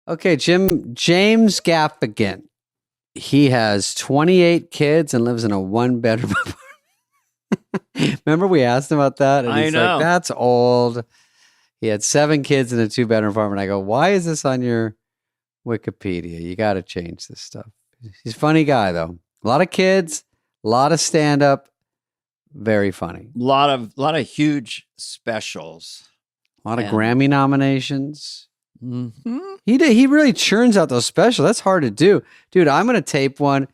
Okay, James Gaffigan. He has 28 kids and lives in a one-bedroom apartment. Remember we asked him about that? And I he's know. like, that's old. He had 7 kids in a 2-bedroom apartment. I go, why is this on your Wikipedia? You got to change this stuff. He's a funny guy, though. A lot of kids, a lot of stand-up. Very funny. A lot of huge specials. A lot of Grammy nominations. Mm-hmm. He really churns out those specials. That's hard to do. Dude, I'm going to tape one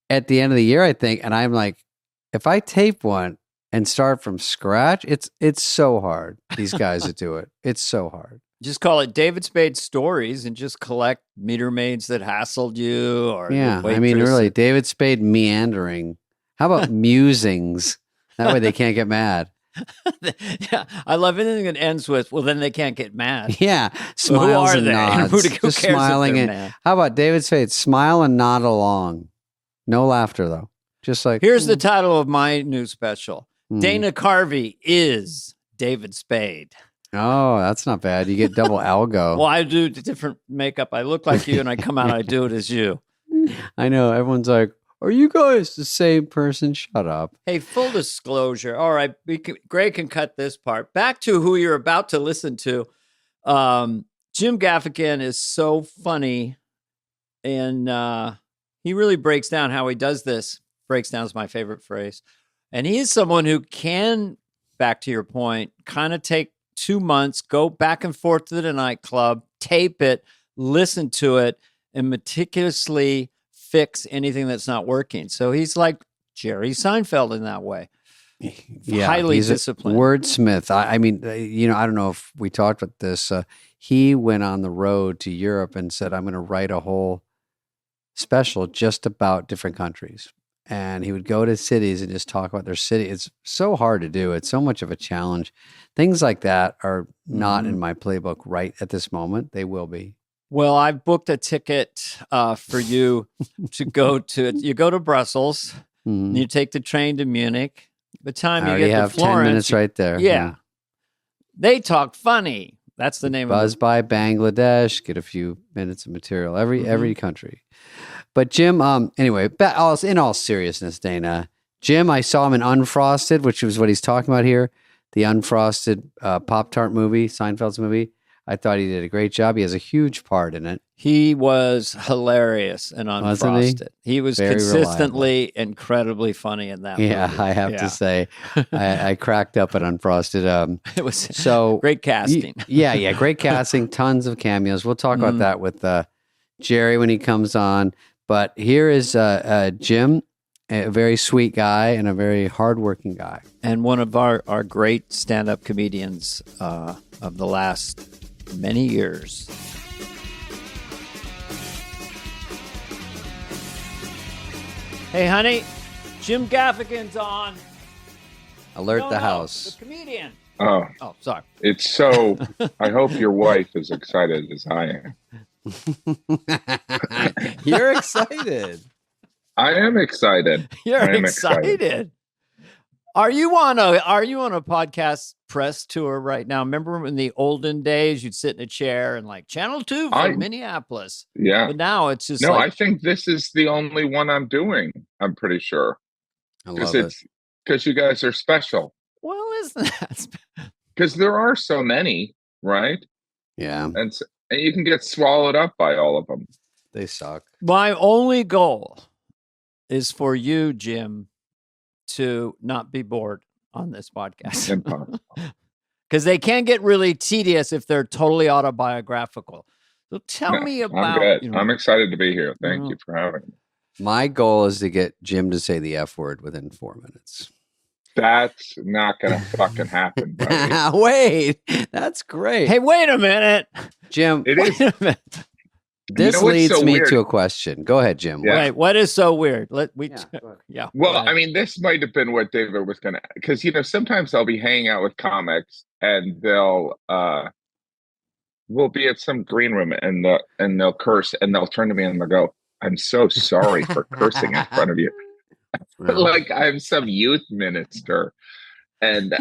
at the end of the year, I think. And I'm like, if I tape one and start from scratch, it's so hard. These guys that do it. It's so hard. Just call it David Spade Stories and just collect meter maids that hassled you. Or yeah, I mean, really, David Spade meandering. How about musings? That way they can't get mad. Yeah, I love anything that ends with, well, then they can't get mad. Yeah, smiles and nods. Who Just smiling. How about David Spade? Smile and nod along. No laughter, though. Just like... Here's the title of my new special. Dana Carvey is David Spade. Oh, that's not bad. You get double algo. Well, I do different makeup. I look like you, and I come out, I do it as you. I know. Everyone's like, are you guys the same person? Shut up. Hey, full disclosure. All right, Greg can cut this part. Back to who you're about to listen to. Jim Gaffigan is so funny, and he really breaks down how he does this. Breaks down is my favorite phrase. And he is someone who can, back to your point, kind of take 2 months, go back and forth to the nightclub, tape it, listen to it, and meticulously fix anything that's not working. So he's like Jerry Seinfeld in that way. Yeah, highly he's disciplined. A wordsmith. I mean, I don't know if we talked about this. He went on the road to Europe and said, I'm going to write a whole special just about different countries. And he would go to cities and just talk about their city. It's so hard to do. It's so much of a challenge. Things like that are not in my playbook right at this moment. They will be. Well, I've booked a ticket for you to go to. You go to Brussels, and you take the train to Munich. By the time you get to Florence, 10 minutes right there. Yeah, they talk funny. That's the name. Buzz by Bangladesh. Get a few minutes of material. Every country. But Jim, anyway, in all seriousness, Dana, Jim, I saw him in Unfrosted, which was what he's talking about here, the Unfrosted Pop-Tart movie, Seinfeld's movie. I thought he did a great job. He has a huge part in it. He was hilarious and Unfrosted. He was very consistently reliable. Incredibly funny in that movie. Yeah, I have to say, I cracked up at Unfrosted. It was so great casting. Great casting, tons of cameos. We'll talk about that with Jerry when he comes on. But here is Jim, a very sweet guy and a very hardworking guy. And one of our great stand-up comedians of the last many years. Hey, honey, Jim Gaffigan's on. Alert the house. The comedian. Oh, sorry. It's so. I hope your wife is excited as I am. You're excited. I am excited. You're excited. Are you on a podcast press tour right now? Remember in the olden days, you'd sit in a chair and like Channel 2 from Minneapolis. Yeah. But now it's just I think this is the only one I'm doing. I'm pretty sure. I love it. Because you guys are special. Well, isn't that? Because there are so many, right? Yeah. And you can get swallowed up by all of them. They suck. My only goal is for you, Jim, to not be bored on this podcast. Impossible. Because they can get really tedious if they're totally autobiographical. So tell me about... I'm good. I'm excited to be here. Thank you for having me. My goal is to get Jim to say the F word within 4 minutes. That's not going to fucking happen, buddy. Wait, that's great. Hey, wait a minute. Jim, it is. This leads me to a question. Go ahead, Jim. Yeah. Wait, what is so weird? Well, I mean, this might have been what David was going to, because, sometimes I'll be hanging out with comics and we'll be at some green room and they'll curse and they'll turn to me and they'll go, I'm so sorry for cursing in front of you. Like I'm some youth minister. And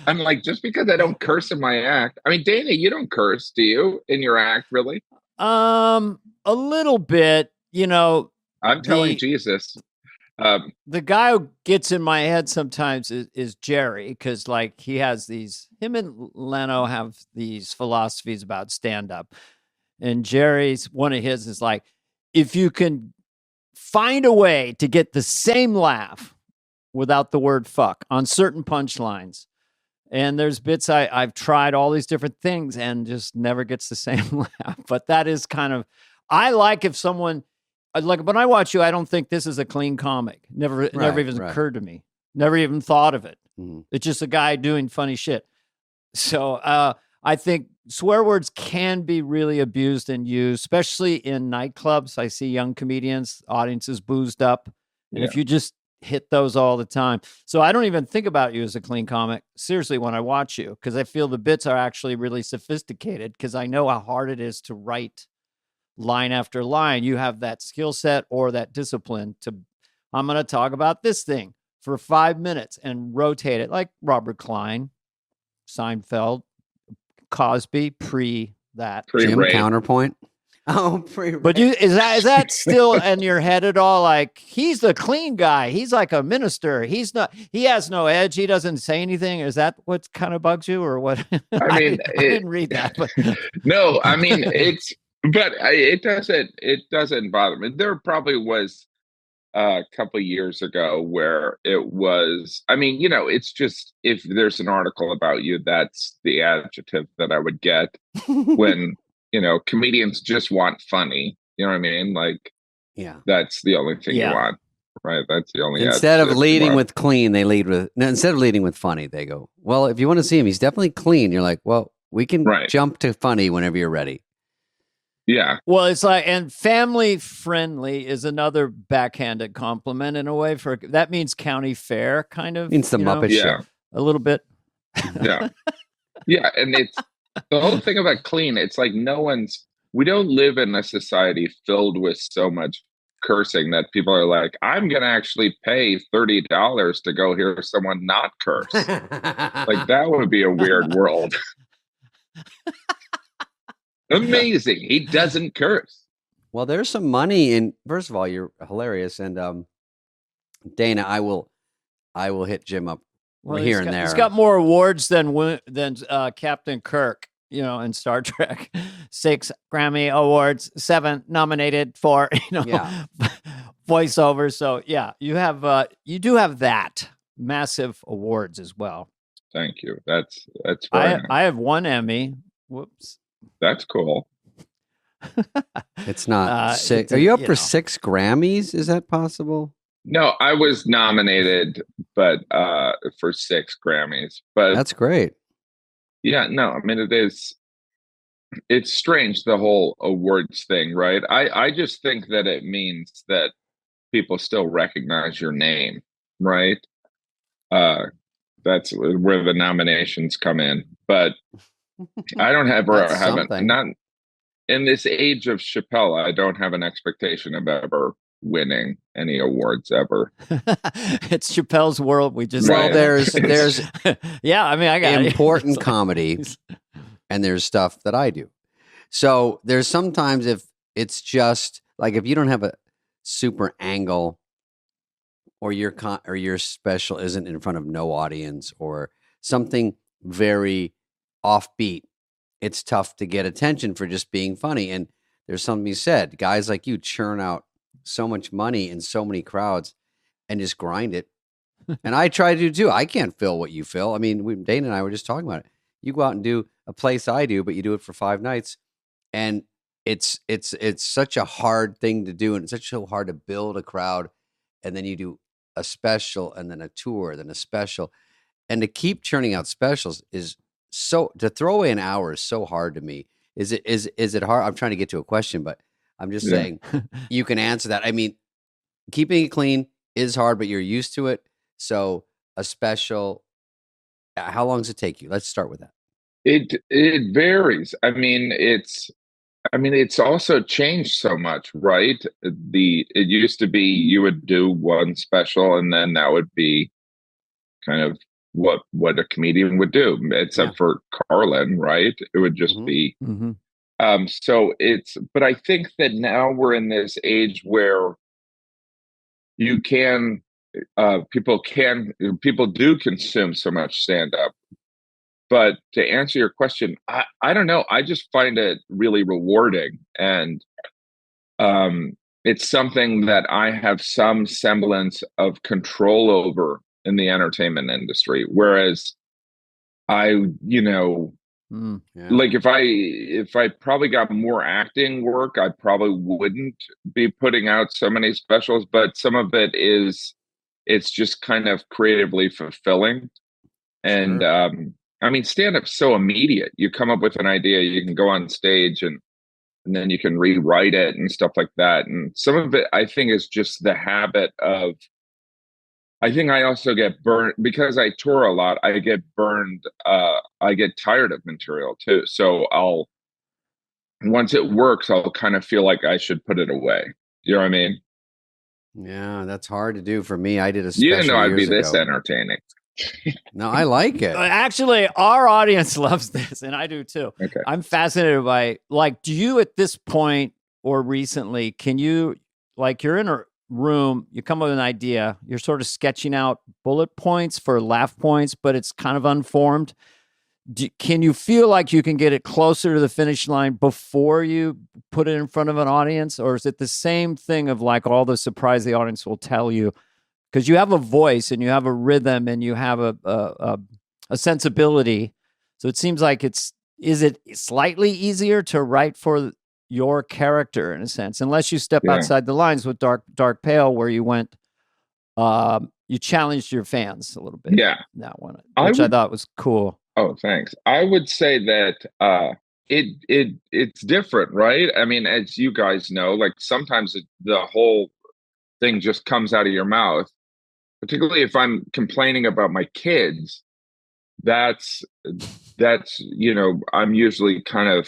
I'm like, just because I don't curse in my act. I mean, Dana, you don't curse, do you, in your act, really? A little bit, I'm telling Jesus. The guy who gets in my head sometimes is Jerry, because like him and Leno have these philosophies about stand-up. And Jerry's, one of his is like, if you can find a way to get the same laugh without the word fuck on certain punchlines. And there's bits I've tried all these different things and just never gets the same laugh. But that is kind of, I like if someone, like when I watch you, I don't think this is a clean comic. Never even occurred to me. Never even thought of it. Mm-hmm. It's just a guy doing funny shit. So I think swear words can be really abused and used, especially in nightclubs. I see young comedians, audiences boozed up. And if you just hit those all the time. So I don't even think about you as a clean comic, seriously, when I watch you, because I feel the bits are actually really sophisticated, because I know how hard it is to write line after line. You have that skill set or that discipline to, I'm going to talk about this thing for 5 minutes and rotate it, like Robert Klein, Seinfeld, Cosby, pre that. Jim Counterpoint. Oh, but is that still in your head at all? Like, he's the clean guy. He's like a minister. He has no edge. He doesn't say anything. Is that what kind of bugs you, or what? I mean, I didn't read that. But. No, I mean, it doesn't bother me. There probably was a couple of years ago where it was, I mean, it's just, if there's an article about you, that's the adjective that I would get when, comedians just want funny. You know what I mean? Like, that's the only thing you want, right? That's the only. Instead of leading with clean, they lead with. No, instead of leading with funny, they go, well, if you want to see him, he's definitely clean. You're like, well, we can jump to funny whenever you're ready. Yeah. Well, it's like, and family friendly is another backhanded compliment in a way. For that means county fair, kind of. Means the Muppet Show. A little bit. Yeah. Yeah, and it's the whole thing about clean. It's like we don't live in a society filled with so much cursing that people are like, I'm going to actually pay $30 to go hear someone not curse. Like, that would be a weird world. Amazing. He doesn't curse. Well, there's some money in, first of all, you're hilarious. And Dana, I will hit Jim up here and there. He's got more awards than Captain Kirk, in Star Trek. 6 Grammy Awards, 7 nominated for, voiceover. So you do have that massive awards as well. Thank you. That's very nice. I have 1 Emmy. Whoops. That's cool. It's not 6. Are you up for 6 Grammys? Is that possible? No, I was nominated, but for 6 Grammys. But that's great. Yeah, no, I mean, it's strange, the whole awards thing, right? I just think that it means that people still recognize your name, right? That's where the nominations come in. But I don't not in this age of Chappelle, I don't have an expectation of ever winning any awards ever. It's Chappelle's world. We just there's yeah, I mean, I got important comedy and there's stuff that I do. So there's sometimes, if it's just like, if you don't have a super angle, or your special isn't in front of no audience, or something very offbeat, it's tough to get attention for just being funny. And there's something you said, guys like you churn out so much money in so many crowds and just grind it. And I try to do too. I can't fill what you fill. I mean, Dana and I were just talking about it. You go out and do a place I do, but you do it for 5 nights, and it's such a hard thing to do, and it's so hard to build a crowd. And then you do a special, and then a tour, then a special, and to keep churning out specials is so. To throw away an hour is so hard to me. Is it hard? I'm trying to get to a question, but I'm just saying you can answer that. I mean, keeping it clean is hard, but you're used to it. So a special, how long does it take you? Let's start with that. It varies. I mean, it's also changed so much, right? It used to be you would do one special and then that would be kind of what a comedian would do, except for Carlin, right? It would just be so but I think that now we're in this age where you can people do consume so much stand up. But to answer your question, I don't know. I just find it really rewarding, and it's something that I have some semblance of control over in the entertainment industry. Whereas I, like if I probably got more acting work, I probably wouldn't be putting out so many specials. But some of it it's just kind of creatively fulfilling. And I mean, stand-up's so immediate. You come up with an idea, you can go on stage and then you can rewrite it and stuff like that. And some of it, I think, is just the habit of, I think I also get burned because I tour a lot. I get burned. I get tired of material too. So once it works, I'll kind of feel like I should put it away. You know what I mean? Yeah, that's hard to do for me. I did a special You didn't know I'd be this ago. entertaining. No, I like it. Actually, our audience loves this, and I do too. Okay. I'm fascinated by, like, do you at this point or recently, can you, like, you're in a room, you come up with an idea, you're sort of sketching out bullet points for laugh points, but it's kind of unformed. Can you feel like you can get it closer to the finish line before you put it in front of an audience? Or is it the same thing of like all the surprise the audience will tell you? Because you have a voice and you have a rhythm and you have a sensibility. So it seems like is it slightly easier to write for your character in a sense, unless you step outside the lines with Dark Pale, where you went, you challenged your fans a little bit. Yeah. That one, which I thought was cool. Oh, thanks. I would say that it's different, right? I mean, as you guys know, like sometimes the whole thing just comes out of your mouth. Particularly if I'm complaining about my kids, that's I'm usually kind of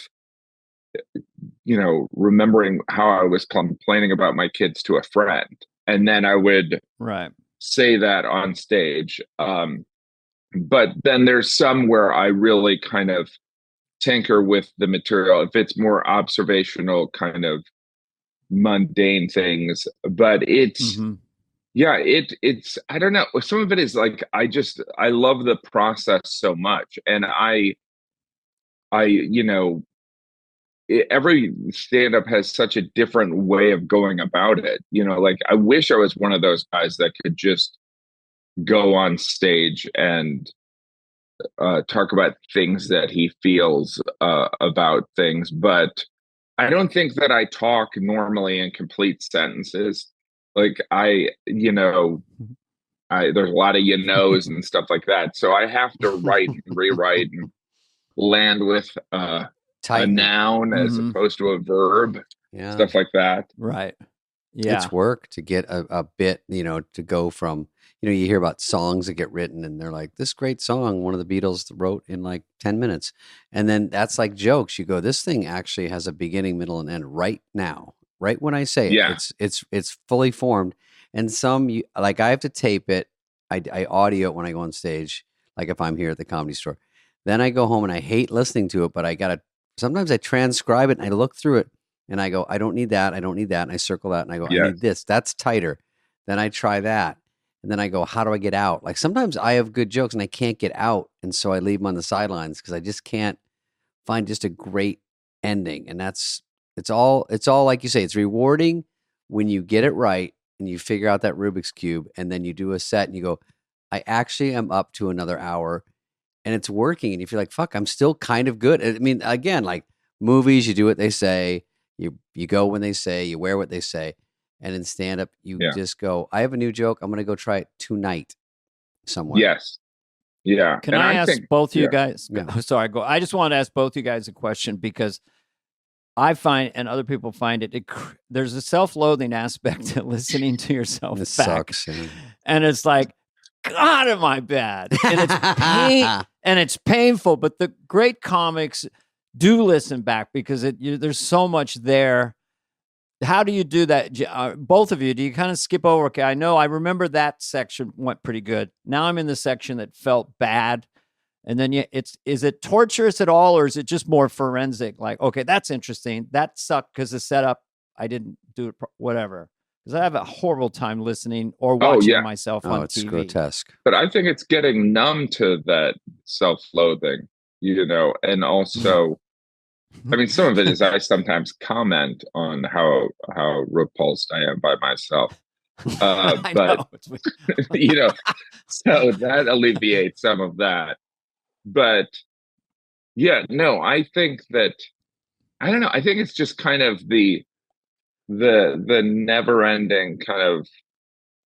remembering how I was complaining about my kids to a friend, and then I would say that on stage. But then there's some where I really kind of tinker with the material if it's more observational, kind of mundane things. But it's yeah, it's I don't know. Some of it is like I love the process so much, and every stand-up has such a different way of going about it. Like I wish I was one of those guys that could just go on stage and talk about things that he feels about things, but I don't think that I talk normally in complete sentences. Like there's a lot of and stuff like that. So I have to write and rewrite and land with a noun as opposed to a verb, stuff like that. Right. Yeah. It's work to get a bit, to go from, you hear about songs that get written and they're like, this great song, one of the Beatles wrote in like 10 minutes. And then that's like jokes. You go, this thing actually has a beginning, middle, and end right now, right when I say it. It's fully formed. And like I have to tape it. I audio it when I go on stage, like if I'm here at the Comedy Store. Then I go home and I hate listening to it, but sometimes I transcribe it and I look through it and I go, I don't need that. I don't need that. And I circle that and I go, I need this. That's tighter. Then I try that. And then I go, how do I get out? Like sometimes I have good jokes and I can't get out. And so I leave them on the sidelines because I just can't find just a great ending. And it's all like you say, it's rewarding when you get it right and you figure out that Rubik's Cube and then you do a set and you go, I actually am up to another hour and it's working. And you feel like, fuck, I'm still kind of good. I mean, again, like movies, you do what they say, you go when they say, you wear what they say. And in stand-up, you just go, I have a new joke. I'm going to go try it tonight somewhere. Yes. Yeah. Can I ask both you guys? Yeah. Sorry, go. I just want to ask both you guys a question because I find, and other people find there's a self-loathing aspect to listening to yourself back. Sucks. And it's like, God, am I bad? And it's and it's painful. But the great comics do listen back because there's so much there. how do you do that? Both of you, do you kind of skip over? Okay, I know, I remember that section went pretty good. Now I'm in the section that felt bad. And then is it torturous at all, or is it just more forensic? Like, okay, that's interesting. That sucked because the setup, I didn't do it, whatever. Because I have a horrible time listening or Oh watching yeah. myself Oh, on it's TV. grotesque. But I think it's getting numb to that self-loathing, and also, I mean, some of it is I sometimes comment on how repulsed I am by myself. I But know. so that alleviates some of that. But yeah, no, I think that I don't know. I think it's just kind of the never-ending kind of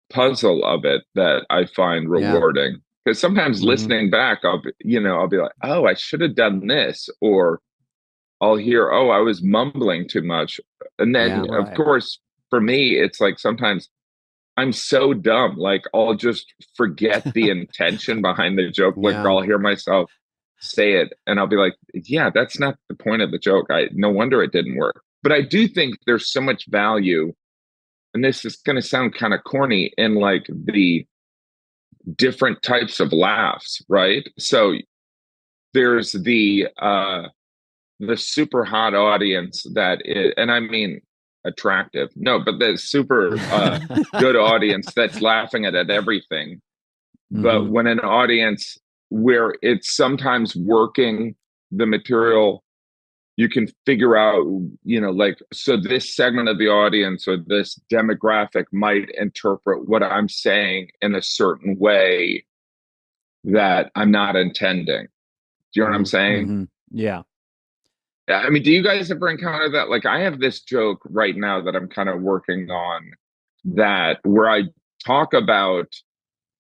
puzzle of it that I find Yeah. rewarding. Because sometimes Mhm. listening back, I'll be like, oh, I should have done this, or I'll hear, oh, I was mumbling too much. And then, Yeah. of Right. course, for me, it's like sometimes I'm so dumb, like I'll just forget the intention behind the joke. Like Yeah. I'll hear myself say it and I'll be like, yeah, that's not the point of the joke. No wonder it didn't work. But I do think there's so much value, and this is going to sound kind of corny, in like the different types of laughs, right? So there's the super hot audience that is, and I mean attractive, no, but the super good audience that's laughing at everything. But Mhm. when an audience where it's sometimes working the material, you can figure out, like, so this segment of the audience or this demographic might interpret what I'm saying in a certain way that I'm not intending. Do you know what I'm Mhm. saying? Mhm. Yeah. Yeah, I mean, do you guys ever encounter that? Like, I have this joke right now that I'm kind of working on, that where I talk about,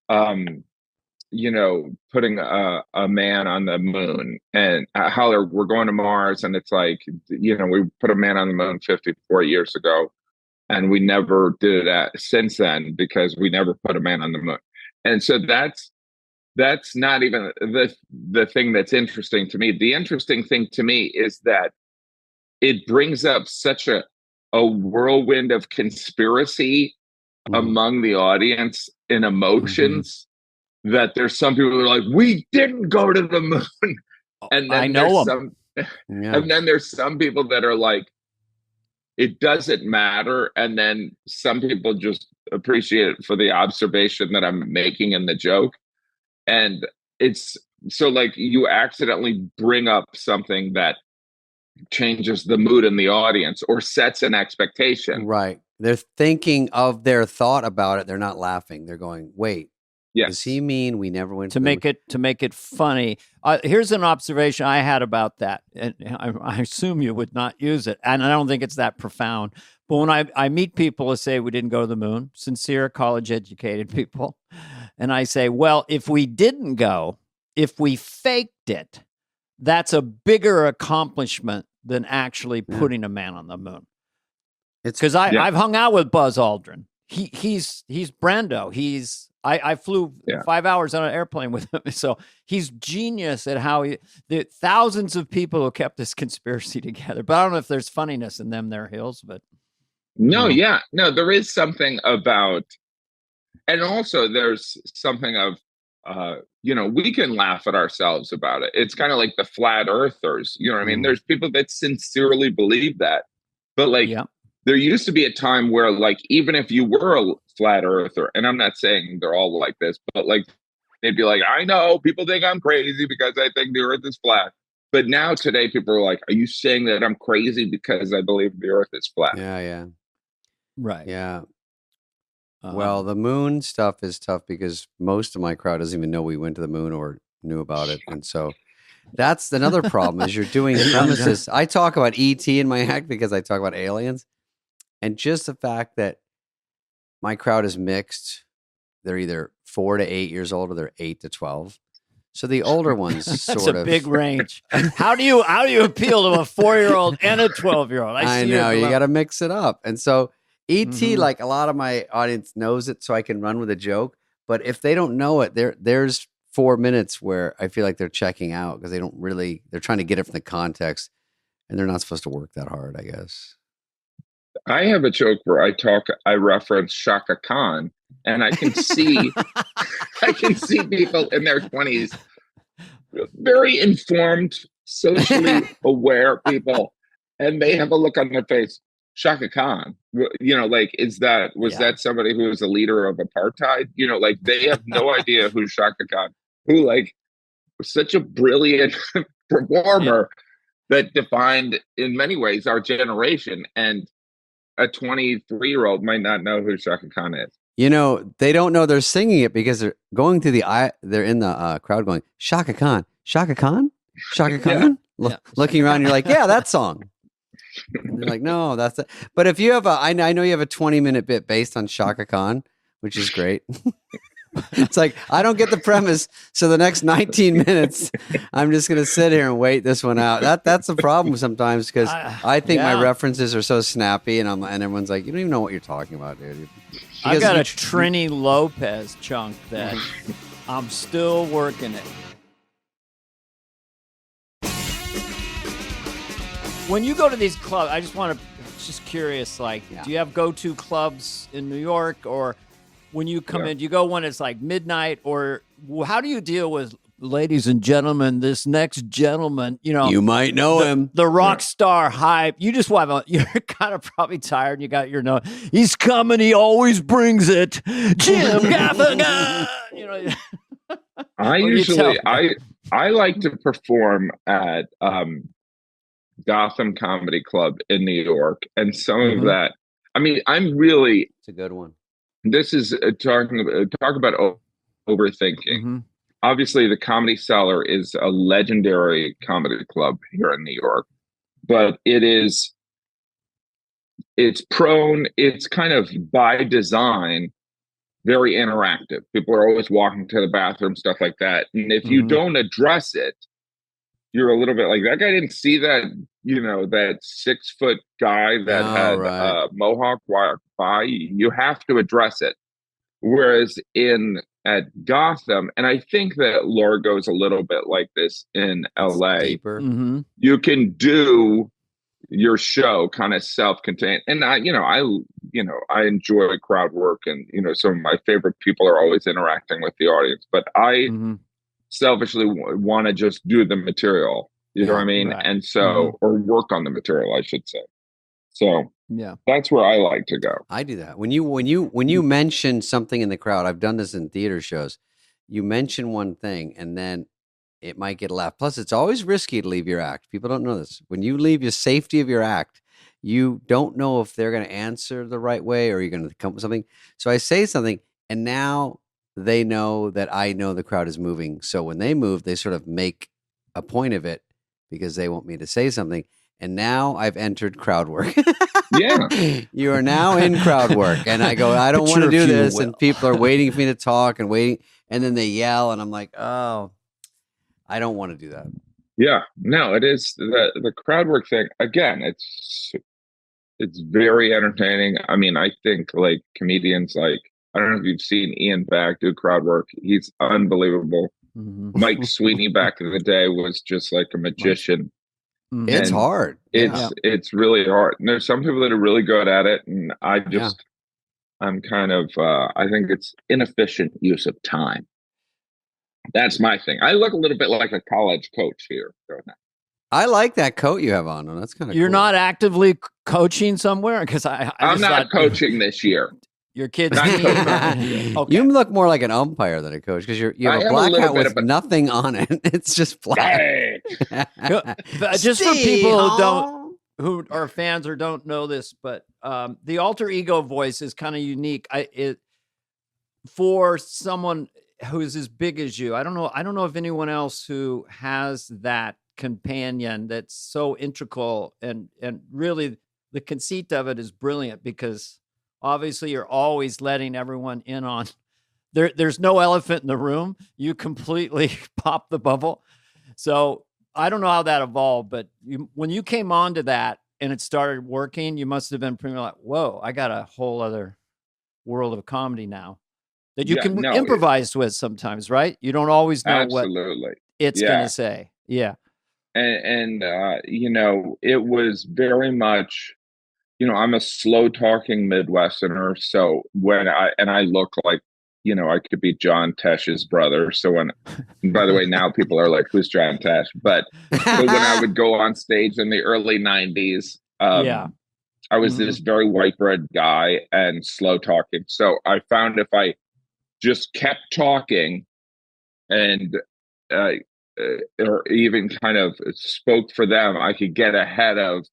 um, putting a man on the moon, and how we're going to Mars, and it's like, we put a man on the moon 54 years ago, and we never did that since then because we never put a man on the moon. And so that's not even the thing that's interesting to me. The interesting thing to me is that it brings up such a whirlwind of conspiracy Mhm. among the audience in Mhm. emotions, that there's some people who are like, we didn't go to the moon. And I then know them. Yeah. and then there's some people that are like, it doesn't matter. And then some people just appreciate it for the observation that I'm making in the joke. And it's so like you accidentally bring up something that changes the mood in the audience or sets an expectation. Right. They're thinking of their thought about it. They're not laughing. They're going, wait, does he Yes. mean we never went to to the moon? make it funny. Here's an observation I had about that, and I assume you would not use it, and I don't think it's that profound. But when I meet people who say we didn't go to the moon, sincere college educated people, and I say, well, if we didn't go, if we faked it, that's a bigger accomplishment than actually Yeah. putting a man on the moon. It's Because Yeah. I've hung out with Buzz Aldrin. He's Brando. I flew Yeah. 5 hours on an airplane with him, so he's genius at how the thousands of people who kept this conspiracy together. But I don't know if there's funniness in them, their hills. But No, no. yeah. No, there is something about, and also there's something of, we can laugh at ourselves about it. It's kind of like the flat earthers. You know what I mean? Mm. There's people that sincerely believe that. But like, yeah, there used to be a time where, like, even if you were a flat earther, and I'm not saying they're all like this, but like, they'd be like, I know people think I'm crazy because I think the earth is flat. But now today, people are like, are you saying that I'm crazy because I believe the earth is flat? Yeah, yeah. right. Yeah. Um, Well, the moon stuff is tough because most of my crowd doesn't even know we went to the moon or knew about it. And so that's another problem is you're doing premises. I talk about ET in my act because I talk about aliens. And just the fact that my crowd is mixed, they're either 4 to 8 years old or they're 8 to 12. So the older ones that's sort a of big range. How do you appeal to a 4-year-old and a 12-year-old? I see your know you dilemma. got to mix it up. And so ET, Mhm. like a lot of my audience knows it, so I can run with a joke. But if they don't know it, there's 4 minutes where I feel like they're checking out because they're trying to get it from the context, and they're not supposed to work that hard, I guess. I have a joke where I reference Shaka Khan, and I can see, I can see people in their 20s, very informed, socially aware people, and they have a look on their face. Shaka Khan, like, was Yeah. that somebody who was a leader of apartheid? Like, they have no idea who Shaka Khan, who, like, was such a brilliant performer that defined in many ways our generation. And a 23-year-old might not know who Shaka Khan is. They don't know they're singing it because they're going through they're in the crowd going, Shaka Khan, Shaka Khan, Shaka Khan. Looking around, you're like, yeah, that song. And they're like, no, that's it. But if you have I know you have a 20-minute bit based on Shaka Khan, which is great. It's like, I don't get the premise. So the next 19 minutes, I'm just going to sit here and wait this one out. That's the problem sometimes, because I think my references are so snappy, and everyone's like, you don't even know what you're talking about, dude. I've got a Trini Lopez chunk that I'm still working it. When you go to these clubs, I just curious, like, do you have go-to clubs in New York, or when you come in, do you go when it's like midnight, or how do you deal with, ladies and gentlemen, this next gentleman, you might know him, the rock star hype. You just you're kind of probably tired, and you got your note. He's coming. He always brings it. Jim Gaffigan. I like to perform at Gotham Comedy Club in New York, and some of that. I mean, it's a good one. This is talk about overthinking. Obviously, the Comedy Cellar is a legendary comedy club here in New York, but it's kind of by design, very interactive. People are always walking to the bathroom, stuff like that. And if you don't address it, you're a little bit like, that guy didn't see that, that 6-foot guy that had a mohawk walk by. You have to address it. Whereas at Gotham, and I think that Largo's a little bit like this in LA, deeper. You can do your show kind of self-contained. And I enjoy crowd work, and, some of my favorite people are always interacting with the audience, but I selfishly want to just do the material, you know what I mean? Right. And so, or work on the material, I should say. So that's where I like to go. I do that. When you mention something in the crowd, I've done this in theater shows. You mention one thing, and then it might get a laugh. Plus, it's always risky to leave your act. People don't know this. When you leave your safety of your act, you don't know if they're going to answer the right way, or you're going to come up with something. So I say something, and now they know that I know the crowd is moving. So when they move, they sort of make a point of it because they want me to say something. And now I've entered crowd work. You are now in crowd work. And I go, I don't want to do this. And people are waiting for me to talk and waiting. And then they yell. And I'm like, oh, I don't want to do that. Yeah, no, it is the crowd work thing. Again, it's very entertaining. I mean, I think, like, comedians, like, I don't know if you've seen Ian Back do crowd work. He's unbelievable. Mike Sweeney back in the day was just like a magician. It's hard. It's really hard. And there's some people that are really good at it, and I'm kind of I think it's inefficient use of time. That's my thing. I look a little bit like a college coach here. I like that coat you have on. That's kind of You're cool. not actively coaching somewhere? Because I'm not coaching this year. Your kids. Okay. You look more like an umpire than a coach, because you have a black hat with nothing on it. It's just black. Just for people who are fans or don't know this, but the alter ego voice is kind of unique. For someone who's as big as you, I don't know of anyone else who has that companion that's so integral, and really the conceit of it is brilliant, because obviously you're always letting everyone in on there's no elephant in the room. You completely pop the bubble. So I don't know how that evolved, but when you came onto that and it started working, you must have been pretty like, whoa, I got a whole other world of comedy now that you can improvise with sometimes, right? You don't always know what it's going to say. Yeah. And it was very much, I'm a slow talking Midwesterner. So I look like, I could be John Tesh's brother. So and by the way, now people are like, who's John Tesh? But when I would go on stage in the early 90s, Yeah. I was this very white bread guy and slow talking. So I found if I just kept talking and, or even kind of spoke for them, I could get ahead of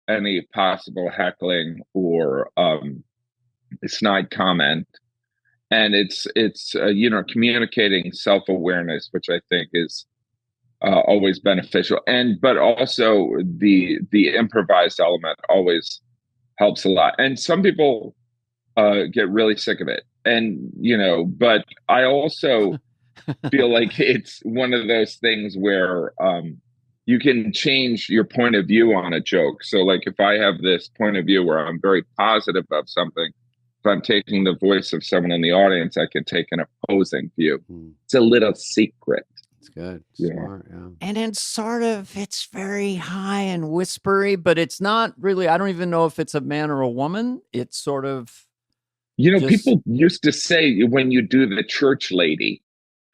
any possible heckling or snide comment. And it's communicating self-awareness, which I think is always beneficial, but also the improvised element always helps a lot. And some people get really sick of it, and but I also feel like it's one of those things where you can change your point of view on a joke. So like if I have this point of view where I'm very positive of something, if I'm taking the voice of someone in the audience, I can take an opposing view. It's a little secret. It's good. Yeah. Smart, yeah. And it's very high and whispery, but it's not really, I don't even know if it's a man or a woman. It's sort of, people used to say when you do the church lady,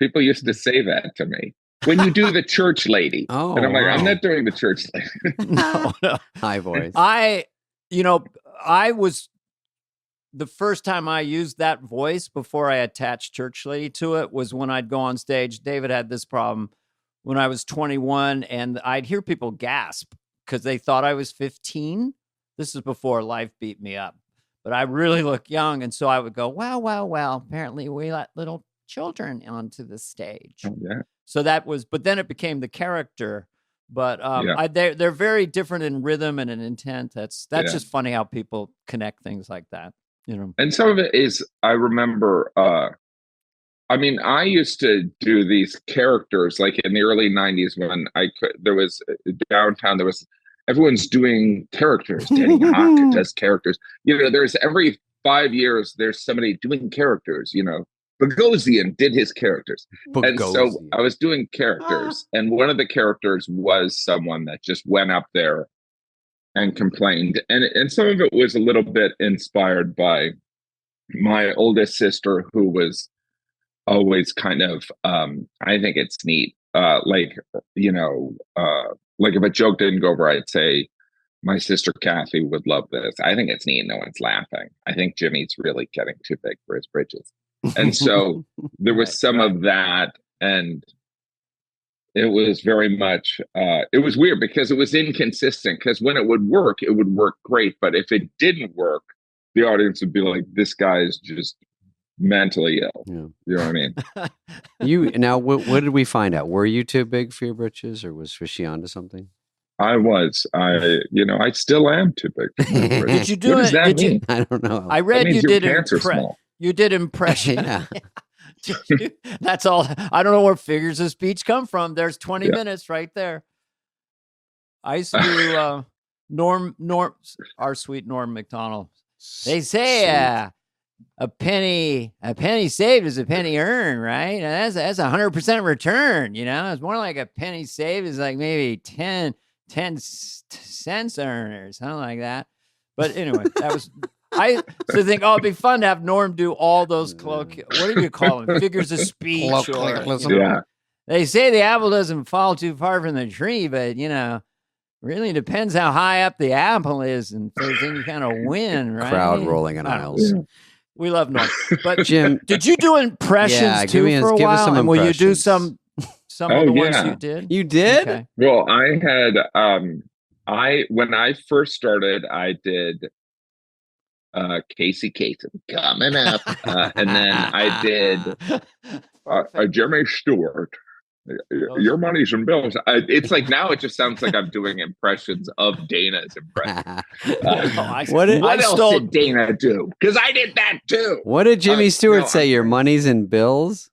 people used to say that to me. When you do the church lady. Oh, and I'm like, wow. I'm not doing the church lady. no. High voice. I was, the first time I used that voice before I attached church lady to it was when I'd go on stage. David had this problem when I was 21, and I'd hear people gasp because they thought I was 15. This is before life beat me up, but I really look young. And so I would go, wow. Apparently we let little children onto the stage. Oh, yeah. So that was, but then it became the character. But they're very different in rhythm and in intent. That's just funny how people connect things like that. And some of it is, I remember, I used to do these characters like in the early 90s when there was downtown, everyone's doing characters. Danny Hawk does characters. There's every 5 years, there's somebody doing characters, Bogosian did his characters. And so I was doing characters, and one of the characters was someone that just went up there and complained. And some of it was a little bit inspired by my oldest sister, who was always kind of, I think it's neat. Like if a joke didn't go over, I'd say, my sister Kathy would love this. I think it's neat. No one's laughing. I think Jimmy's really getting too big for his britches. And so there was some of that. And it was very much, it was weird because it was inconsistent, because when it would work great. But if it didn't work, the audience would be like, this guy is just mentally ill. Yeah. You know what I mean? Now, what did we find out? Were you too big for your britches, or was she onto something? I was. I still am too big for my britches. Did you do what does that mean? I don't know. I read you did small. You did impression. Yeah. That's all. I don't know where figures of speech come from. There's 20 minutes right there. I used to do Norm, our sweet Norm McDonald. They say a penny saved is a penny earned, right? And that's 100% return. It's more like a penny saved is like maybe 10 cents earned or something like that. But anyway, that was. I think, it'd be fun to have Norm do all those what do you call them? Figures of speech. They say the apple doesn't fall too far from the tree, but really depends how high up the apple is, and if there's any kind of wind, right? Crowd rolling in aisles. We love Norm. But Jim, did you do impressions too for a while? And will you do some of the ones you did? You did? Okay. Well, I had when I first started, I did Casey Kasem coming up, and then I did Jimmy Stewart. Your money's in bills. It's like now it just sounds like I'm doing impressions of Dana's impression. What else did Dana do? Because I did that too. What did Jimmy Stewart say? Your money's in bills?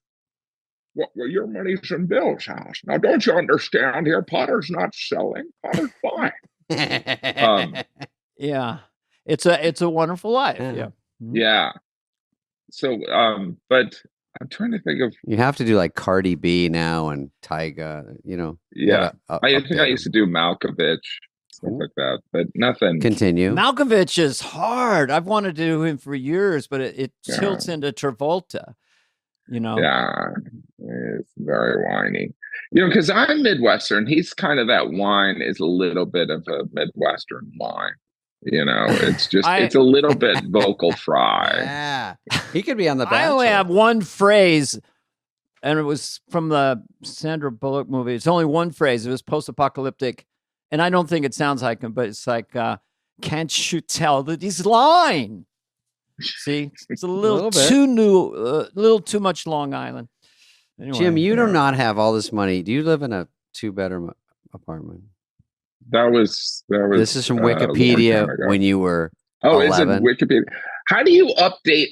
Well, your money's in Bill's house. Now, don't you understand here? Potter's not selling. Potter's buying. Yeah. It's a wonderful life. Yeah. Yeah. So, but I'm trying to think of. You have to do like Cardi B now and Tyga, Yeah. I think I used to do Malkovich. stuff like that, but nothing. Continue. Malkovich is hard. I've wanted to do him for years, but it tilts into Travolta. Yeah, it's very whiny. Because I'm Midwestern. He's kind of that whine is a little bit of a Midwestern whine. It's just it's a little bit vocal fry. Yeah, he could be on The Bachelor. I only have one phrase, and it was from the Sandra Bullock movie. It's only one phrase. It was post-apocalyptic, and I don't think it sounds like him, but it's like, "Can't you tell that he's lying?" See, it's a little too much Long Island. Anyway, Jim, you do not have all this money. Do you live in a 2-bedroom apartment? That was. This is from Wikipedia when you were 11. Is it Wikipedia? How do you update?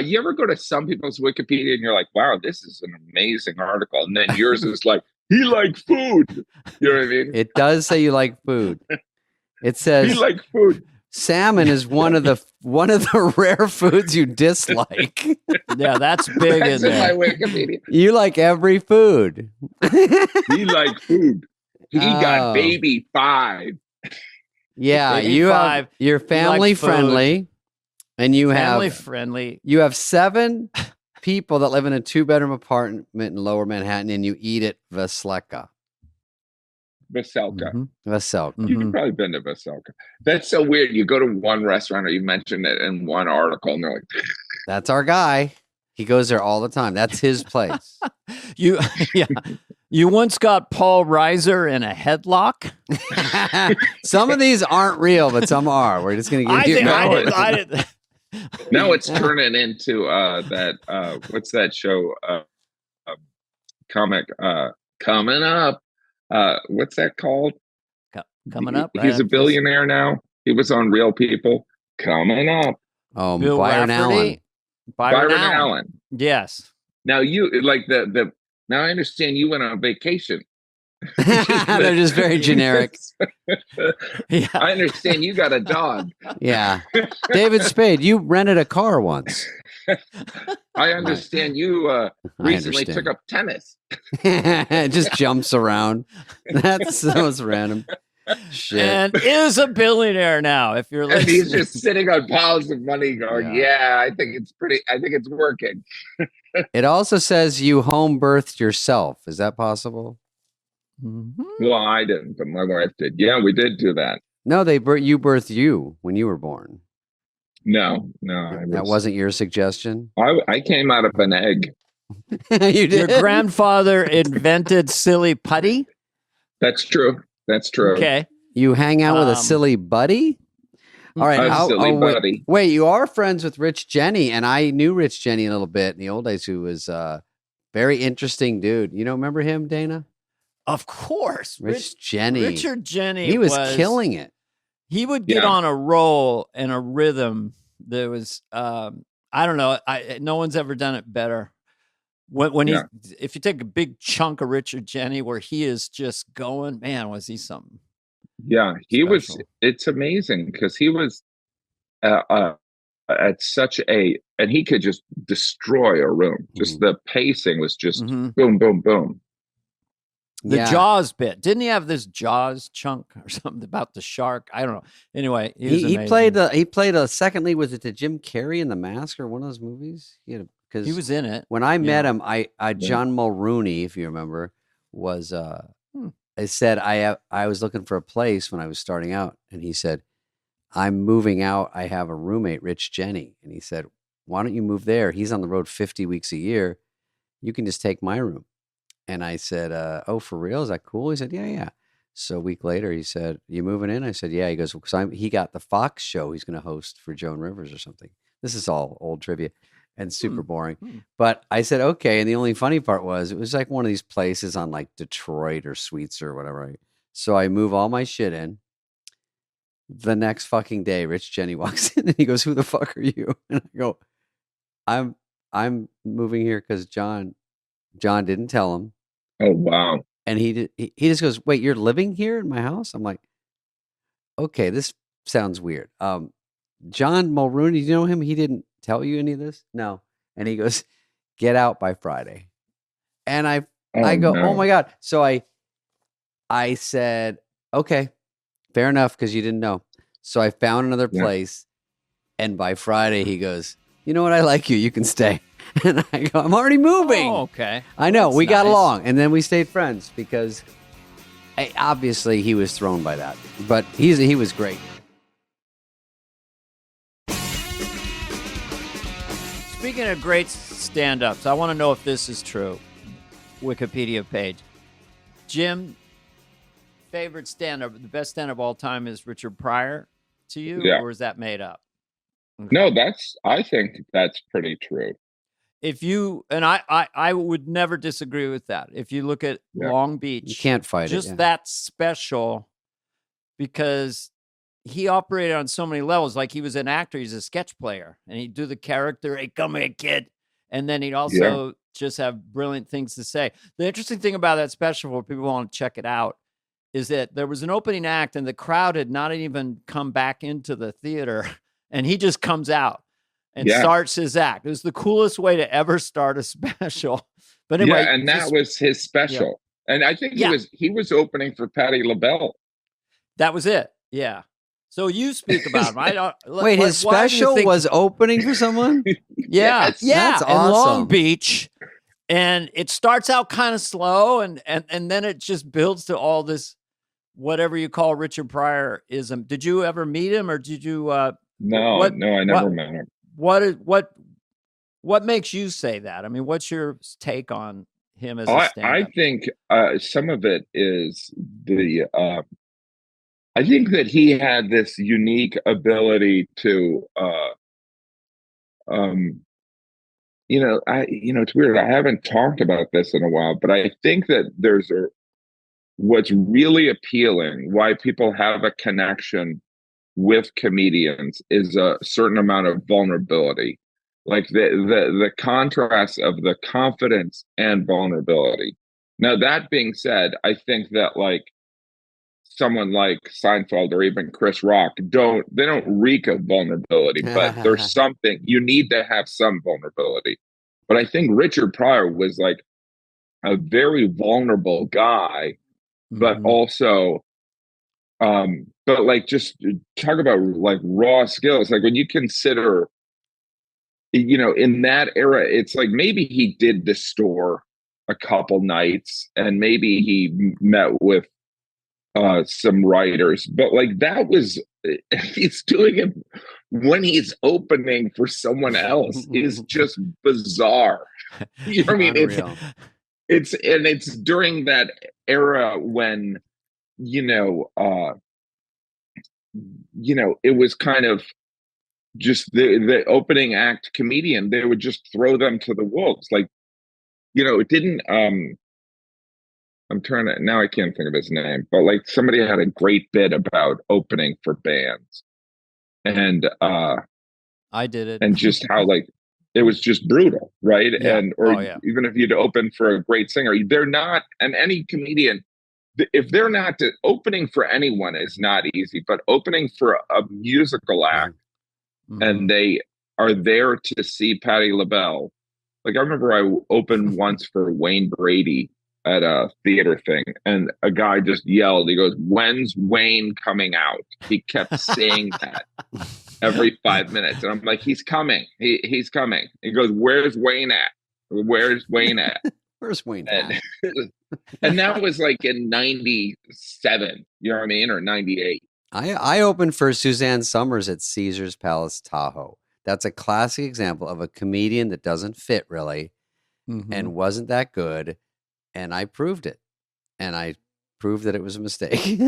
You ever go to some people's Wikipedia and you're like, wow, this is an amazing article. And then yours is like, he liked food. You know what I mean? It does say you like food. It says he liked food. Salmon is one of the rare foods you dislike. Yeah, that's big That's in there. my Wikipedia. You like every food. He liked food. He got baby 5. Yeah, you're you're family friendly, and you family friendly. You have 7 people that live in a 2-bedroom apartment in Lower Manhattan, and you eat at Veselka. Veselka. Mm-hmm. Veselka. Mm-hmm. You've probably been to Veselka. That's so weird. You go to one restaurant or you mention it in one article, and they're like, "That's our guy. He goes there all the time. That's his place." You once got Paul Reiser in a headlock. Some of these aren't real, but some are. We're just going to give you. I did. Now it's turning into that. What's that show? Comic coming up. What's that called? Coming up. He's a billionaire now. He was on Real People. Coming up. Oh, Bill Byron Allen. Byron Allen. Yes. Now you like the. Now I understand you went on vacation. They're just very generic. Yeah. I understand you got a dog. Yeah. David Spade, you rented a car once. I understand you recently took up tennis. It just jumps around. That's random. Shit. And is a billionaire now. If you're listening, and he's just sitting on piles of money going, yeah, I think it's working. It also says you home birthed yourself. Is that possible? Mm-hmm. Well, I didn't, but my wife did. Yeah, we did do that. No, you birthed you when you were born. No. That wasn't your suggestion? I came out of an egg. You did? Your grandfather invented silly putty? That's true. Okay. You hang out with a silly buddy? All right. Buddy. Wait, you are friends with Rich Jenny, and I knew Rich Jenny a little bit in the old days, who was a very interesting dude. You remember him, Dana? Of course. Richard Jenny. He was killing it. He would get on a roll and a rhythm. There was, I don't know. No one's ever done it better. If you take a big chunk of Richard Jenny where he is just going, man, was he something? Yeah, he special. was. It's amazing because he was at such and he could just destroy a room. Just the pacing was just boom, boom, boom. The Jaws bit. Didn't he have this Jaws chunk or something about the shark? I don't know. Anyway, he played a second lead. Was it to Jim Carrey in The Mask or one of those movies? Because he was in it. When I met him, John Mulrooney, if you remember, was I said I was looking for a place when I was starting out, and he said, "I'm moving out. I have a roommate, Rich Jenny," and he said, "Why don't you move there? He's on the road 50 weeks a year. You can just take my room." And I said, "Oh, for real? Is that cool?" He said, "Yeah." So a week later, he said, "You moving in?" I said, "Yeah." He goes, "Because he got the Fox show he's going to host for Joan Rivers or something." This is all old trivia and super boring. But I said, "Okay." And the only funny part was it was like one of these places on like Detroit or Sweets or whatever. Right? So I move all my shit in. The next fucking day, Rich Jenny walks in and he goes, "Who the fuck are you?" And I go, I'm moving here because John didn't tell him. Oh, wow. And he just goes, "Wait, you're living here in my house?" I'm like, "Okay, this sounds weird." John Mulrooney, do you know him? He didn't tell you any of this? No. And he goes, "Get out by Friday." And I go, "Oh my God." So I said, "Okay." Fair enough, because you didn't know. So I found another Yeah. place, and by Friday he goes, "You know what? I like you. You can stay." And I go, "I'm already moving." Oh, okay. I know. That's We got nice. along, and then we stayed friends because obviously he was thrown by that, but he was great. Speaking of great stand-ups, I want to know if this is true. Wikipedia page. Jim, favorite stand-up, the best stand-up of all time is Richard Pryor to you, Yeah. or is that made up? Okay. No, I think that's pretty true. If you and I would never disagree with that. If you look at Long Beach, You can't fight it. just Yeah. that special, because he operated on so many levels. Like, he was an actor, he's a sketch player, and he'd do the character, "Hey, come here, kid," and then he'd also just have brilliant things to say. The interesting thing about that special, for people who want to check it out, is that there was an opening act, and the crowd had not even come back into the theater, and he just comes out and starts his act. It was the coolest way to ever start a special. But anyway, and that was his special. Yeah. And I think he was opening for Patti LaBelle. That was it. Yeah. So you speak about him. I don't wait. His special was opening for someone. Yeah, that's awesome. In Long Beach, and it starts out kind of slow, and then it just builds to all this, whatever you call Richard Pryor-ism. Did you ever meet him, or did you? No, I never met him. What makes you say that? I mean, what's your take on him as a stand-up? I think some of it is I think that he had this unique ability to, it's weird. I haven't talked about this in a while, but I think that what's really appealing, why people have a connection with comedians, is a certain amount of vulnerability. Like the contrast of the confidence and vulnerability. Now, that being said, I think that like someone like Seinfeld or even Chris Rock don't reek of vulnerability, but there's something, you need to have some vulnerability. But I think Richard Pryor was like a very vulnerable guy, but also but like, just talk about like raw skills. Like, when you consider, in that era, it's like maybe he did the store a couple nights, and maybe he met with some writers, but like, that was, he's doing it when he's opening for someone else is just bizarre. You know what I mean? It's during that era when, it was kind of just the opening act comedian, they would just throw them to the wolves. Like, it didn't, I'm trying to, now I can't think of his name, but like, somebody had a great bit about opening for bands, and I did it, and just how like it was just brutal, right? Yeah. And even if you'd open for a great singer, they're not, and any comedian, if they're not, opening for anyone is not easy, but opening for a musical act, and they are there to see Patti LaBelle. Like, I remember I opened once for Wayne Brady at a theater thing, and a guy just yelled, he goes, "When's Wayne coming out?" He kept saying that every 5 minutes, and I'm like, he's coming, he's coming. He goes, "Where's Wayne at? Where's Wayne at?" Where's Wayne at? And that was like in 97, you know what I mean, or 98. I opened for Suzanne Summers at Caesar's Palace Tahoe. That's a classic example of a comedian that doesn't fit really, and wasn't that good. And I proved it. And I proved that it was a mistake.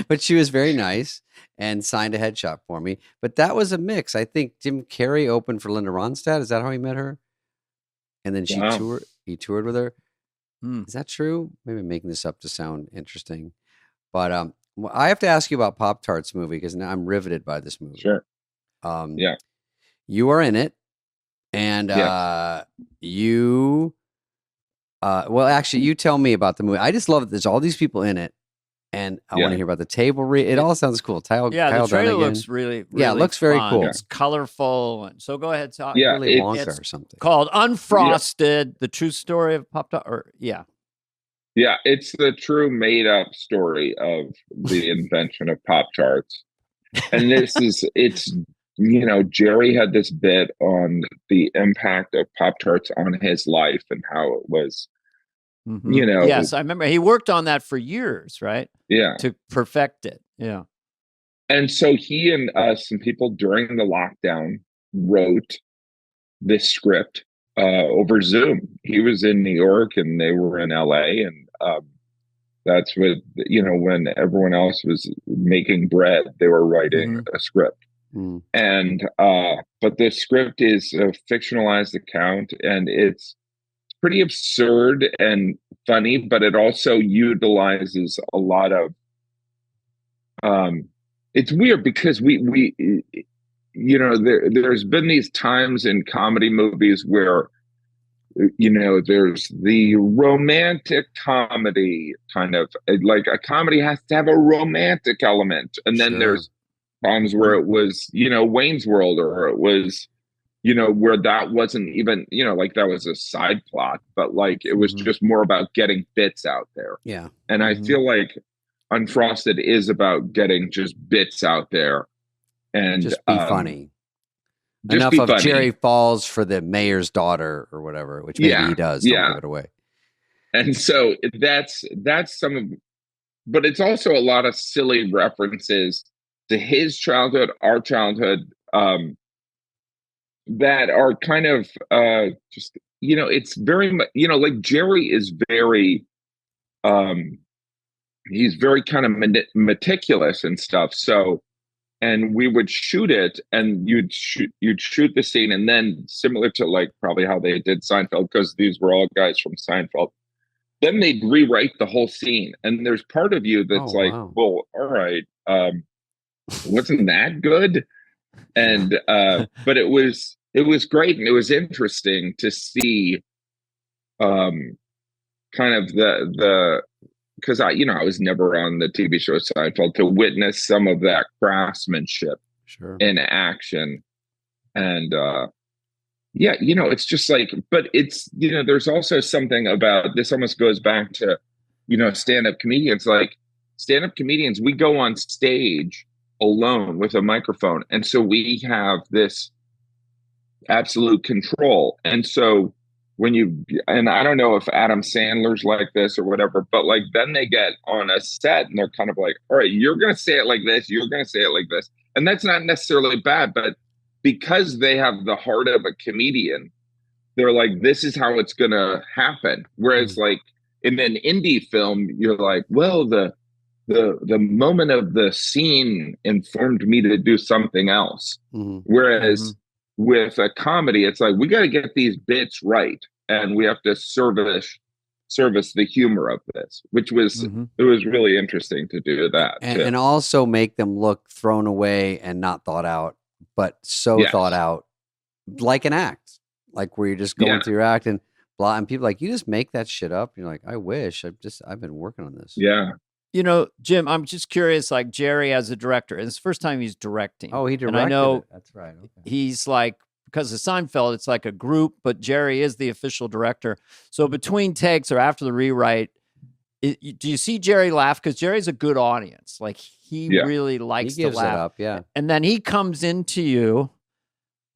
But she was very nice and signed a headshot for me. But that was a mix. I think Jim Carrey opened for Linda Ronstadt. Is that how he met her? And then he toured with her. Is that true? Maybe I'm making this up to sound interesting. But I have to ask you about Pop-Tarts movie, because now I'm riveted by this movie. Sure. You are in it. And you... well, actually, you tell me about the movie. I just love that there's all these people in it, and I want to hear about the table read. It all sounds cool. The trailer looks really it looks very fun. cool. It's colorful, and so go ahead, talk. Yeah, really Wonka or something. Called Unfrosted: The True Story of Pop-Tart. Yeah, it's the true made up story of the invention of Pop Tarts. And it's, Jerry had this bit on the impact of Pop Tarts on his life and how it was, Mm-hmm. you know, Yes, I remember he worked on that for years, right? yeah. To perfect it. Yeah. And so he and some people during the lockdown wrote this script over Zoom. He was in New York and they were in LA, and that's what, when everyone else was making bread, they were writing Mm-hmm. a script. Mm. And but the script is a fictionalized account, and it's pretty absurd and funny, but it also utilizes a lot of it's weird because there's been these times in comedy movies where there's the romantic comedy kind of, like a comedy has to have a romantic element, and then Sure. there's times where it was Wayne's World, or it was where that wasn't even like that was a side plot, but like it was Mm-hmm. just more about getting bits out there. Yeah. And I Mm-hmm. feel like Unfrosted is about getting just bits out there and Just be funny. just Enough be of funny. Jerry falls for the mayor's daughter or whatever, which maybe he does. Don't give it away. And so that's some of, but it's also a lot of silly references to his childhood, our childhood, that are kind of just it's very much like Jerry is very he's very kind of meticulous and stuff. So, and we would shoot it, and you'd shoot the scene, and then similar to like probably how they did Seinfeld, because these were all guys from Seinfeld. Then they'd rewrite the whole scene, and there's part of you that's like, wow. well, all right, wasn't that good? And but it was great, and it was interesting to see kind of the because I was never on the TV show Seinfeld, to witness some of that craftsmanship Sure. in action. And yeah, it's just like, but it's there's also something about this, almost goes back to stand-up comedians. Like, stand-up comedians, we go on stage alone with a microphone, and so we have this absolute control. And so and I don't know if Adam Sandler's like this or whatever, but like then they get on a set and they're kind of like, all right, you're going to say it like this, you're going to say it like this. And that's not necessarily bad, but because they have the heart of a comedian, they're like, this is how it's going to happen. Whereas like in an indie film, you're like, well, the moment of the scene informed me to do something else. Whereas with a comedy, it's like, we got to get these bits right, and we have to service the humor of this, which was it was really interesting to do that, and also make them look thrown away and not thought out, but thought out, like an act, like where you're just going through your act and blah, and people like, you just make that shit up. You're like, I wish I've been working on this. Yeah. Jim, I'm just curious, like Jerry as a director, it's the first time he's directing. Oh, he directed and I know it. That's right. Okay. He's like, because of Seinfeld, it's like a group, but Jerry is the official director. So between takes or after the rewrite, do you see Jerry laugh? Because Jerry's a good audience. Like, he really likes to laugh. It up, yeah. And then he comes into you,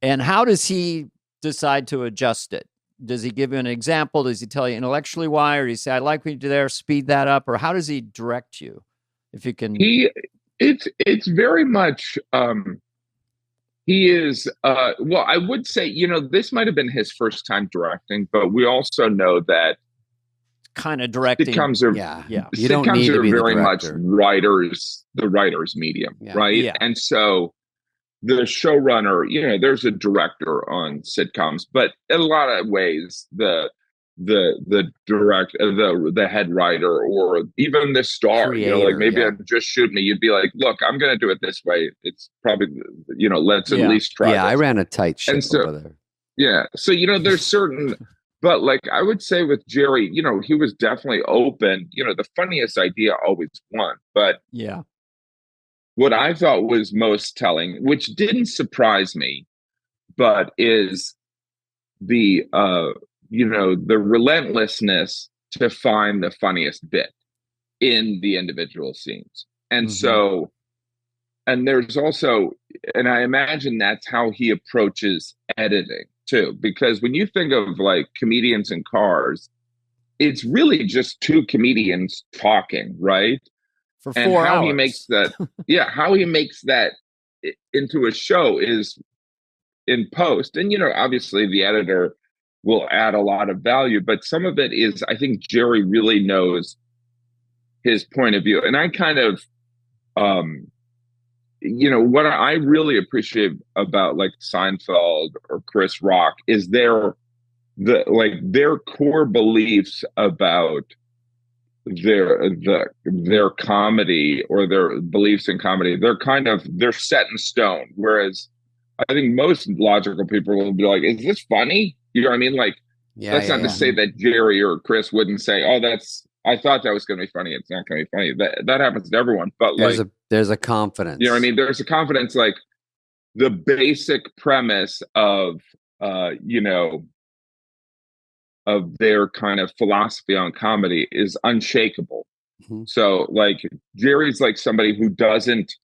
and how does he decide to adjust it? Does he give you an example? Does he tell you intellectually why? Or does he say, I like what you do there, speed that up? Or how does he direct you? If you can. It's very much, he is, well, I would say, this might have been his first time directing, but we also know that kind of directing. Sitcoms are, you don't need to be very much the writer's medium, right? Yeah. And so the showrunner, there's a director on sitcoms, but in a lot of ways, the head writer, or even the star, creator, like maybe I'm just shooting me. You'd be like, look, I'm going to do it this way. It's probably, let's at least try. Yeah, this. I ran a tight ship over there. Yeah, so there's certain, but like I would say with Jerry, he was definitely open. The funniest idea always won, but yeah. What I thought was most telling, which didn't surprise me, but is the the relentlessness to find the funniest bit in the individual scenes. And so, and there's also, and I imagine that's how he approaches editing too, because when you think of like comedians in cars, it's really just two comedians talking, right? For And 4 how hours. he makes that, how he makes that into a show is in post. And, obviously the editor will add a lot of value, but some of it is, I think Jerry really knows his point of view. And I kind of, what I really appreciate about like Seinfeld or Chris Rock is their core beliefs about their comedy, or their beliefs in comedy. They're set in stone. Whereas I think most logical people will be like, is this funny? You know what I mean? Like, that's not to say that Jerry or Chris wouldn't say, oh, I thought that was going to be funny. It's not going to be funny. That happens to everyone. But there's a confidence. You know what I mean? There's a confidence, like the basic premise of, of their kind of philosophy on comedy is unshakable. So like Jerry's like somebody who doesn't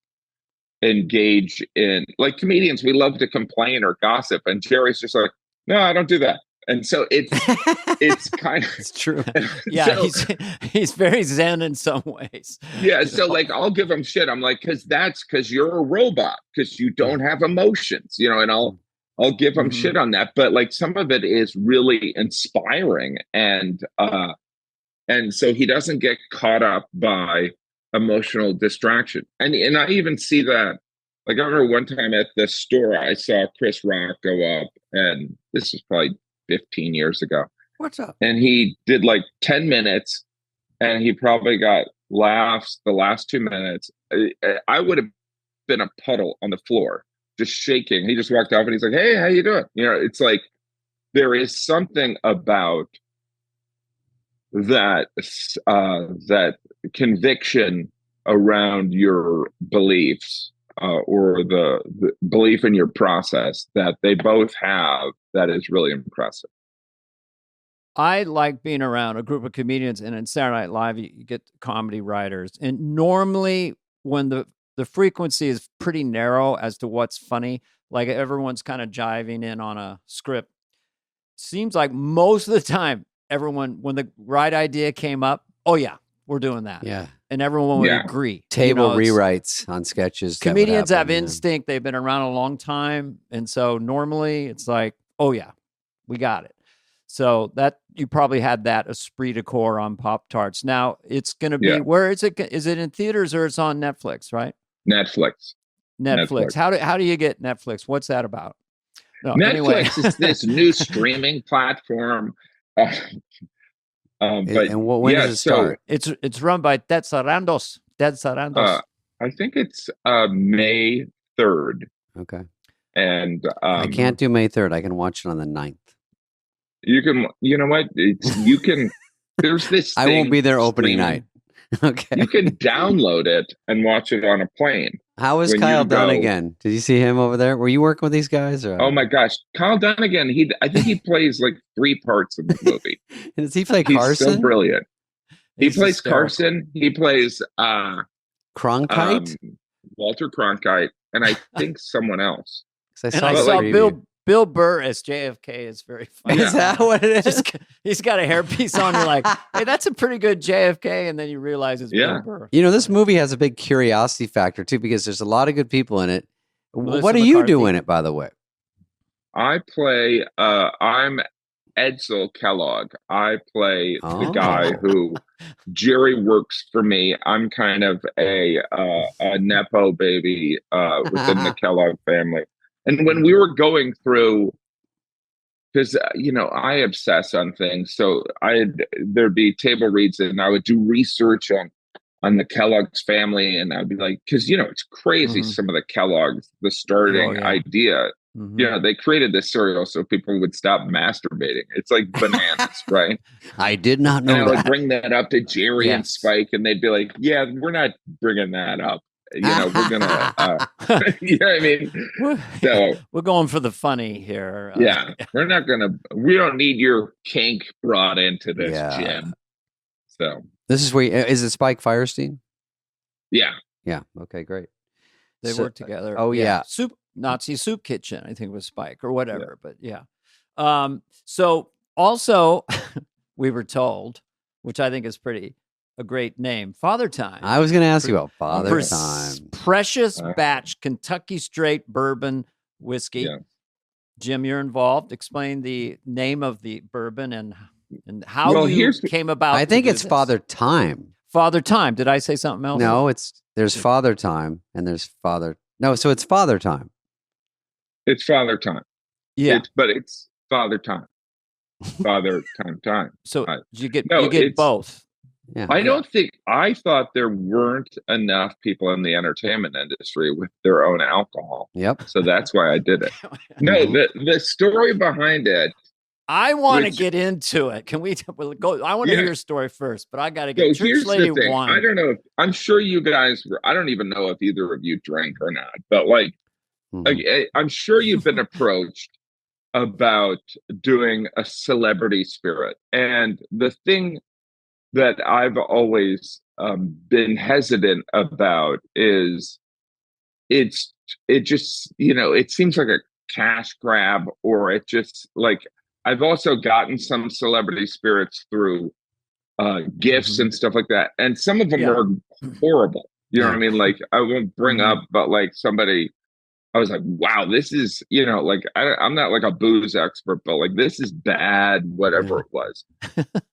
engage in, like comedians, we love to complain or gossip, and Jerry's just like, no, I don't do that. And so it's kind of, it's true. Yeah. So, he's very Zen in some ways. Yeah. So like, I'll give him shit. I'm like, because you're a robot, because you don't have emotions, and I'll give him shit on that. But like, some of it is really inspiring. And so he doesn't get caught up by emotional distraction. And I even see that, like, I remember one time at the store, I saw Chris Rock go up, and this was probably 15 years ago. What's up? And he did like 10 minutes, and he probably got laughs the last 2 minutes. I would have been a puddle on the floor, just shaking. He just walked off and he's like, hey, how you doing? It's like, there is something about that conviction around your beliefs, or the belief in your process that they both have, that is really impressive. I like being around a group of comedians, and in Saturday Night Live, you get comedy writers. And normally when the frequency is pretty narrow as to what's funny, like everyone's kind of jiving in on a script, seems like most of the time, everyone, when the right idea came up, oh yeah, we're doing that. Yeah. And everyone would agree. Table rewrites on sketches. Comedians have instinct. They've been around a long time. And so normally it's like, oh yeah, we got it. So that you probably had that esprit de corps on Pop-Tarts. Now it's going to be, where is it? Is it in theaters or it's on Netflix, right? Netflix. How do you get Netflix? What's that about? No, Netflix anyway. is this new streaming platform. When does it start? It's run by Ted Sarandos. I think it's May 3rd. Okay. And I can't do May 3rd. I can watch it on the 9th. You can, you know what? You can, there's this thing, I won't be there opening night. Okay. You can download it and watch it on a plane. How is Kyle Dunnigan? Did you see him over there? Were you working with these guys? Or? Oh my gosh, Kyle Dunnigan! I think he plays like 3 parts in the movie. Does he play Carson? He's so brilliant. He's he plays hysterical. Carson. He plays Cronkite, Walter Cronkite, and I think someone else. I saw Bill Burr as JFK is very funny. Is that what it is? He's got a hairpiece on. You're like, hey, that's a pretty good JFK. And then you realize it's Bill Burr. This movie has a big curiosity factor too, because there's a lot of good people in it. Melissa what do you McCarthy. do in it, by the way? I play, I'm Edsel Kellogg. I play the guy who Jerry works for me. I'm kind of a Nepo baby within the Kellogg family. And when we were going through, because, I obsess on things. So there'd be table reads and I would do research on the Kellogg's family. And I'd be like, because, it's crazy. Some of the Kellogg's, the starting idea, they created this cereal so people would stop masturbating. It's like bananas, right? I did not know and that. I would bring that up to Jerry and Spike, and they'd be like, yeah, we're not bringing that up. We're gonna, you know what I mean? So we're going for the funny here. We don't need your kink brought into this, Jim. So This is where is it Spike Firestein? yeah. Yeah. Okay, great. They So- worked together. Oh, yeah. Nazi Soup Kitchen, I think it was Spike or whatever. But yeah. So also, we were told, which I think is a great name, Father Time. I was going to ask you about Father yeah. Time. Precious batch Kentucky straight bourbon whiskey. Yeah. Jim, you're involved. Explain the name of the bourbon and how you came about. I think it's this. Father Time. Father Time. Did I say something else? No, there's Father Time and there's Father. No, so it's Father Time. It's Father Time. Yeah, but it's Father Time. Father Time. So you get it's both. Yeah. I thought there weren't enough people in the entertainment industry with their own alcohol. Yep. So that's why I did it. No, the story behind it. I want to get into it. Can we go? I want to hear your story first, but I got to get Church Lady wine. I don't know. I'm sure you guys I don't even know if either of you drank or not, but I'm sure you've been approached about doing a celebrity spirit. And the thing that I've always been hesitant about is it just, it seems like a cash grab, or it just I've also gotten some celebrity spirits through gifts and stuff like that. And some of them are horrible. You know what I mean? I won't bring up, but somebody, I was like, wow, this is, I'm not like a booze expert, but this is bad, whatever it was.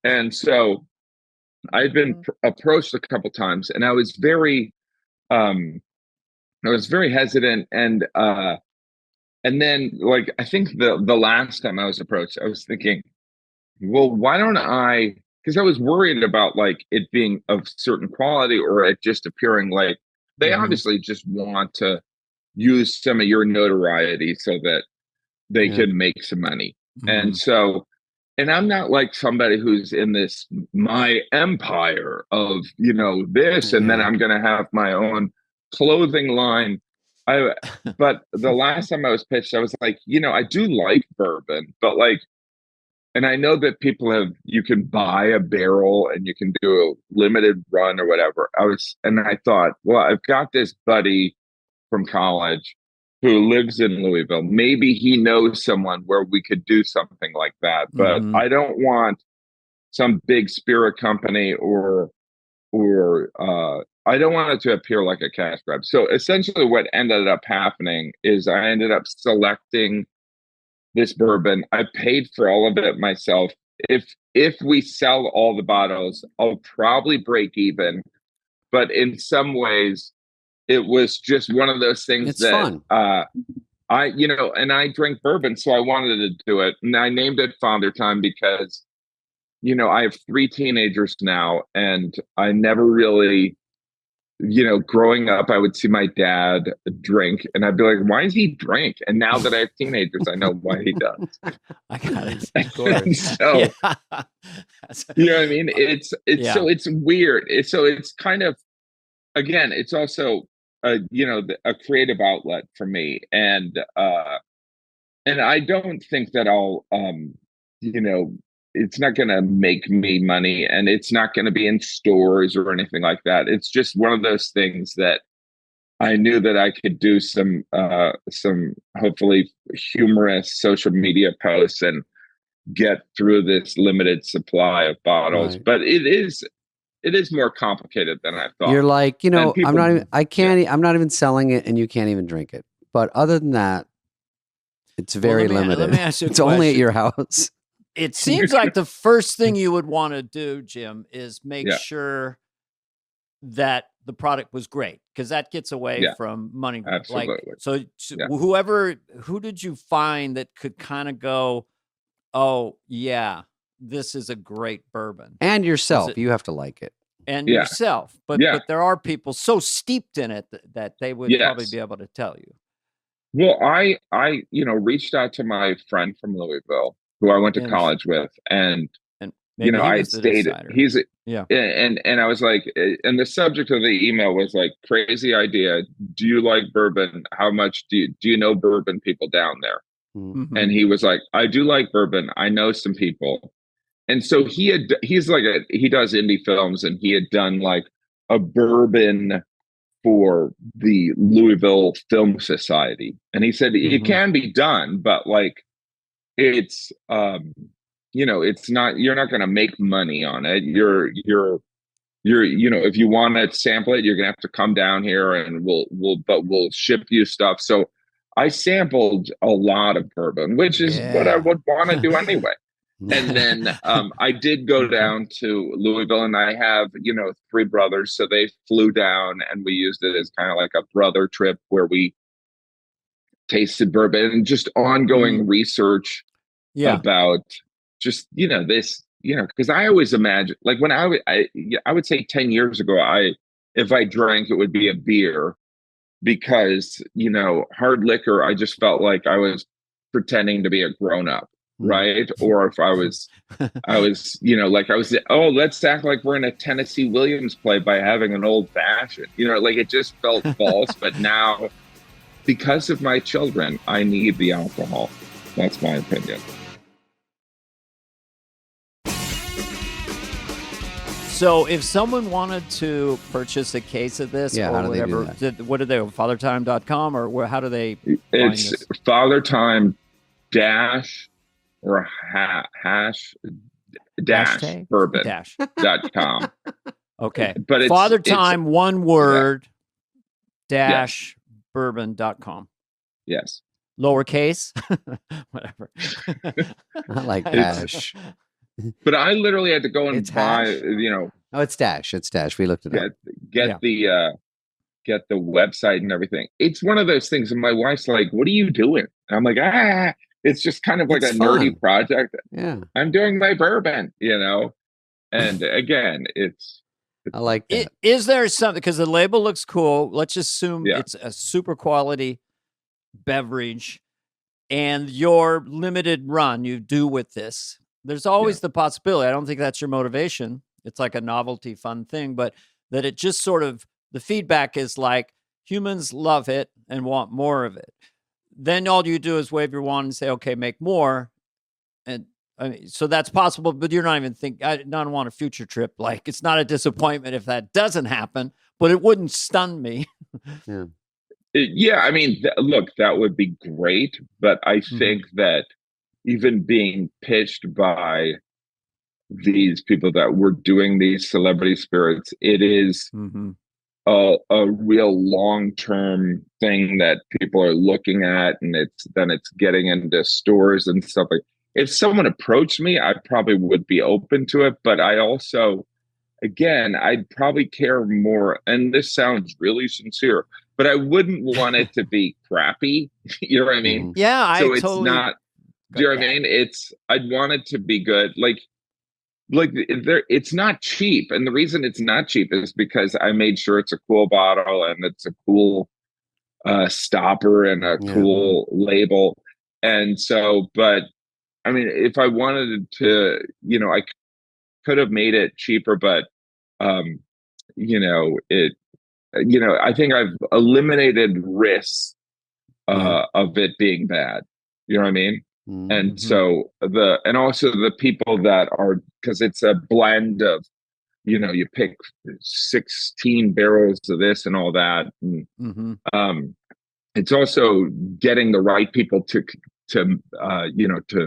And so I've been approached a couple times, and I was very hesitant. And then I think the last time I was approached, I was thinking, well, why don't because I was worried about it being of certain quality, or it just appearing they obviously just want to use some of your notoriety so that they can make some money. And so, and I'm not somebody who's in this, my empire of, this, and then I'm going to have my own clothing line. But the last time I was pitched, I was like, I do like bourbon, but and I know that you can buy a barrel and you can do a limited run or whatever. And I thought, well, I've got this buddy from college who lives in Louisville. Maybe he knows someone where we could do something like that. But I don't want some big spirit company or I don't want it to appear like a cash grab. So essentially what ended up happening is I ended up selecting this bourbon. I paid for all of it myself. If we sell all the bottles, I'll probably break even. But in some ways, it was just one of those things it's fun. And I drink bourbon, so I wanted to do it. And I named it Father Time because, I have 3 teenagers now, and I never really, growing up, I would see my dad drink, and I'd be like, why does he drink? And now that I have teenagers, I know why he does. I got it. Of course. So, you know what I mean? It's so it's weird. It's kind of, again, it's also a creative outlet for me, and I don't think that I'll it's not going to make me money, and it's not going to be in stores or anything like that. It's just one of those things that I knew that I could do some hopefully humorous social media posts and get through this limited supply of bottles. Right. But it is more complicated than I thought. You're like, people, I'm not even selling it, and you can't even drink it. But other than that, it's very limited. Let me ask you a it's question. only at your house. It seems like the first thing you would want to do, Jim, is make sure that the product was great, because that gets away from money. Absolutely. Who did you find that could kind of go, oh yeah, this is a great bourbon? And yourself, you have to like it. And yourself, but there are people so steeped in it that they would probably be able to tell you. Well, I reached out to my friend from Louisville, who I went to college with, and I stayed. He's and I was like, and the subject of the email was like, crazy idea. Do you like bourbon? How much do you know bourbon people down there? Mm-hmm. And he was like, I do like bourbon. I know some people. And so he does indie films, and he had done like a bourbon for the Louisville Film Society. And he said it Mhm. can be done, but like it's it's not, you're not going to make money on it. You're if you want to sample it, you're gonna have to come down here, and we'll ship you stuff. So I sampled a lot of bourbon, which is what I Yeah. would want to do anyway. And then I did go Okay. down to Louisville, and I have, three brothers. So they flew down, and we used it as kind of like a brother trip where we tasted bourbon and just ongoing research Yeah. about just, this, because I always imagine, like when I would say 10 years ago, if I drank, it would be a beer, because, hard liquor, I just felt like I was pretending to be a grown up. Right. Or if oh, let's act like we're in a Tennessee Williams play by having an old fashioned, like it just felt false. But now, because of my children, I need the alcohol. That's my opinion. So if someone wanted to purchase a case of this Yeah, or how do they do whatever, that? what do they, fathertime.com, or how do they find It's this? fathertime dash or hash dash Hashtag? bourbon.com. Okay. But it's Fathertime, one word, yes, dash bourbon.com. yes. Lowercase, whatever. I like dash. But I literally had to go and It's buy, hash? Oh, it's dash. It's dash. We looked it up. get the website and everything. It's one of those things, and my wife's like, "What are you doing?" And I'm like, it's just kind of like It's a nerdy fun. project. Yeah, I'm doing my bourbon, And again, it's I like that. Is there something, because the label looks cool. Let's just assume Yeah. it's a super quality beverage, and your limited run you do with this. There's always the possibility. I don't think that's your motivation. It's like a novelty, fun thing, but that it just sort of, the feedback is like humans love it and want more of it. Then all you do is wave your wand and say, okay, make more. And I mean, so that's possible, but you're not even thinking, I don't want a future trip. Like, it's not a disappointment if that doesn't happen, but it wouldn't stun me. Yeah. Yeah, I mean, look, that would be great, but I think that even being pitched by these people that were doing these celebrity spirits, it is a real long-term thing that people are looking at, and it's getting into stores and stuff. Like, if someone approached me, I probably would be open to it, but I also, again, I'd probably care more, and this sounds really sincere, but I wouldn't want it to be crappy. You know what I mean? Yeah, So I it's totally not, do you know what I mean? I'd want it to be good. Like it's not cheap, and the reason it's not cheap is because I made sure it's a cool bottle, and it's a cool stopper, and a cool label. And so, but I mean, if I wanted to, I could have made it cheaper, but it, I think I've eliminated risks of it being bad. You know what I mean? And so and also the people that are, because it's a blend of, you pick 16 barrels of this and all that. And, it's also getting the right people to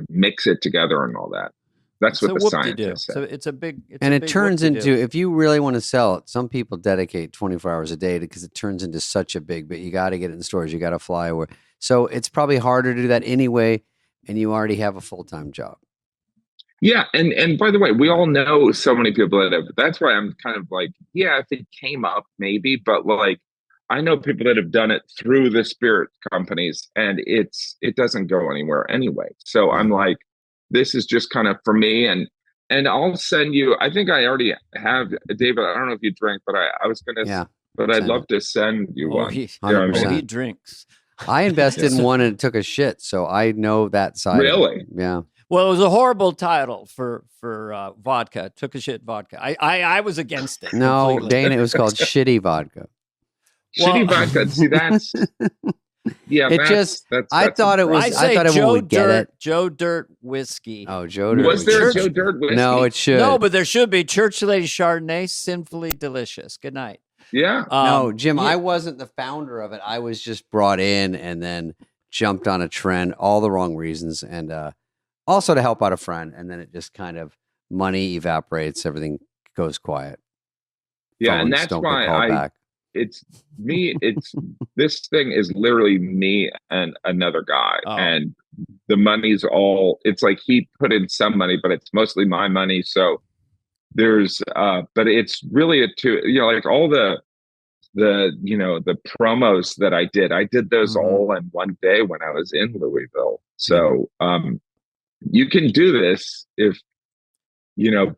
mix it together and all that. That's what the scientists say. So it's a big, and it turns into, if you really want to sell it, some people dedicate 24 hours a day because it turns into such a big, but you got to get it in stores. You got to fly away. So it's probably harder to do that anyway. And you already have a full-time job. Yeah. And by the way, we all know so many people that have, that's why I'm kind of like, yeah, if it came up, maybe, but like, I know people that have done it through the spirit companies, and it doesn't go anywhere anyway. So I'm like, this is just kind of for me, and I'll send you, I think I already have, David, I don't know if you drink, but I was going to, but I'd love to send you one. He drinks. I invested in one and it took a shit, so I know that side. Really? Yeah. Well, it was a horrible title for vodka. Took a shit vodka. I was against it. No, completely. Dana, it was called Shitty Vodka. Shitty vodka. See, that's Yeah, It just, that's I thought it was, I impressive. say thought everyone Joe would get Dirt, it. Joe Dirt whiskey. Oh, Joe Dirt. Was there a Church- Joe Dirt whiskey? No, it should. No, but there should be Church Lady Chardonnay, sinfully delicious. Good night. Yeah. No, Jim, yeah. I wasn't the founder of it. I was just brought in and then jumped on a trend, all the wrong reasons, and also to help out a friend. And then it just kind of money evaporates, everything goes quiet. Yeah, and Phones that's don't why get called back. it's me. It's this thing is literally me and another guy, Oh. and the money's all. It's like he put in some money, but it's mostly my money. So there's, but it's really like all the the promos that I did those Mhm. all in one day when I was in Louisville. So you can do this if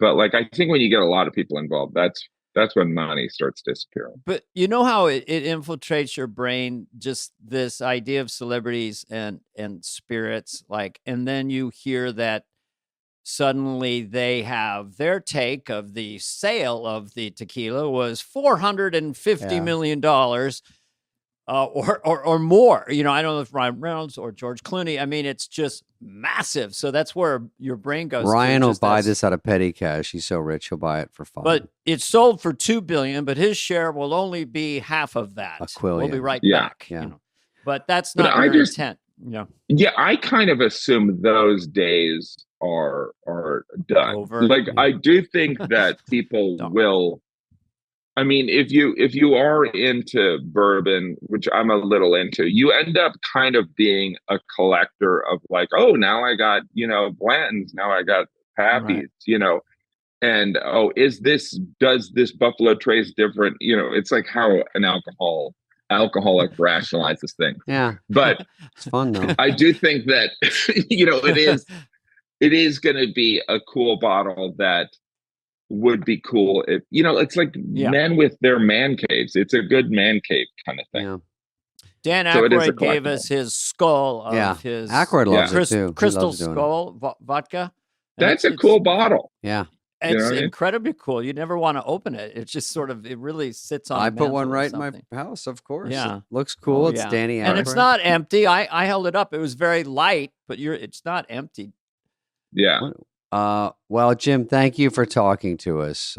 but like I think when you get a lot of people involved, that's when money starts disappearing. But you know how it infiltrates your brain, just this idea of celebrities and spirits, like, and then you hear that suddenly they have their take of the sale of the tequila was $450 million dollars, or more. I don't know if Ryan Reynolds or George Clooney. I mean, it's just massive. So that's where your brain goes. Ryan to, will just buy as- this out of petty cash. He's so rich, he'll buy it for fun. But it's sold for $2 billion, but his share will only be half of that. A quillion. We'll be right Yeah. back. Yeah. But that's But not I their just- intent. Yeah, I kind of assume those days are done. Over. Like Yeah. I do think that people Don't. will. I mean, if you are into bourbon, which I'm a little into, you end up kind of being a collector of like, oh, now I got Blanton's, now I got Pappy's, and does this Buffalo Trace different? It's like how an alcoholic rationalizes things. yeah, But it's fun though. I do think that it is going to be a cool bottle that would be cool if it's like Yeah. men with their man caves. It's a good man cave kind of thing. Yeah, Dan So it is a Aykroyd gave collectible. us his skull of yeah. his Aykroyd loves crys- it too. He crystal loves doing it. skull vodka. And That's a it's- cool bottle. Yeah, You know It's what I mean? incredibly cool. You never want to open it. It's just sort of, it really sits on. I a put one mantle or right in my something. house. Of course, Yeah. it looks cool. Oh, It's yeah. Danny Aykroyd. And it's not empty. I held it up. It was very light, but it's not empty. Yeah. Well, Jim, thank you for talking to us.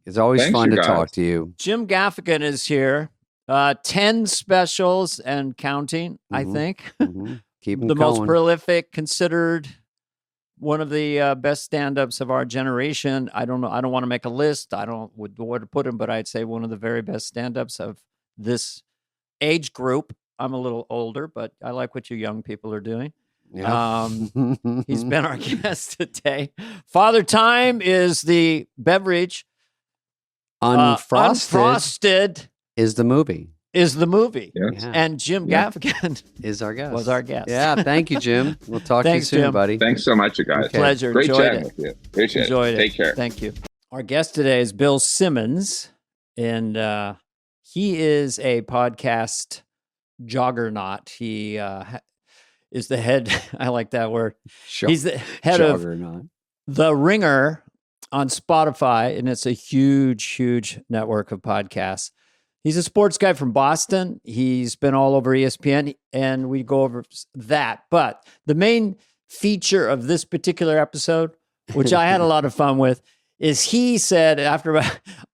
It's always Thanks, fun you to guys. talk to you. Jim Gaffigan is here. 10 specials and counting, I Mhm. think. Mhm. Keep 'em The most going. prolific, considered one of the best stand-ups of our generation. I don't know. I don't want to make a list. I don't know where to put him, but I'd say one of the very best stand-ups of this age group. I'm a little older, but I like what you young people are doing. Yeah. He's been our guest today. Father Time is the beverage. Unfrosted Unfrosted is the movie. is the movie. Yeah. Yeah. And Jim Yeah. Gaffigan Is our guest. was our guest. Yeah, thank you, Jim. We'll talk Thanks, to you soon, Jim. buddy. Thanks so much, you guys. Okay. Pleasure. Great Enjoyed chatting it. with you. Appreciate Enjoyed it. Take care. Thank you. Our guest today is Bill Simmons, and he is a podcast juggernaut. He is the head. I like that word. Sure. He's the head of Juggernaut. The Ringer on Spotify, and it's a huge, huge network of podcasts. He's a sports guy from Boston. He's been all over ESPN, and we go over that. But the main feature of this particular episode, which I had a lot of fun with, is he said after,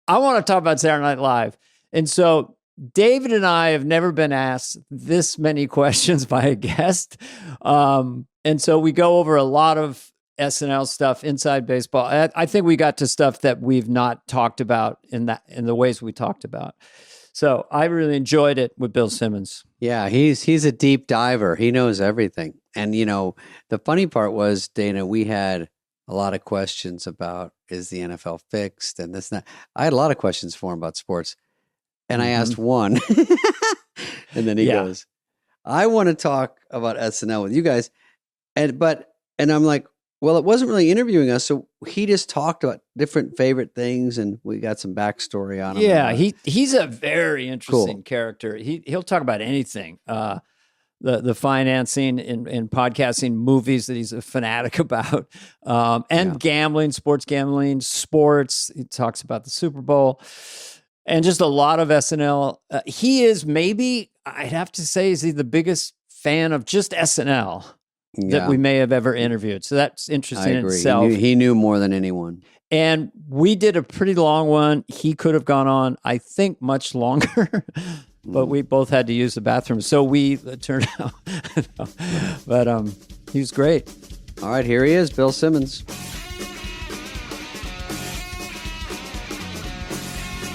I want to talk about Saturday Night Live. And so David and I have never been asked this many questions by a guest. And so we go over a lot of SNL stuff, inside baseball. I think we got to stuff that we've not talked about in the ways we talked about. So I really enjoyed it with Bill Simmons. Yeah, he's a deep diver. He knows everything. And the funny part was, Dana, we had a lot of questions about, is the NFL fixed and this and that. I had a lot of questions for him about sports. And I asked one. And then he goes, I want to talk about SNL with you guys. And I'm like, well, it wasn't really interviewing us, so he just talked about different favorite things, and we got some backstory on him. Yeah, he's a very interesting Cool. character. He'll talk about anything. The financing in podcasting, movies that he's a fanatic about, and gambling, sports gambling, sports. He talks about the Super Bowl. and just a lot of SNL. He is maybe, I'd have to say, is he the biggest fan of just SNL that we may have ever interviewed. So that's interesting in itself. He knew more than anyone. And we did a pretty long one. He could have gone on, I think, much longer, but we both had to use the bathroom. So we turned out, but he was great. All right, here he is, Bill Simmons.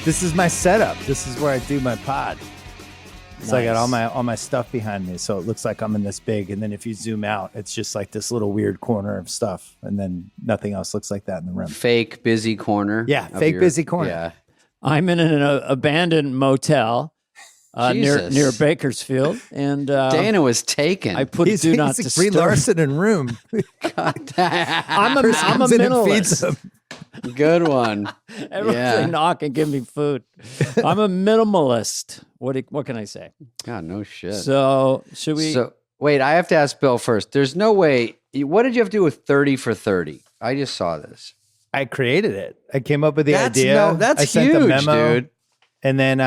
This is my setup. This is where I do my pod. So I got all my stuff behind me, so it looks like I'm in this big. And then if you zoom out, it's just like this little weird corner of stuff, and then nothing else looks like that in the room. Fake busy corner. Yeah, fake busy corner. Yeah. I'm in an abandoned motel near Bakersfield, and Dana was taken. I put do not he's disturb. Brie Larson in Room. I'm a minimalist. Good one. Everyone's knock and give me food. I'm a minimalist. What can I say? God, no shit. So should we? So wait, I have to ask Bill first. There's no way. What did you have to do with 30 for 30? I just saw this. I created it. I came up with the idea. That's I sent huge, the memo, dude. And then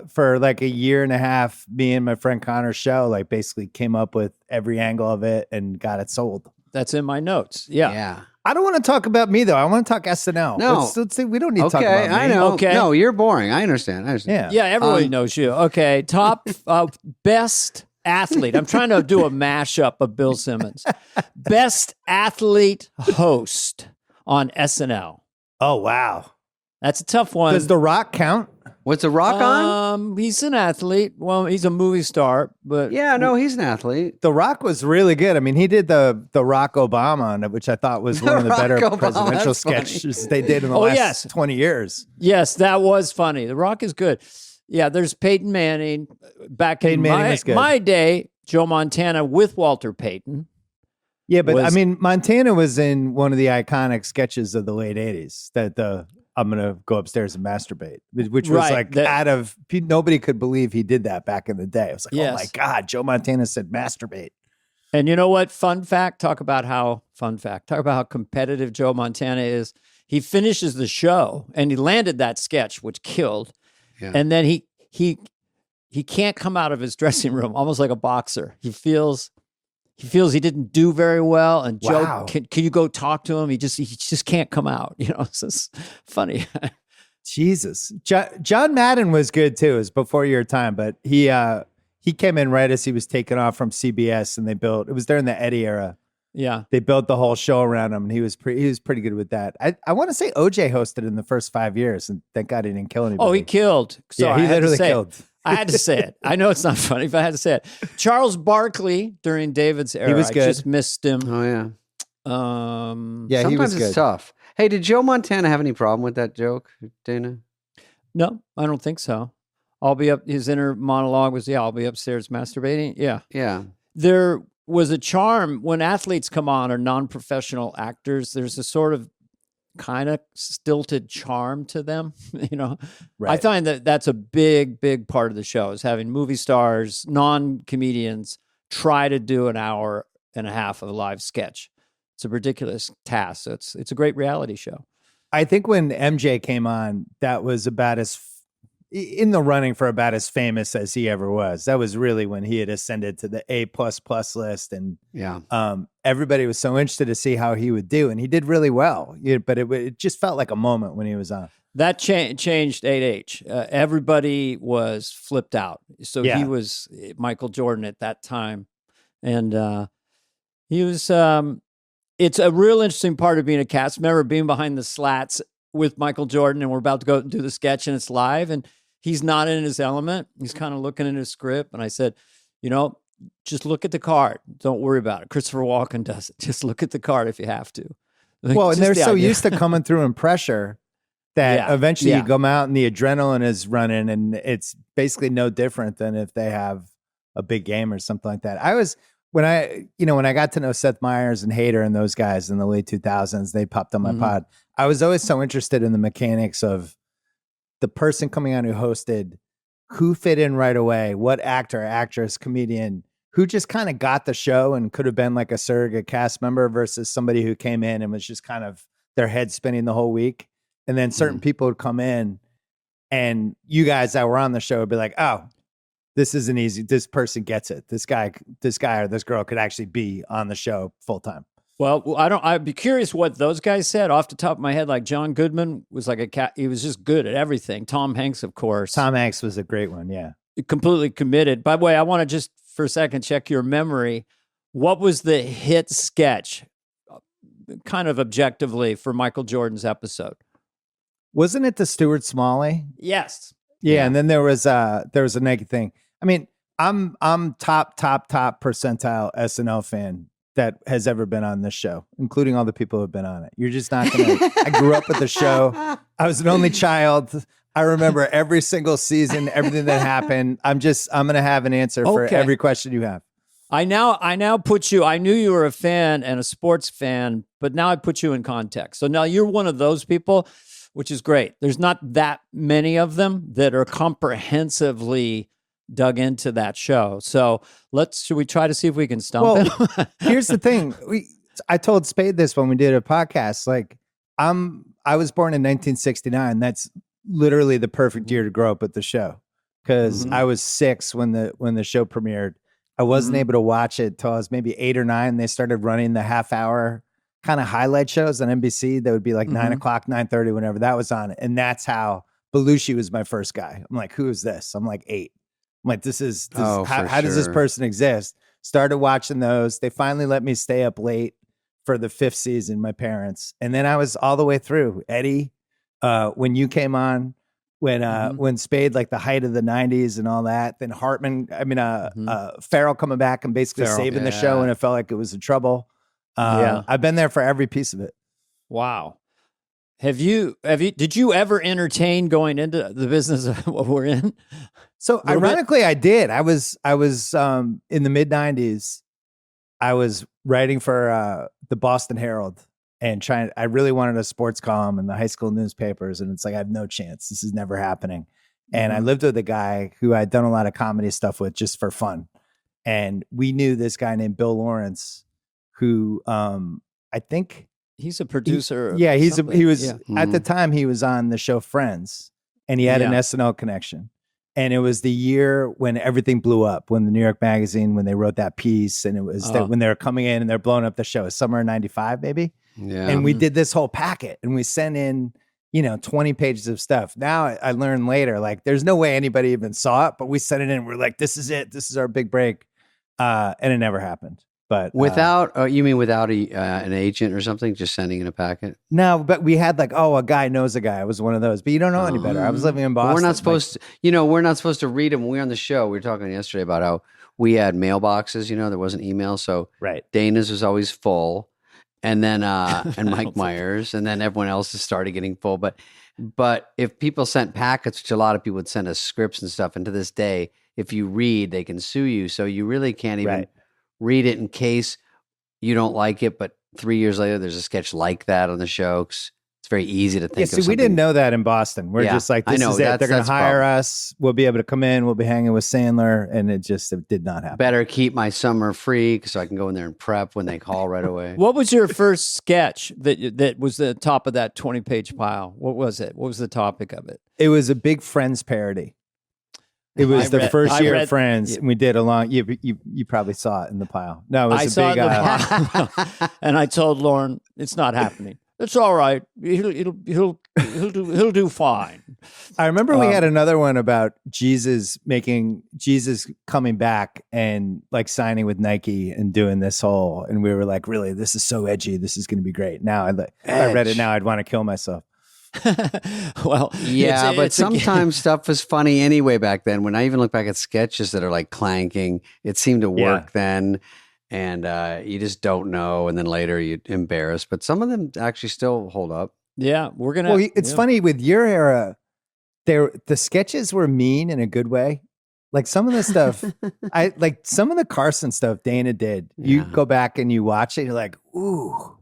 for like a year and a half, me and my friend Connor's show like basically came up with every angle of it and got it sold. That's in my notes. Yeah. Yeah. I don't want to talk about me though. I want to talk SNL. No. Let's see. We don't need to talk about me. I know. Okay. No, you're boring. I understand. Yeah, everybody knows you. Okay, top best athlete. I'm trying to do a mashup of Bill Simmons. Best athlete host on SNL. Oh, wow. That's a tough one. Does The Rock count? What's The Rock on? He's an athlete. Well, he's a movie star, but Yeah, no, he's an athlete. The Rock was really good. I mean, he did the Rock Obama on it, which I thought was one of the better Obama, presidential that's funny. sketches they did in the last 20 years. Yes, that was funny. The Rock is good. Yeah, there's Peyton Manning. Back in my day, Joe Montana with Walter Payton. Yeah, but I mean, Montana was in one of the iconic sketches of the late 80s, that I'm going to go upstairs and masturbate, which was nobody could believe he did that back in the day. It was like, oh my God, Joe Montana said masturbate. And you know what? Fun fact, talk about how competitive Joe Montana is. He finishes the show and he landed that sketch, which killed. Yeah. And then he can't come out of his dressing room, almost like a boxer. He feels he didn't do very well. And Joe, can you go talk to him? He just can't come out. You know, it's just funny. Jesus. John Madden was good too. It was before your time, but he came in right as he was taken off from CBS, and it was during the Eddie era. Yeah. They built the whole show around him, and he was pretty good with that. I want to say OJ hosted in the first 5 years, and thank God he didn't kill anybody. Oh, he killed. So he literally killed. I had to say it. I know it's not funny, but I had to say it. Charles Barkley during David's era. He was good. I just missed him. Oh, yeah. Yeah, sometimes he was it's tough. Hey, did Joe Montana have any problem with that joke, Dana? No, I don't think so. His inner monologue was, I'll be upstairs masturbating. Yeah. Yeah. There was a charm when athletes come on or non-professional actors. There's a sort of kind of stilted charm to them, you know. Right. I find that that's a big part of the show, is having movie stars, non-comedians try to do an hour and a half of a live sketch. It's a ridiculous task. So it's a great reality show. I think when MJ came on, that was about in the running for about as famous as he ever was. That was really when he had ascended to the A++ list, and everybody was so interested to see how he would do, and he did really well. But it just felt like a moment when he was on. That changed 8H. Everybody was flipped out. So he was Michael Jordan at that time, and he was. It's a real interesting part of being a cast member, being behind the slats with Michael Jordan, and we're about to go and do the sketch, and it's live, and he's not in his element. He's kind of looking at his script, and I said, just look at the card. Don't worry about it. Christopher Walken does it. Just look at the card if you have to. Well, and they're so used to coming through in pressure that eventually you come out and the adrenaline is running, and it's basically no different than if they have a big game or something like that. When I got to know Seth Meyers and Hader and those guys in the late 2000s, they popped on my pod. I was always so interested in the mechanics of the person coming on who hosted, who fit in right away, what actor, actress, comedian, who just kind of got the show and could have been like a surrogate cast member versus somebody who came in and was just kind of their head spinning the whole week. And then certain people would come in And you guys that were on the show would be like, oh, this isn't easy. This person gets it. This guy or this girl could actually be on the show full time. Well, I'd be curious what those guys said off the top of my head. Like John Goodman was like a cat. He was just good at everything. Tom Hanks, of course. Tom Hanks was a great one. Yeah. Completely committed. By the way, I want to just for a second check your memory. What was the hit sketch, kind of objectively, for Michael Jordan's episode? Wasn't it the Stuart Smalley? Yes. Yeah, and then there was a naked thing. I mean, I'm top percentile SNL fan that has ever been on this show, including all the people who have been on it. You're just not gonna. I grew up with the show. I was an only child. I remember every single season, everything that happened. I'm gonna have an answer for every question you have. I now put you. I knew you were a fan and a sports fan, but now I put you in context. So now you're one of those people, which is great. There's not that many of them that are comprehensively dug into that show. So should we try to see if we can stump him? Here's the thing. I told Spade this when we did a podcast. Like, I was born in 1969. That's literally the perfect year to grow up at the show, because I was 6 when the show premiered. I wasn't able to watch it till I was maybe 8 or 9. They started running the half-hour kind of highlight shows on NBC. That would be like 9 o'clock, 9:30, whenever that was on. And that's how Belushi was my first guy. I'm like, who is this? I'm like 8. I'm like, how does this person exist? Started watching those. They finally let me stay up late for the 5th season, my parents. And then I was all the way through. Eddie, when you came on, when Spade, like the height of the 90s and all that, then Hartman, Farrell coming back and basically saving the show, and it felt like it was in trouble. I've been there for every piece of it. Wow. Did you ever entertain going into the business of what we're in? So ironically, I did. I was in the mid 90s. I was writing for the Boston Herald and I really wanted a sports column in the high school newspapers. And it's like, I have no chance. This is never happening. And I lived with a guy who I'd done a lot of comedy stuff with just for fun. And we knew this guy named Bill Lawrence, who I think he's a producer. He was at the time he was on the show Friends, and he had an SNL connection. And it was the year when everything blew up, when the New York Magazine, when they wrote that piece, and it was when they were coming in and they're blowing up the show, summer of 95, maybe. Yeah. And we did this whole packet, and we sent in, 20 pages of stuff. Now I learned later, like, there's no way anybody even saw it, but we sent it in. We're like, this is it. This is our big break. And it never happened. But you mean without an agent or something, just sending in a packet? No, but we had like, a guy knows a guy. I was one of those, but you don't know any better. I was living in Boston. We're not supposed to, we're not supposed to read them. When we were on the show, we were talking yesterday about how we had mailboxes, there wasn't email. So Dana's was always full. And then, and Mike Myers, and then everyone else's started getting full. But if people sent packets, which a lot of people would send us scripts and stuff, and to this day, if you read, they can sue you. So you really can't even read it in case you don't like it. But 3 years later, there's a sketch like that on the show. It's very easy to think of something. We didn't know that in Boston. We're just like, this is it. They're going to hire us. We'll be able to come in. We'll be hanging with Sandler. And it did not happen. Better keep my summer free so I can go in there and prep when they call right away. What was your first sketch that was the top of that 20-page pile? What was it? What was the topic of it? It was a big Friends parody. It was the first year of Friends, and we did a long. You probably saw it in the pile. No, it was a big. Pile. And I told Lauren, it's not happening. It's all right. He'll do fine. I remember we had another one about Jesus coming back and like signing with Nike and doing this whole, and we were like, really, this is so edgy. This is going to be great. Now if I read it now, I'd want to kill myself. Well, yeah, but sometimes stuff was funny anyway back then. When I even look back at sketches that are like clanking, it seemed to work then. And you just don't know, and then later you're embarrassed. But some of them actually still hold up. Yeah, we're gonna. Well, it's funny with your era. The sketches were mean in a good way. Like some of the stuff, some of the Carson stuff Dana did. You go back and you watch it, you're like, ooh,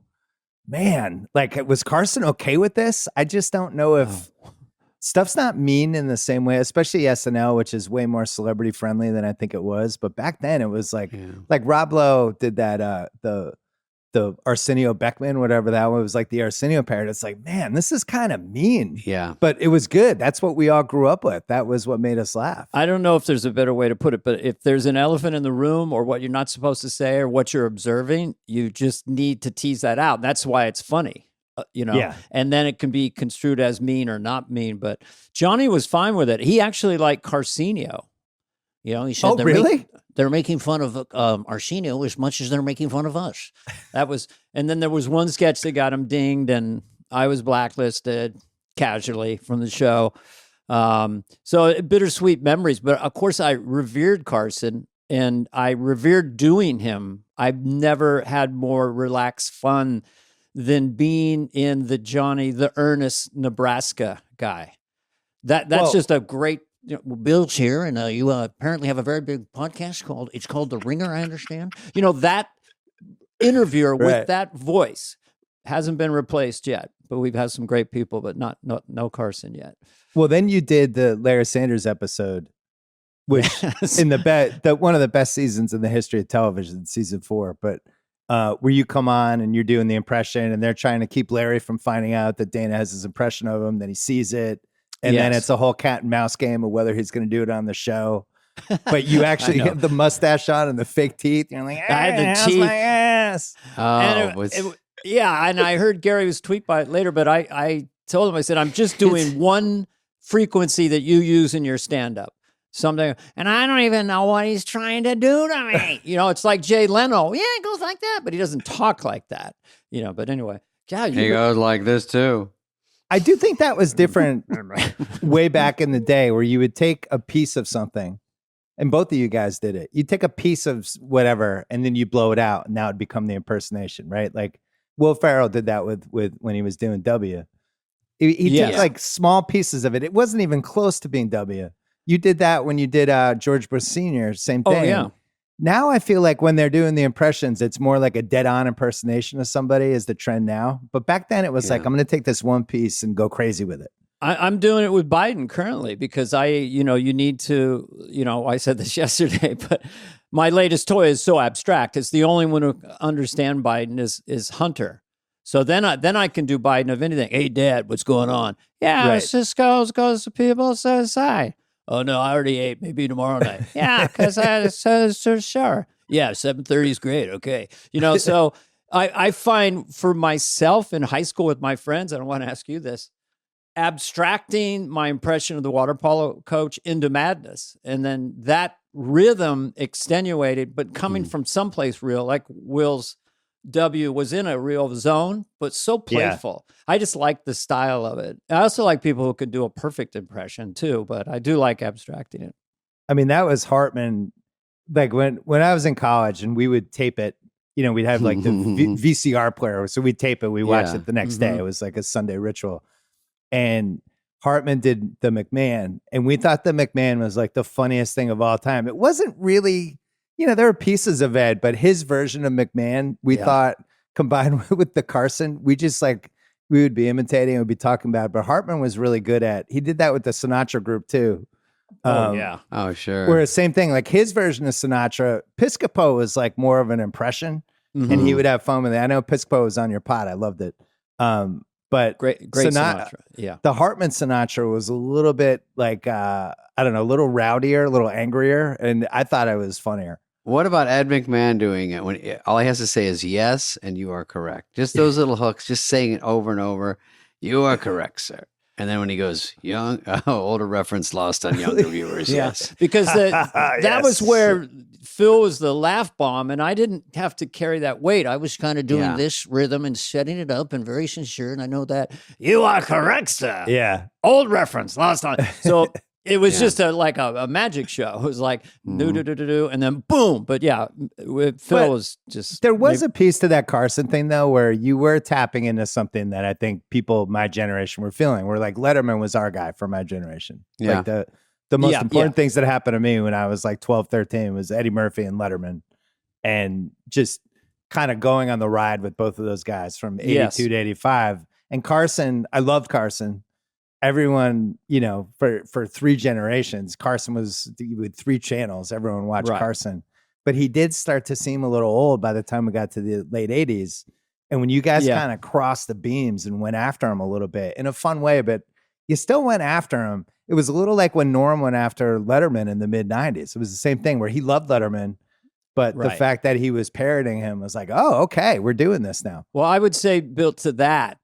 man. Like, was Carson okay with this? I just don't know if. Stuff's not mean in the same way, especially SNL, which is way more celebrity friendly than I think it was. But back then it was like Rob Lowe did that, the Arsenio Beckman, whatever that one was, like the Arsenio parrot. It's like, man, this is kind of mean. Yeah. But it was good. That's what we all grew up with. That was what made us laugh. I don't know if there's a better way to put it, but if there's an elephant in the room or what you're not supposed to say or what you're observing, you just need to tease that out. That's why it's funny, Yeah. And then it can be construed as mean or not mean. But Johnny was fine with it. He actually liked Carsenio. He said, oh, really? They're making fun of Arsenio as much as they're making fun of us. And then there was one sketch that got him dinged, and I was blacklisted casually from the show. So bittersweet memories. But of course, I revered Carson, and I revered doing him. I've never had more relaxed fun than being in the Johnny the Earnest Nebraska guy. That's just a great. Bill's here, and you apparently have a very big podcast called The Ringer, I understand. That interviewer with that voice hasn't been replaced yet, but we've had some great people, but no Carson yet. Well, then you did the Larry Sanders episode, which in one of the best seasons in the history of television, season 4. But where you come on and you're doing the impression, and they're trying to keep Larry from finding out that Dana has his impression of him, then he sees it. And then it's a whole cat and mouse game of whether he's going to do it on the show. But you actually have the mustache on and the fake teeth. You're like, I had the teeth. My ass. Oh, and I heard Gary's tweet by it later, but I told him, I said, I'm just doing one frequency that you use in your stand-up. Something, and I don't even know what he's trying to do to me. It's like Jay Leno. Yeah, it goes like that, but he doesn't talk like that. But anyway. God, he goes like this too. I do think that was different way back in the day, where you would take a piece of something, and both of you guys did it. You take a piece of whatever, and then you blow it out, and now it become the impersonation, right? Like Will Ferrell did that with when he was doing W. He took like small pieces of it. It wasn't even close to being W. You did that when you did George Bush Sr., same thing. Oh, yeah. Now I feel like when they're doing the impressions, it's more like a dead-on impersonation of somebody is the trend now. But back then it was like, I'm going to take this one piece and go crazy with it. I'm doing it with Biden currently because you need to, I said this yesterday, but my latest toy is so abstract. It's the only one who understand Biden is Hunter. So then I can do Biden of anything. Hey, Dad, what's going on? Yeah, right. Cisco's goes to people says hi. Oh, no, I already ate. Maybe tomorrow night. Yeah, because I says sure. Yeah, 7:30 is great. Okay. So I find for myself in high school with my friends, I don't want to ask you this, abstracting my impression of the water polo coach into madness. And then that rhythm extenuated, but coming from someplace real, like Will's W was in a real zone, but so playful. Yeah. I just like the style of it. I also like people who can do a perfect impression too, but I do like abstracting it. I mean, that was Hartman. Like when I was in college and we would tape it, we'd have like the VCR player. So we'd tape it. We watched it the next day. It was like a Sunday ritual. And Hartman did the McMahon. And we thought the McMahon was like the funniest thing of all time. It wasn't really... there were pieces of Ed, but his version of McMahon, we thought combined with the Carson, we would be imitating and we'd be talking about it. But Hartman was really good he did that with the Sinatra group too. Oh, sure. Whereas same thing, like his version of Sinatra, Piscopo was like more of an impression and he would have fun with it. I know Piscopo was on your pod. I loved it. But great Sinatra. Yeah. The Hartman Sinatra was a little bit like, I don't know, a little rowdier, a little angrier. And I thought it was funnier. What about Ed McMahon doing it when all he has to say is yes and you are correct? Just those little hooks, just saying it over and over. You are correct, sir. And then when he goes, older reference lost on younger viewers. Yes. Because that was where Phil was the laugh bomb, and I didn't have to carry that weight. I was kind of doing this rhythm and setting it up and very sincere, and I know that. You are correct, sir. Yeah. Old reference lost on. So it was just like a magic show. It was like, do, and then boom. But Phil was just... There was a piece to that Carson thing, though, where you were tapping into something that I think people my generation were feeling. Where like Letterman was our guy for my generation. Yeah. Like the most important things that happened to me when I was like 12, 13 was Eddie Murphy and Letterman. And just kind of going on the ride with both of those guys from 82 to 85. And Carson, I loved Carson. Everyone, for 3 generations, Carson was with 3 channels. Everyone watched Carson. but he did start to seem a little old by the time we got to the late 80s. And when you guys kind of crossed the beams and went after him a little bit in a fun way, but you still went after him. It was a little like when Norm went after Letterman in the mid 90s. It was the same thing where he loved Letterman, but the fact that he was parroting him was like, oh, okay, we're doing this now. Well, I would say built to that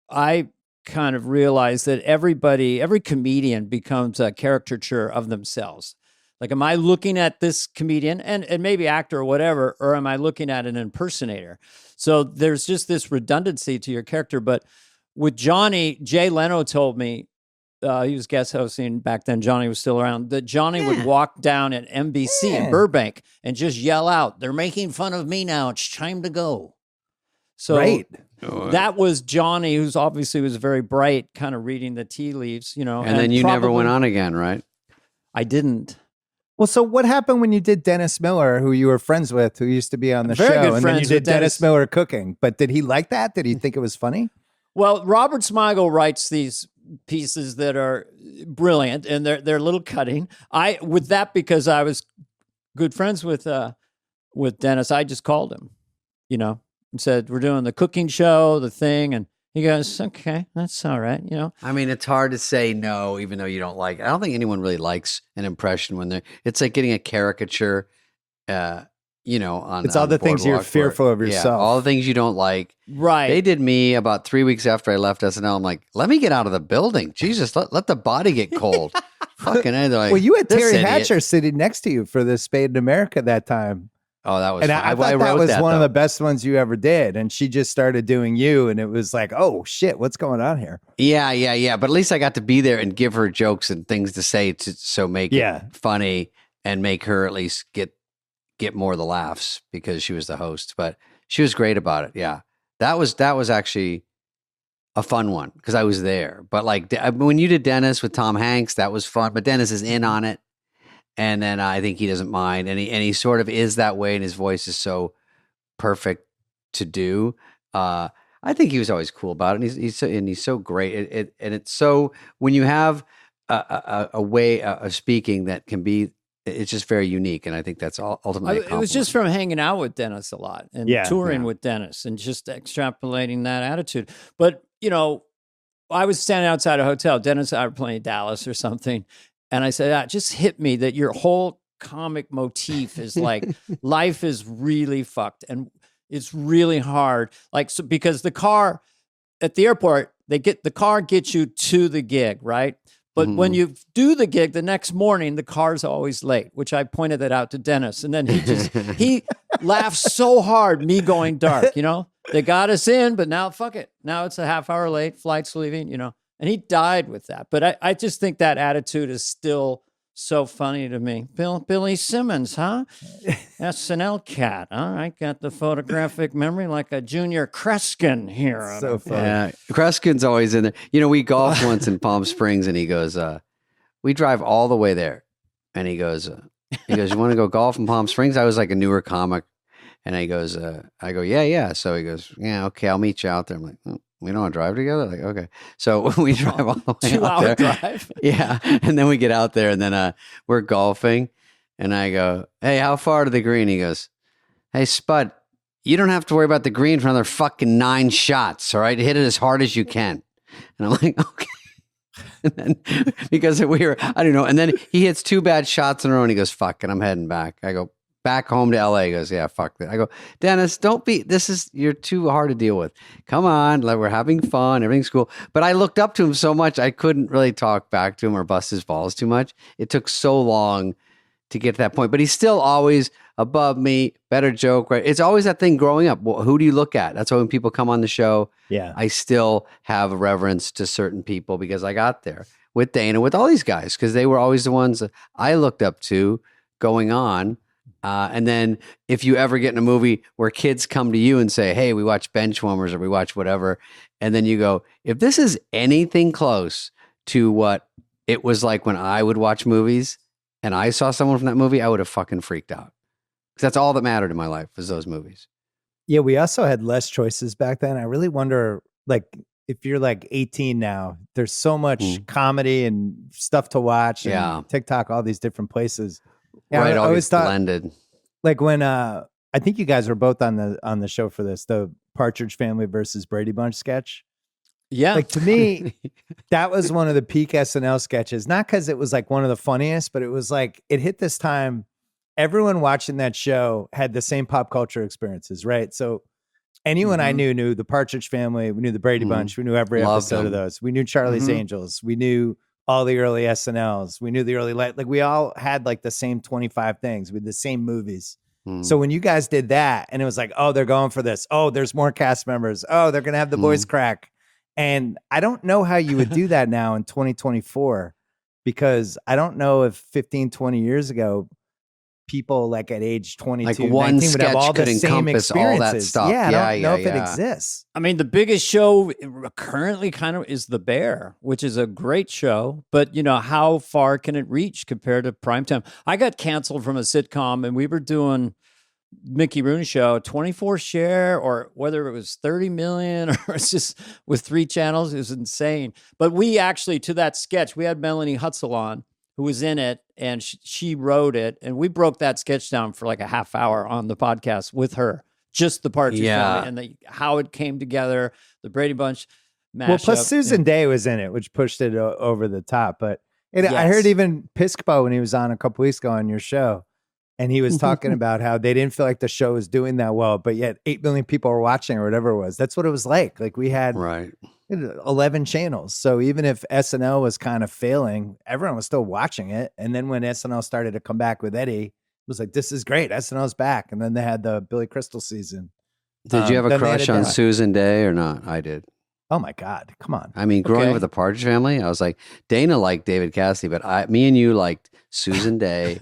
I kind of realized that every comedian becomes a caricature of themselves. Like, am I looking at this comedian and maybe actor or whatever, or am I looking at an impersonator? So there's just this redundancy to your character. But with Johnny, Jay Leno told me, he was guest hosting back then, Johnny was still around, that Johnny would walk down at NBC in Burbank and just yell out, "They're making fun of me now. It's time to go." So that was Johnny, who's obviously was very bright, kind of reading the tea leaves, And then you never went on again, right? I didn't. Well, so what happened when you did Dennis Miller, who you were friends with, who used to be on the show, and then you did Dennis Miller Cooking? But did he like that? Did he think it was funny? Well, Robert Smigel writes these pieces that are brilliant, and they're a little cutting. Because I was good friends with Dennis, I just called him, and said, "We're doing the cooking show, the thing," and he goes, "Okay, that's all right." I mean, it's hard to say no, even though you don't like it. I don't think anyone really likes an impression when it's like getting a caricature, on it's all the things you're fearful of yourself. Yeah, all the things you don't like. Right. They did me about 3 weeks after I left SNL. I'm like, let me get out of the building. Jesus, let the body get cold. Fucking A. They're like, well, you had Terry Hatcher sitting next to you for the Spade in America that time. Oh, that was and fun. I thought that was one of the best ones you ever did. And she just started doing you, and it was like, oh shit, what's going on here? Yeah. But at least I got to be there and give her jokes and things to say to make it funny and make her at least get more of the laughs because she was the host. But she was great about it. Yeah, that was actually a fun one because I was there. But like when you did Dennis with Tom Hanks, that was fun. But Dennis is in on it. And then I think he doesn't mind, and he sort of is that way, and his voice is so perfect to do. I think he was always cool about it, and he's so great. And it's so when you have a way of speaking that can be, it's just very unique, and I think that's ultimately. It was just from hanging out with Dennis a lot and touring with Dennis, and just extrapolating that attitude. But I was standing outside a hotel. Dennis and I were playing Dallas or something. And I said, just hit me that your whole comic motif is like life is really fucked and it's really hard. Like, so because the car at the airport, the car gets you to the gig, right? But when you do the gig the next morning, the car's always late, which I pointed that out to Dennis. And then he laughed so hard, me going dark, They got us in, but now fuck it. Now it's a half hour late, flight's leaving, And he died with that. But I just think that attitude is still so funny to me. Billy Simmons, huh? SNL cat. All right, got the photographic memory like a Junior Kreskin here. So funny. Yeah, Kreskin's always in there. We golfed once in Palm Springs, and he goes, we drive all the way there. And he goes, you want to go golf in Palm Springs? I was like a newer comic. And he goes, I go, yeah. So he goes, yeah, okay, I'll meet you out there. I'm like, oh. We don't want to drive together? Like, okay. So we drive all the way 2 out hour there. drive. Yeah. And then we get out there and then we're golfing. And I go, hey, how far to the green? He goes, hey, Spud, you don't have to worry about the green for another fucking 9 shots. All right. Hit it as hard as you can. And I'm like, okay. And then because I don't know. And then he hits 2 bad shots in a row and he goes, fuck it, I'm heading back. I go, back home to LA. He goes, yeah, fuck that. I go, Dennis, you're too hard to deal with. Come on, like we're having fun, everything's cool. But I looked up to him so much, I couldn't really talk back to him or bust his balls too much. It took so long to get to that point. But he's still always above me, better joke, right? It's always that thing growing up. Well, who do you look at? That's why when people come on the show, I still have a reverence to certain people because I got there with Dana, with all these guys, because they were always the ones that I looked up to going on. And then if you ever get in a movie where kids come to you and say, hey, we watch Benchwarmers or we watch whatever, and then you go, if this is anything close to what it was like when I would watch movies and I saw someone from that movie, I would have fucking freaked out. Because that's all that mattered in my life was those movies. Yeah, we also had less choices back then. I really wonder, like, if you're like 18 now, there's so much comedy and stuff to watch and TikTok, all these different places. Yeah, right, I always always thought, blended. Like when I think you guys were both on the show for this, the Partridge Family versus Brady Bunch sketch. Yeah. Like to me, that was one of the peak SNL sketches. Not because it was like one of the funniest, but it was like it hit this time. Everyone watching that show had the same pop culture experiences, right? So anyone I knew the Partridge Family, we knew the Brady Bunch, we knew every episode of those. We knew Charlie's Angels, we knew all the early SNLs, we knew the early like we all had like the same 25 things with the same movies. So when you guys did that, and it was like, oh, they're going for this. Oh, there's more cast members. Oh, they're gonna have the voice crack. And I don't know how you would do that now in 2024, because I don't know if 15, 20 years ago, people like at age 22, like one 19 would have all sketch the could same encompass all that experiences. stuff. Yeah, I don't know if it exists. I mean, the biggest show currently kind of is The Bear, which is a great show, but you know, how far can it reach compared to primetime? I got canceled from a sitcom and we were doing Mickey Rooney show, 24 share, or whether it was 30 million or it's just with 3 channels, it was insane. But we actually, to that sketch, we had Melanie Hutzel on, who was in it, and she wrote it, and we broke that sketch down for like a half hour on the podcast with her, just the Partridge Family and how it came together, the Brady Bunch mashup. Well, plus Susan Day was in it, which pushed it over the top. But I heard even Piscopo when he was on a couple weeks ago on your show, and he was talking about how they didn't feel like the show was doing that well, but yet 8 million people were watching or whatever it was. That's what it was like. Like we had 11 channels. So even if SNL was kind of failing, everyone was still watching it. And then when SNL started to come back with Eddie, it was like, this is great. SNL's back. And then they had the Billy Crystal season. Did you have a crush on Susan Day or not? I did. Oh my God. Come on. I mean, growing up with the Partridge Family, I was like, Dana liked David Cassidy, but me and you liked Susan Day.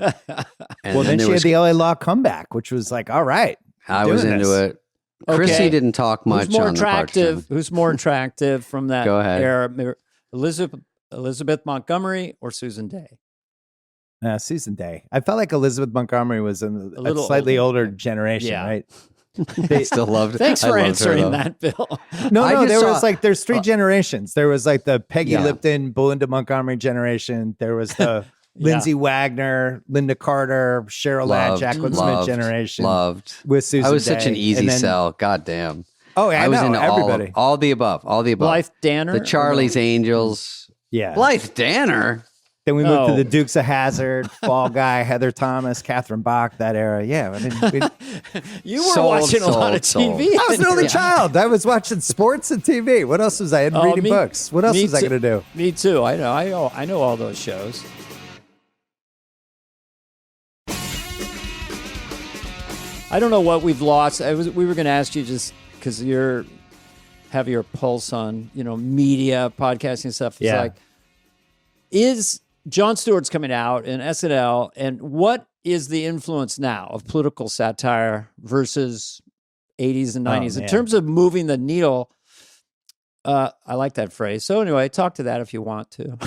And well, then she had the LA Law comeback, which was like, all right. I was into it. Chrissy didn't talk much on the Partridge Family. Who's more attractive from that Go ahead. era? Elizabeth Montgomery or Susan Day? Susan Day. I felt like Elizabeth Montgomery was a slightly older generation, right? They still loved it. Thanks for answering that, Bill. No, there's 3 generations. There was like the Peggy Lipton, Belinda Montgomery generation. There was the Lindsay Wagner, Linda Carter, Cheryl Ladd, Jacqueline Smith generation. With Susan I was Day. such an easy sell. God damn. Oh, yeah, I was into everybody. All the above. Blythe Danner, the Charlie's Angels. Yeah, Blythe Danner. Then we moved to the Dukes of Hazzard, Fall Guy, Heather Thomas, Catherine Bach, that era. Yeah. I mean, you were watching a lot of TV. I was an only child. I was watching sports and TV. What else was I? And reading books. What else was I going to do? Me too. I know all those shows. I don't know what we've lost. We were going to ask you, just because you have your pulse on, media, podcasting stuff. It's like, is Jon Stewart's coming out in SNL, and what is the influence now of political satire versus 80s and 90s in terms of moving the needle? I like that phrase. So anyway, talk to that if you want to.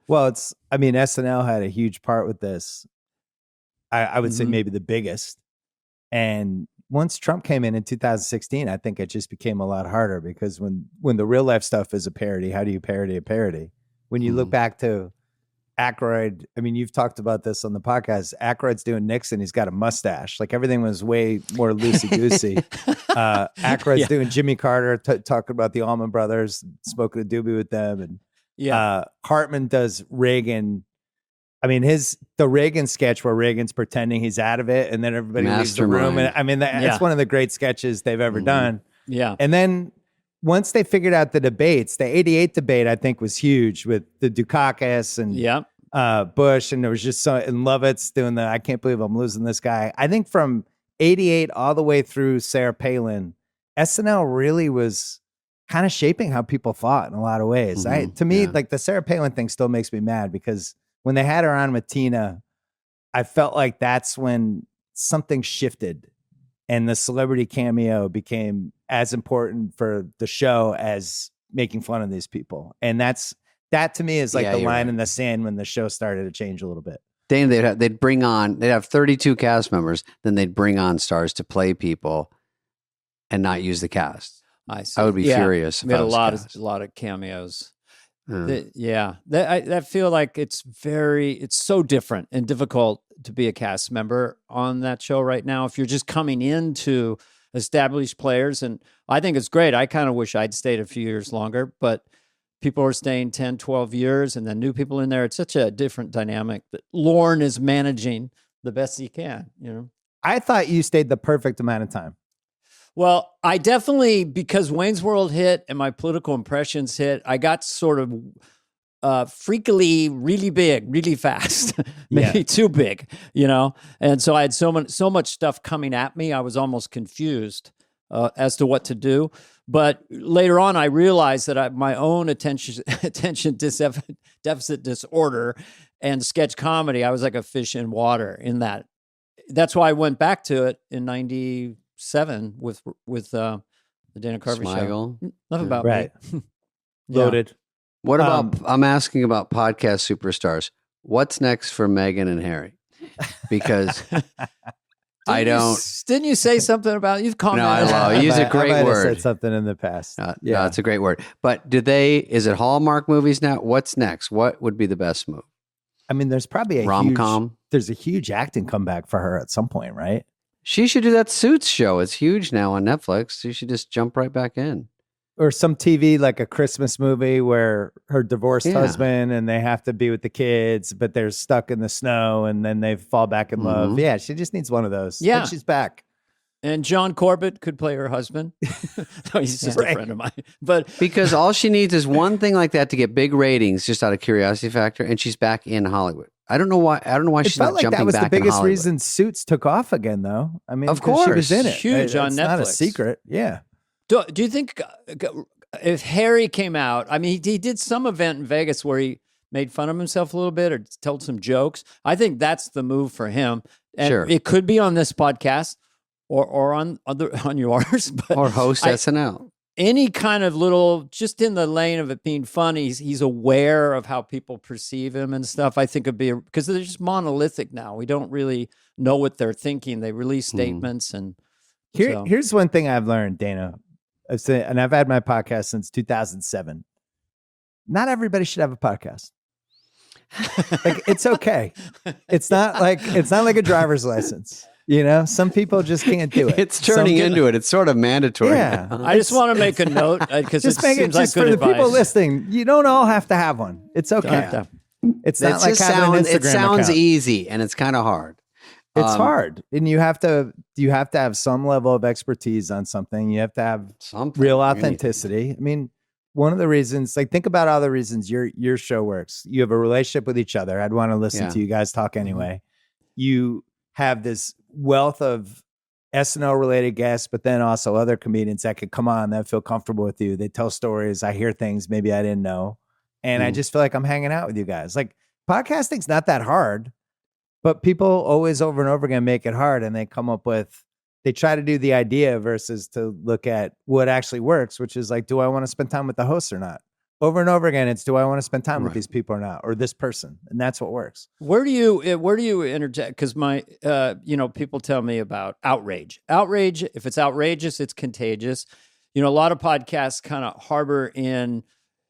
Well, SNL had a huge part with this. I would say maybe the biggest. And once Trump came in 2016, I think it just became a lot harder, because when the real life stuff is a parody, how do you parody a parody? When you look back to Aykroyd, I mean, you've talked about this on the podcast. Aykroyd's doing Nixon. He's got a mustache. Like everything was way more loosey-goosey. Aykroyd's doing Jimmy Carter, talking about the Allman Brothers, smoking a doobie with them. And Hartman does Reagan. I mean, the Reagan sketch where Reagan's pretending he's out of it, and then everybody leaves the room. And I mean, it's one of the great sketches they've ever done. Yeah. And then once they figured out the debates, the 88 debate, I think, was huge with the Dukakis and Bush. And there was just and Lovitz doing I can't believe I'm losing this guy. I think from 88 all the way through Sarah Palin, SNL really was kind of shaping how people thought in a lot of ways. To me, like the Sarah Palin thing still makes me mad, because when they had her on with Tina, I felt like that's when something shifted and the celebrity cameo became as important for the show as making fun of these people. And that to me is like the line in the sand when the show started to change a little bit. Dana, they'd have 32 cast members, then they'd bring on stars to play people and not use the cast. I see. I would be furious if we had I was a lot of cameos. I feel like it's so different and difficult to be a cast member on that show right now. If you're just coming into established players, and I think it's great. I kind of wish I'd stayed a few years longer, but people are staying 10, 12 years and then new people in there. It's such a different dynamic that Lorne is managing the best he can, you know? I thought you stayed the perfect amount of time. Well, I definitely, because Wayne's World hit and my political impressions hit, I got sort of freakily really big, really fast, maybe too big, you know? And so I had so much stuff coming at me. I was almost confused as to what to do. But later on, I realized that my own attention deficit disorder and sketch comedy, I was like a fish in water in that. That's why I went back to it in 97 with the Dana Carvey show. Nothing about me. Loaded. What about, I'm asking about podcast superstars. What's next for Meghan and Harry? Because Didn't you say something about, you've commented? No, I love it. Use a great word. I said something in the past. No, it's a great word. But is it Hallmark movies now? What's next? What would be the best move? I mean, there's probably a rom-com. There's a huge acting comeback for her at some point, right? She should do that Suits show. It's huge now on Netflix. She should just jump right back in. Or some TV, like a Christmas movie where her divorced husband and they have to be with the kids, but they're stuck in the snow and then they fall back in love. Yeah, she just needs one of those. Yeah. And she's back. And John Corbett could play her husband. No, he's just a friend of mine. But because all she needs is one thing like that to get big ratings, just out of curiosity factor, and she's back in Hollywood. I don't know why she's not jumping back in Hollywood. That was the biggest reason Suits took off again, though. I mean, of course, she was in it. Huge on Netflix. It's not a secret. Yeah. Do you think if Harry came out, I mean, he did some event in Vegas where he made fun of himself a little bit or told some jokes. I think that's the move for him. And it could be on this podcast or on yours. But or host SNL. Any kind of little, just in the lane of it being funny, he's aware of how people perceive him and stuff. I think it'd be, because they're just monolithic now. We don't really know what they're thinking. They release statements and here's one thing I've learned, Dana. And I've had my podcast since 2007. Not everybody should have a podcast. Like, it's okay. It's not like a driver's license. You know, some people just can't do it. It's turning into it. It's sort of mandatory. Yeah. I just want to make a note because it seems like good for advice. The people listening. You don't all have to have one. It's okay. It's not like having an Instagram It sounds account. Easy, and it's kind of hard. It's hard, and you have to have some level of expertise on something. You have to have real authenticity. I mean, one of the reasons, like, think about all the reasons your show works. You have a relationship with each other. I'd want to listen to you guys talk anyway. You have this wealth of SNL related guests, but then also other comedians that could come on that feel comfortable with you. They tell stories. I hear things maybe I didn't know, and I just feel like I'm hanging out with you guys. Like, podcasting's not that hard. But people always over and over again make it hard, and they try to do the idea versus to look at what actually works, which is like, do I want to spend time with the host or not? Over and over again, it's, do I want to spend time with these people or not, or this person? And that's what works. Where do you interject? Because people tell me about outrage. Outrage, if it's outrageous, it's contagious. You know, a lot of podcasts kind of harbor in,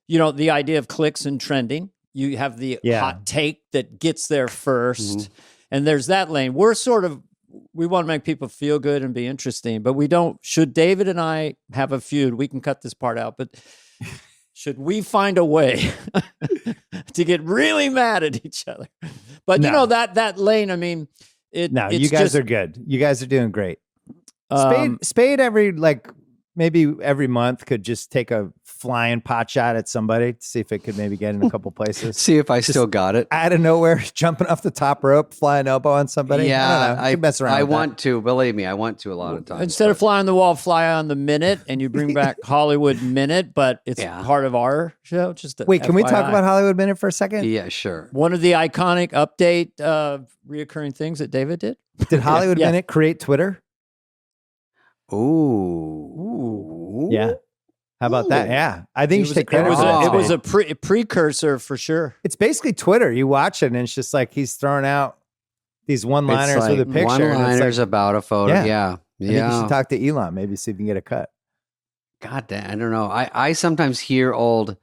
the idea of clicks and trending. You have the hot take that gets there first. And there's that lane. We want to make people feel good and be interesting, but we don't. Should David and I have a feud? We can cut this part out, but should we find a way to get really mad at each other? But that lane, I mean, you guys are good. You guys are doing great. Spade maybe every month could just take a flying pot shot at somebody to see if it could maybe get in a couple places. See if I still got it. Out of nowhere, jumping off the top rope, flying elbow on somebody. Yeah, I don't know. You mess around. I want to, believe me, I want to a lot of times. Instead of fly on the wall, fly on the minute, and you bring back Hollywood Minute, but it's part of our show. Wait, can we talk about Hollywood Minute for a second? Yeah, sure. One of the iconic update reoccurring things that David did. Did Hollywood Minute create Twitter? Ooh. Yeah. How about that? Yeah. I think you should take credit for that. It was a precursor for sure. It's basically Twitter. You watch it and it's just like he's throwing out these one-liners with a picture. One-liners about a photo. Yeah. I think you should talk to Elon, maybe see if you can get a cut. God damn, I don't know. I sometimes hear old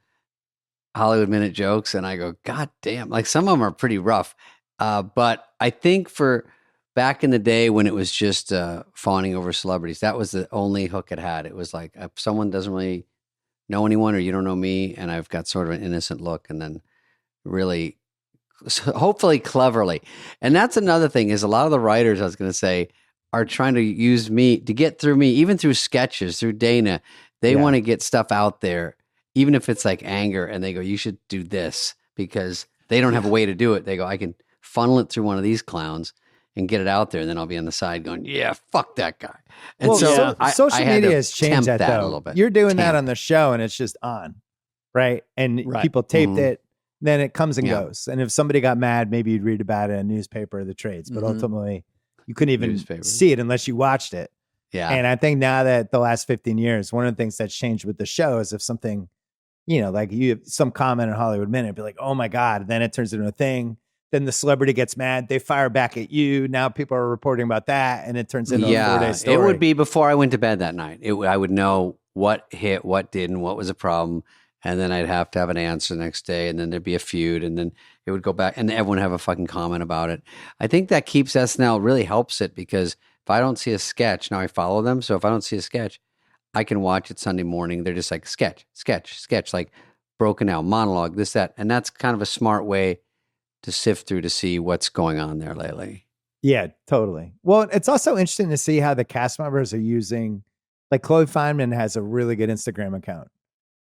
Hollywood Minute jokes and I go, God damn. Like, some of them are pretty rough. But I think for back in the day when it was just fawning over celebrities, that was the only hook it had. It was like if someone doesn't really know anyone or you don't know me and I've got sort of an innocent look and then really, hopefully cleverly. And that's another thing is a lot of the writers, I was going to say, are trying to use me to get through me, even through sketches, through Dana. They want to get stuff out there, even if it's like anger. And they go, you should do this because they don't have a way to do it. They go, I can funnel it through one of these clowns and get it out there. And then I'll be on the side going, yeah, fuck that guy. And social media has changed that though. A little bit. You're doing that on the show and it's just on, right? And people taped it, then it comes and goes. And if somebody got mad, maybe you'd read about it in a newspaper or the trades. But ultimately, you couldn't even see it unless you watched it. Yeah. And I think now that the last 15 years, one of the things that's changed with the show is if something, like you have some comment in Hollywood Minute, be like, oh my God, then it turns into a thing. Then the celebrity gets mad. They fire back at you. Now people are reporting about that. And it turns into a 4-day story. It would be before I went to bed that night. I would know what hit, what didn't, what was a problem. And then I'd have to have an answer the next day. And then there'd be a feud. And then it would go back and everyone would have a fucking comment about it. I think that keeps SNL, really helps it because if I don't see a sketch, now I follow them. So if I don't see a sketch, I can watch it Sunday morning. They're just like sketch, like broken out, monologue, this, that. And that's kind of a smart way to sift through to see what's going on there lately. Yeah, totally. Well, it's also interesting to see how the cast members are using, like Chloe Fineman has a really good Instagram account.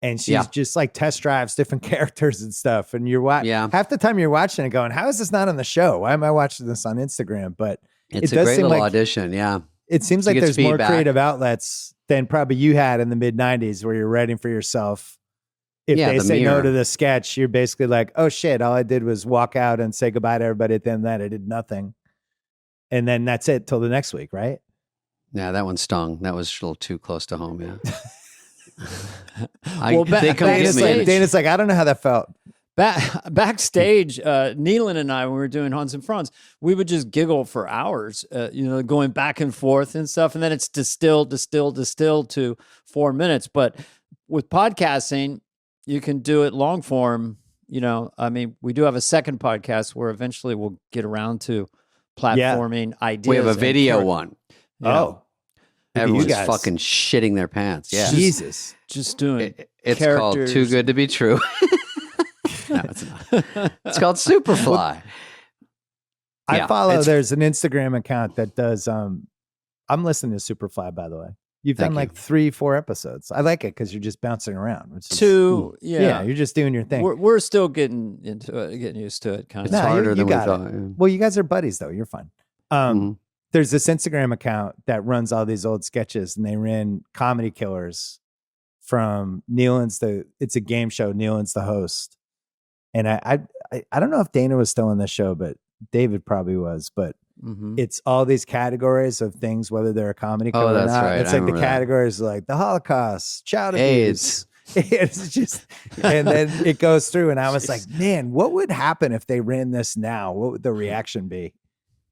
And she's just like test drives different characters and stuff. And you're half the time you're watching it going, how is this not on the show? Why am I watching this on Instagram? But it's a great little audition. Yeah. It seems like there's more creative outlets than probably you had in the mid 90s where you're writing for yourself. If they say no to the sketch, you're basically like, oh shit, all I did was walk out and say goodbye to everybody. At the end of that, I did nothing. And then that's it till the next week, right? Yeah, that one stung. That was a little too close to home, yeah. Dana's like, I don't know how that felt. Backstage, Nealon and I, when we were doing Hans and Franz, we would just giggle for hours, going back and forth and stuff. And then it's distilled to 4 minutes. But with podcasting, you can do it long form. We do have a second podcast where eventually we'll get around to platforming ideas. We have a video one. Everyone's guys fucking shitting their pants. Yeah. Jesus. Just doing it's called Too Good to Be True. No, it's not. It's called Superfly. I follow, there's an Instagram account that does, I'm listening to Superfly, by the way. You've done like 3-4 episodes. I like it because you're just bouncing around. You're just doing your thing. We're still getting into it, getting used to it. Kind of. It's harder than we thought. Yeah. Well, you guys are buddies, though. You're fine. There's this Instagram account that runs all these old sketches, and they ran Comedy Killers from it's a game show. Nealon's the host. And I don't know if Dana was still on the show, but David probably was. But it's all these categories of things, whether they're a comedy killer or not. Right. It's like the categories like the Holocaust, child abuse. It's just, and then it goes through. And I was like, man, what would happen if they ran this now? What would the reaction be?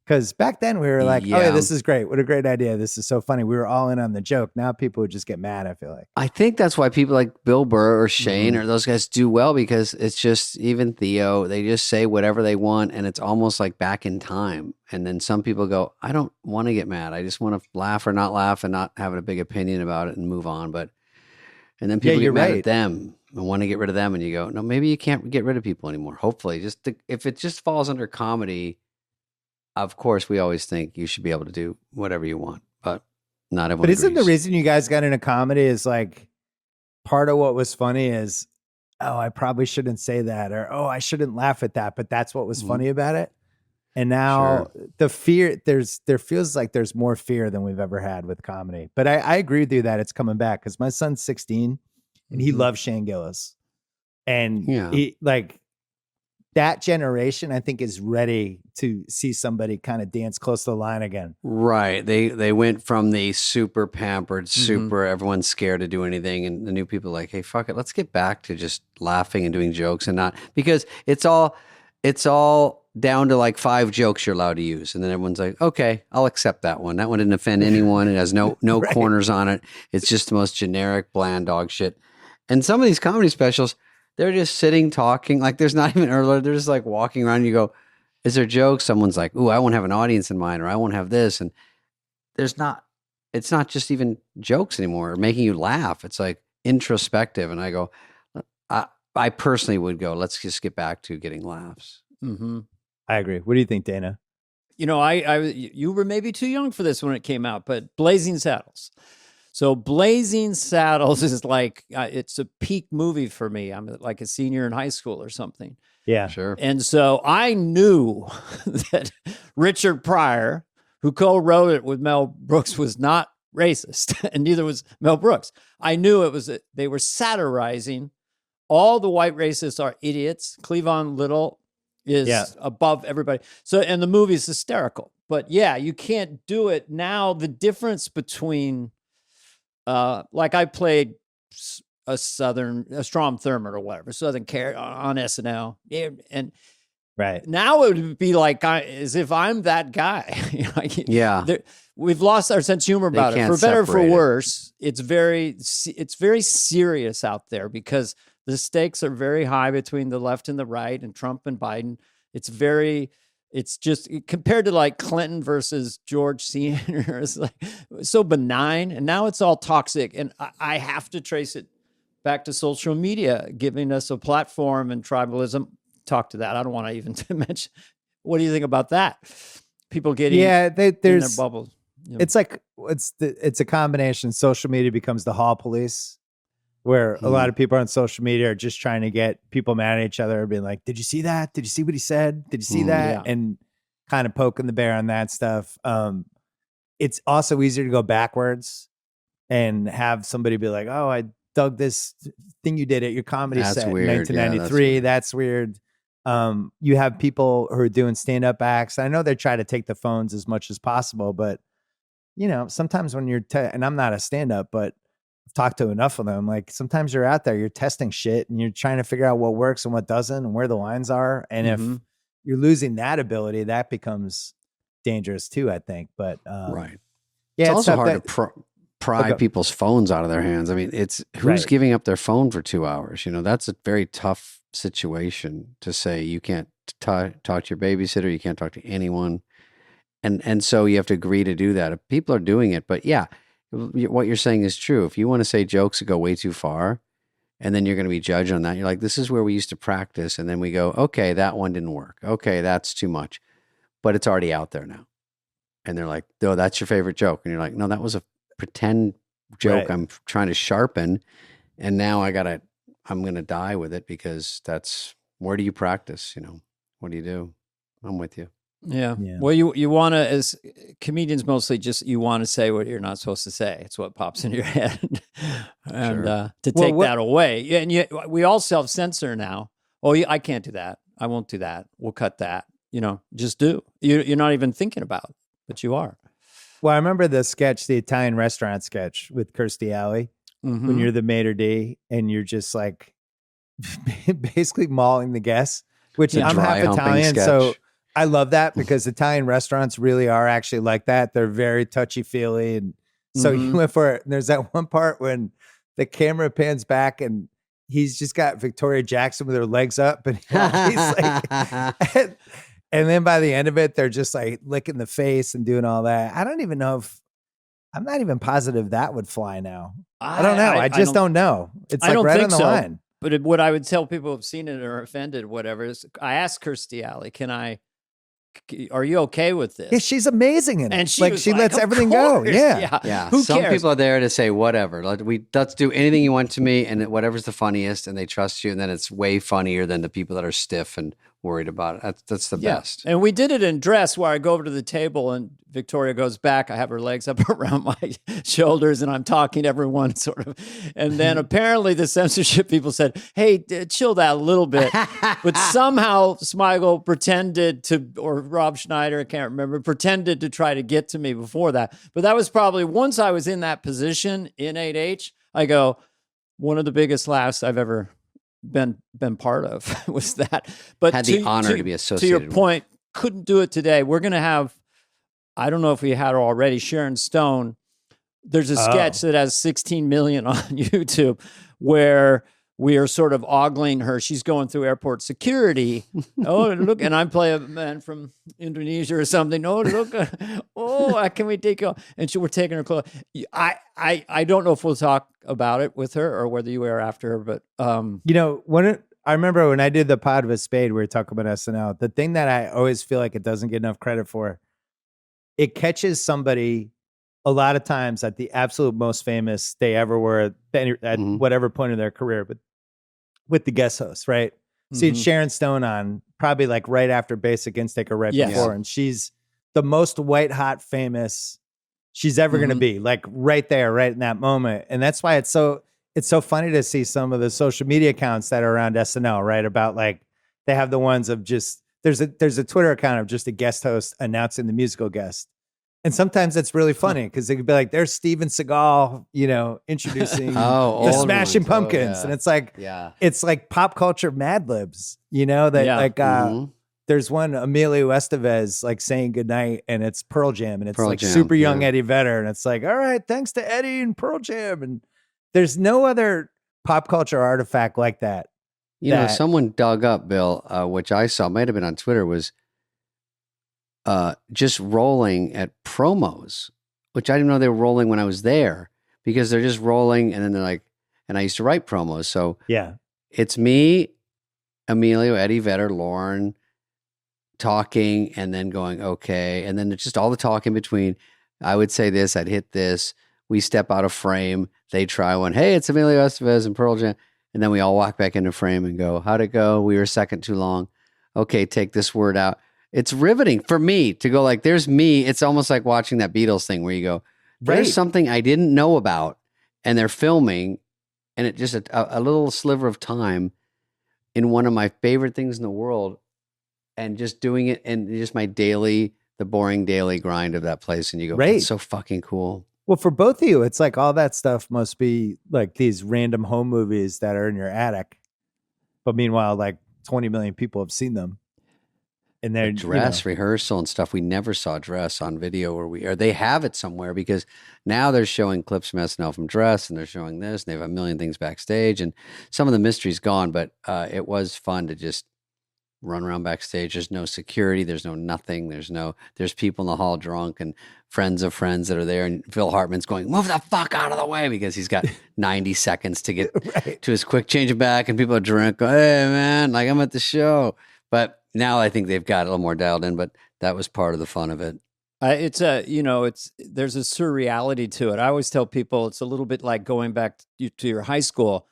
Because back then we were like, oh yeah, this is great. What a great idea. This is so funny. We were all in on the joke. Now people would just get mad, I feel like. I think that's why people like Bill Burr or Shane or those guys do well, because it's just, even Theo, they just say whatever they want and it's almost like back in time. And then some people go, I don't want to get mad. I just want to laugh or not laugh and not have a big opinion about it and move on. And then people get mad at them and want to get rid of them. And you go, no, maybe you can't get rid of people anymore. Hopefully, if it just falls under comedy, of course, we always think you should be able to do whatever you want, but not everyone. But isn't agrees. the reason you guys got into comedy is like part of what was funny is, oh, I probably shouldn't say that, or oh, I shouldn't laugh at that, but that's what was funny about it. And now the fear, there feels like there's more fear than we've ever had with comedy. But I agree with you that it's coming back because my son's 16 and he loves Shane Gillis, and he like. That generation, I think, is ready to see somebody kind of dance close to the line again. Right. They went from the super pampered, super everyone's scared to do anything, and the new people are like, hey, fuck it, let's get back to just laughing and doing jokes and not, because it's all down to like 5 jokes you're allowed to use, and then everyone's like, okay, I'll accept that one. That one didn't offend anyone. It has no corners on it. It's just the most generic, bland dog shit. And some of these comedy specials, they're just sitting talking, like there's not even earlier. They're just like walking around. And you go, Is there jokes? Someone's like, "Ooh, I won't have an audience in mind," or "I won't have this," and there's not. It's not just even jokes anymore, or making you laugh. It's like introspective, and I go, I personally would go, let's just get back to getting laughs. Mm-hmm. I agree. What do you think, Dana? You know, you were maybe too young for this when it came out, but Blazing Saddles. So Blazing Saddles is like, it's a peak movie for me. I'm like a senior in high school or something. Yeah, sure. And so I knew that Richard Pryor, who co-wrote it with Mel Brooks, was not racist, and neither was Mel Brooks. I knew it was they were satirizing all the white racists are idiots. Cleavon Little is above everybody. So, and the movie's hysterical. But yeah, you can't do it now. The difference between, like I played a Strom Thurmond or whatever, Southern Care on SNL, and right now it would be like as if I'm that guy. Yeah, we've lost our sense of humor about it. For better or for worse, it's very serious out there because the stakes are very high between the left and the right, and Trump and Biden. It's just compared to like Clinton versus George Sr. It's like so benign, and now it's all toxic. And I have to trace it back to social media giving us a platform and tribalism. Talk to that. I don't want to even mention. What do you think about that? People getting there's in their bubbles. You know. It's like it's a combination. Social media becomes the hall police, where a lot of people on social media are just trying to get people mad at each other, being like, "Did you see that? Did you see what he said? Did you see that?" Yeah. And kind of poking the bear on that stuff. It's also easier to go backwards and have somebody be like, "Oh, I dug this thing you did at your comedy set in 1993. That's weird." You have people who are doing stand-up acts. I know they try to take the phones as much as possible, but you know, sometimes when you're and I'm not a stand-up, but I've talked to enough of them. Like sometimes you're out there, you're testing shit and you're trying to figure out what works and what doesn't and where the lines are. And if you're losing that ability, that becomes dangerous too, I think. But right. Yeah, it's also hard to pry people's phones out of their hands. I mean, it's who's giving up their phone for 2 hours? You know, that's a very tough situation to say you can't talk to your babysitter, you can't talk to anyone. And so you have to agree to do that. People are doing it, but yeah, what you're saying is true. If you want to say jokes that go way too far, and then you're going to be judged on that, you're like, this is where we used to practice. And then we go, okay, that one didn't work. Okay, that's too much. But it's already out there now. And they're like, oh, that's your favorite joke. And you're like, no, that was a pretend joke I'm trying to sharpen. And now I'm going to die with it because where do you practice? You know, what do you do? I'm with you. Yeah. Well, you want to, as comedians, mostly just you want to say what you're not supposed to say. It's what pops in your head, and to take that away. And we all self-censor now. Oh, I can't do that. I won't do that. We'll cut that. You know, just do. You're not even thinking about it, but you are. Well, I remember the Italian restaurant sketch with Kirstie Alley when you're the maitre d' and you're just like basically mauling the guests. Which I'm half Italian, so. I love that because Italian restaurants really are actually like that. They're very touchy-feely. And so you went for it. And there's that one part when the camera pans back and he's just got Victoria Jackson with her legs up. And he's like, and then by the end of it, they're just like licking the face and doing all that. I don't even know I'm not even positive that would fly now. I don't know. I just don't know. It's like right on the line. But what I would tell people who've seen it or offended, whatever, is I asked Kirstie Alley, are you okay with this? Yeah, she's amazing in it. And she lets everything go. Yeah. Who Some cares? people are there to say whatever. Let's do anything you want to me, and whatever's the funniest, and they trust you, and then it's way funnier than the people that are stiff and worried about it. That's the best. And we did it in dress, where I go over to the table and Victoria goes back. I have her legs up around my shoulders, and I'm talking to everyone sort of. And then apparently the censorship people said, "Hey, chill that a little bit." But somehow Smigel pretended to, or Rob Schneider, I can't remember, pretended to try to get to me before that. But that was probably once I was in that position in 8H. I go, one of the biggest laughs I've ever been part of was that. But had the honor to be associated. To your point, couldn't do it today. We're going to have, I don't know if we had her already, Sharon Stone. There's a sketch that has 16 million on YouTube where we are sort of ogling her. She's going through airport security. Oh, look, and I'm playing a man from Indonesia or something. Oh, look, can we take you? And we're taking her clothes. I don't know if we'll talk about it with her or whether you were after her, but I remember when I did the pod with Spade, we were talking about SNL. The thing that I always feel like it doesn't get enough credit for, it catches somebody a lot of times at the absolute most famous they ever were at whatever point in their career, but with the guest host, right? So you had Sharon Stone on probably like right after Basic Instinct or right before, and she's the most white hot famous she's ever going to be, like right there, right in that moment. And that's why it's so funny to see some of the social media accounts that are around SNL, right? About like they have the ones of just there's a Twitter account of just a guest host announcing the musical guest. And sometimes it's really funny because they could be like, there's Steven Seagal, introducing the Smashing Pumpkins. And it's like, it's like pop culture Mad Libs, there's one Emilio Estevez like saying goodnight and it's Pearl Jam and it's Pearl Jam, super young Eddie Vedder. And it's like, all right, thanks to Eddie and Pearl Jam. And there's no other pop culture artifact like that. Someone dug up, Bill, which I saw, might have been on Twitter, was just rolling at promos, which I didn't know they were rolling when I was there, because they're just rolling and then they're like, and I used to write promos. So it's me, Emilio, Eddie Vedder, Lauren talking and then going, okay. And then it's just all the talk in between. I would say this, I'd hit this. We step out of frame. They try one. Hey, it's Emilio Estevez and Pearl Jam. And then we all walk back into frame and go, how'd it go? We were a second too long. Okay, take this word out. It's riveting for me to go like, there's me. It's almost like watching that Beatles thing where you go, there's something I didn't know about, and they're filming, and it just a little sliver of time in one of my favorite things in the world, and just doing it, and just the boring daily grind of that place, and you go, it's so fucking cool. Well, for both of you, it's like all that stuff must be like these random home movies that are in your attic, but meanwhile, like 20 million people have seen them. And their dress rehearsal and stuff. We never saw Dress on video, or they have it somewhere, because now they're showing clips from SNL from Dress, and they're showing this, and they have a million things backstage, and some of the mystery's gone, but it was fun to just run around backstage. There's no security. There's no nothing. There's people in the hall drunk and friends of friends that are there. And Phil Hartman's going, move the fuck out of the way, because he's got 90 seconds to get to his quick change it back. And people are drunk. Go, hey man, like I'm at the show. But now I think they've got a little more dialed in, but that was part of the fun of it. There's a surreality to it. I always tell people it's a little bit like going back to your high school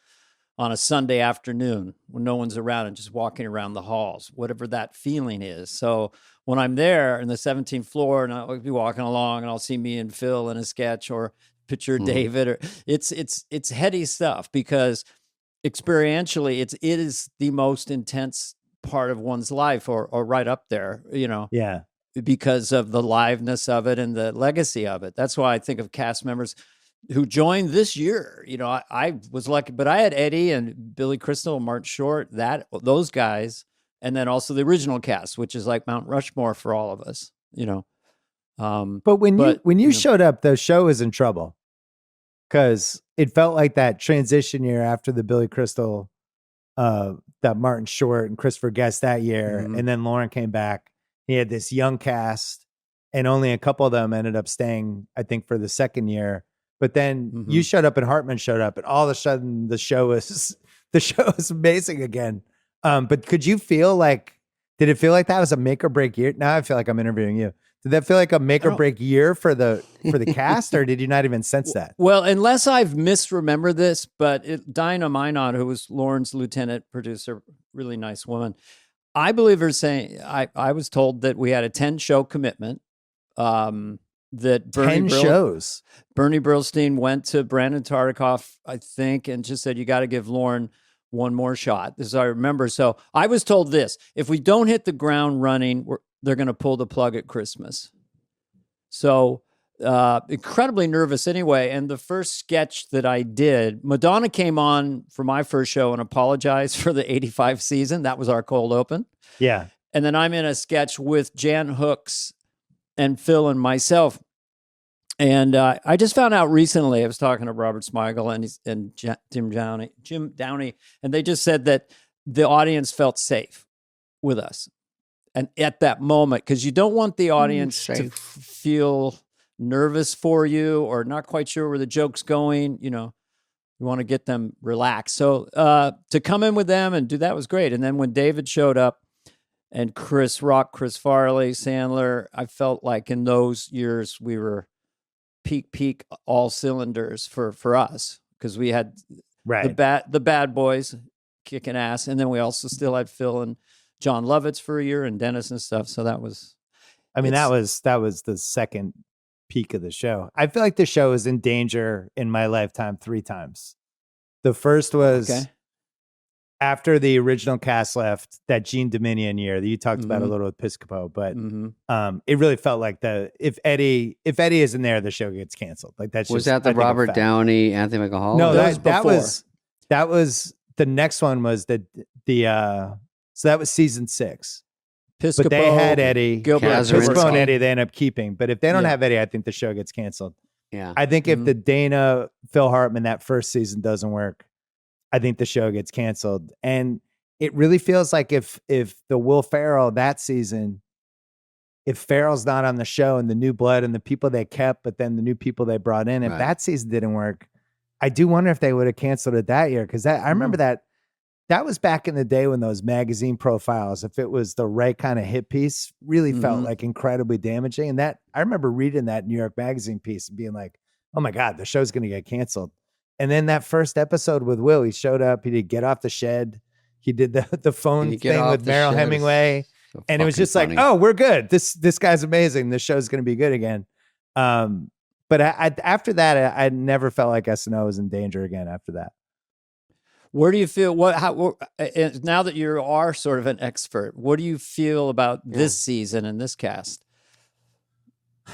on a Sunday afternoon when no one's around and just walking around the halls, whatever that feeling is. So when I'm there in the 17th floor and I'll be walking along and I'll see me and Phil in a sketch or picture David, or it's heady stuff, because experientially it is the most intense part of one's life, or right up there, because of the liveness of it and the legacy of it. That's why I think of cast members who joined this year. I was lucky, but I had Eddie and Billy Crystal and Martin Short, those guys, and then also the original cast, which is like Mount Rushmore for all of us, But when you showed up, the show was in trouble, because it felt like that transition year after the Billy Crystal, that Martin Short and Christopher Guest that year. And then Lauren came back. He had this young cast, and only a couple of them ended up staying, I think, for the second year. But then you showed up and Hartman showed up, and all of a sudden the show is amazing again. But did it feel like that was a make or break year? Now I feel like I'm interviewing you. Did that feel like a make or break year for the cast, or did you not even sense that? Well, unless I've misremembered this, but Dinah Minot, who was Lauren's lieutenant producer, really nice woman, I believe her saying, I was told that we had a 10-show commitment. That 10 shows. Bernie Brillstein went to Brandon Tartikoff, I think, and just said, you got to give Lauren one more shot. This is I remember. So I was told this: if we don't hit the ground running, they're going to pull the plug at Christmas. So incredibly nervous anyway. And the first sketch that I did, Madonna came on for my first show and apologized for the 85 season. That was our cold open. Yeah. And then I'm in a sketch with Jan Hooks and Phil and myself. And I just found out recently, I was talking to Robert Smigel and Jim Downey, and they just said that the audience felt safe with us. And at that moment, because you don't want the audience to feel nervous for you or not quite sure where the joke's going, you know, you want to get them relaxed. So to come in with them and do that was great. And then when David showed up and Chris Rock, Chris Farley, Sandler, I felt like in those years we were peak all cylinders for us, because we had the bad boys kicking ass, and then we also still had Phil and John Lovitz for a year and Dennis and stuff. So that was, that was the second peak of the show. I feel like the show is in danger in my lifetime 3 times. The first was after the original cast left, that Gene Dominion year that you talked about a little with Piscopo, but it really felt like if Eddie isn't there, the show gets canceled. Like was that the Robert Downey, Anthony Michael Hall? No, that was the next one was so that was season 6. Piscopo, but they had Eddie, Piscopo and Eddie they end up keeping. But if they don't have Eddie, I think the show gets canceled. Yeah, I think if the Dana, Phil Hartman, that first season doesn't work, I think the show gets canceled. And it really feels like if the Will Ferrell that season, if Ferrell's not on the show and the new blood and the people they kept, but then the new people they brought in, if that season didn't work, I do wonder if they would have canceled it that year. Because I remember that was back in the day when those magazine profiles, if it was the right kind of hit piece, really felt like incredibly damaging. And that I remember reading that New York Magazine piece and being like, oh my God, the show's going to get canceled. And then that first episode with Will, he showed up, he did Get Off the Shed. He did the phone thing with Merrill Hemingway. So and it was just funny. Like, oh, we're good. This guy's amazing. This show's going to be good again. But after that, I never felt like SNL was in danger again after that. Where do you feel, now that you are sort of an expert, what do you feel about this season and this cast?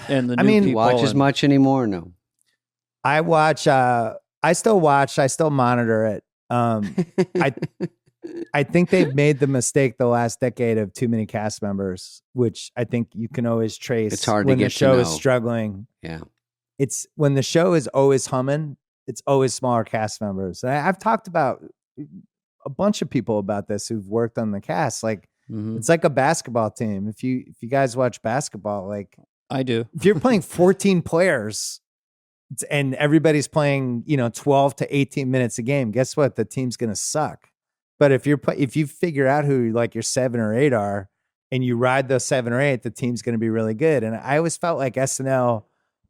And the new people watch as much anymore? No. I watch, I still monitor it. I think they've made the mistake the last decade of too many cast members, which I think you can always trace. It's hard when to get the show to know. Is struggling. Yeah. It's when the show is always humming, it's always smaller cast members. And I've talked about a bunch of people about this who've worked on the cast. Like it's like a basketball team. If you guys watch basketball, like I do, if you're playing 14 players and everybody's playing, 12 to 18 minutes a game, guess what? The team's going to suck. But if you figure out who like your 7 or 8 are and you ride those 7 or 8, the team's going to be really good. And I always felt like SNL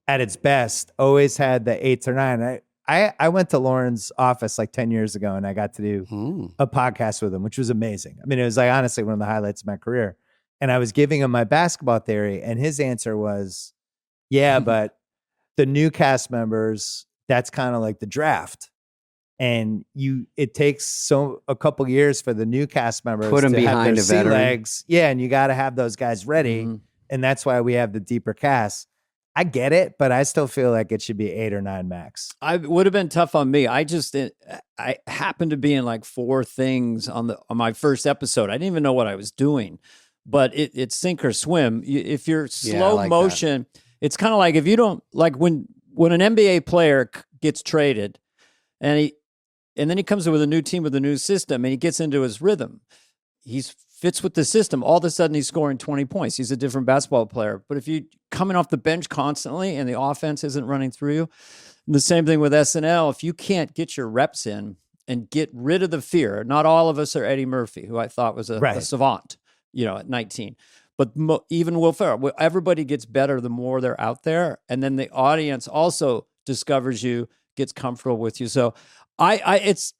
at its best always had the 8s or 9. I went to Lauren's office like 10 years ago and I got to do a podcast with him, which was amazing. I mean, it was like honestly one of the highlights of my career. And I was giving him my basketball theory and his answer was, yeah, but the new cast members, that's kind of like the draft. And it takes a couple years for the new cast members put them to behind have their a sea veteran. legs. Yeah, and you got to have those guys ready. And that's why we have the deeper cast. I get it, but I still feel like it should be 8 or 9 max. I would have been tough on me. I happened to be in like 4 things on my first episode. I didn't even know what I was doing, but it's sink or swim. If you're slow motion, it's kind of like if you don't like when an NBA player gets traded and then he comes in with a new team with a new system and he gets into his rhythm. He fits with the system. All of a sudden he's scoring 20 points. He's a different basketball player. But if you coming off the bench constantly and the offense isn't running through you, the same thing with SNL. If you can't get your reps in and get rid of the fear, not all of us are Eddie Murphy, who I thought was a savant, at 19. But even Will Ferrell, everybody gets better the more they're out there. And then the audience also discovers you, gets comfortable with you. So it's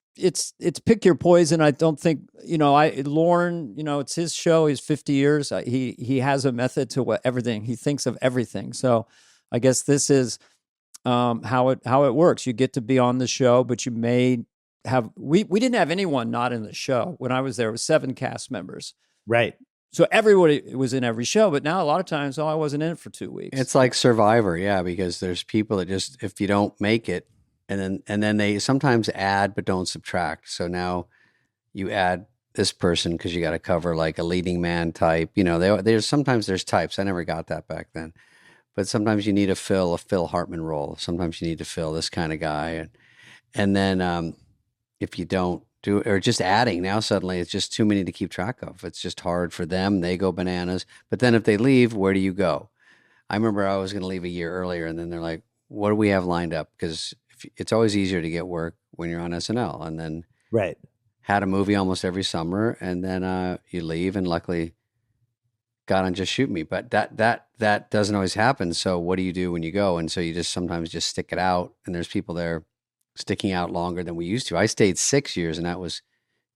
pick your poison. I don't think, Lorne, it's his show. He's 50 years. He has a method to everything. He thinks of everything. So I guess this is how it works. You get to be on the show, but you may have, we didn't have anyone not in the show. When I was there, it was 7 cast members. Right. So everybody was in every show, but now a lot of times, I wasn't in it for 2 weeks. It's like Survivor. Yeah. Because there's people that just, if you don't make it, and then they sometimes add but don't subtract. So now you add this person because you got to cover like a leading man type. There's sometimes there's types. I never got that back then. but sometimes you need to fill a Phil Hartman role. Sometimes you need to fill this kind of guy. And then if you don't do it, or just adding, now suddenly it's just too many to keep track of. It's just hard for them. They go bananas. But then if they leave, where do you go? I remember I was going to leave a year earlier, and then they're like, what do we have lined up? Because it's always easier to get work when you're on SNL. And then right. Had a movie almost every summer, and then you leave, and luckily got on Just Shoot Me. But that doesn't always happen. So what do you do when you go? And so you just sometimes just stick it out, and there's people there sticking out longer than we used to. I stayed 6 years, and that was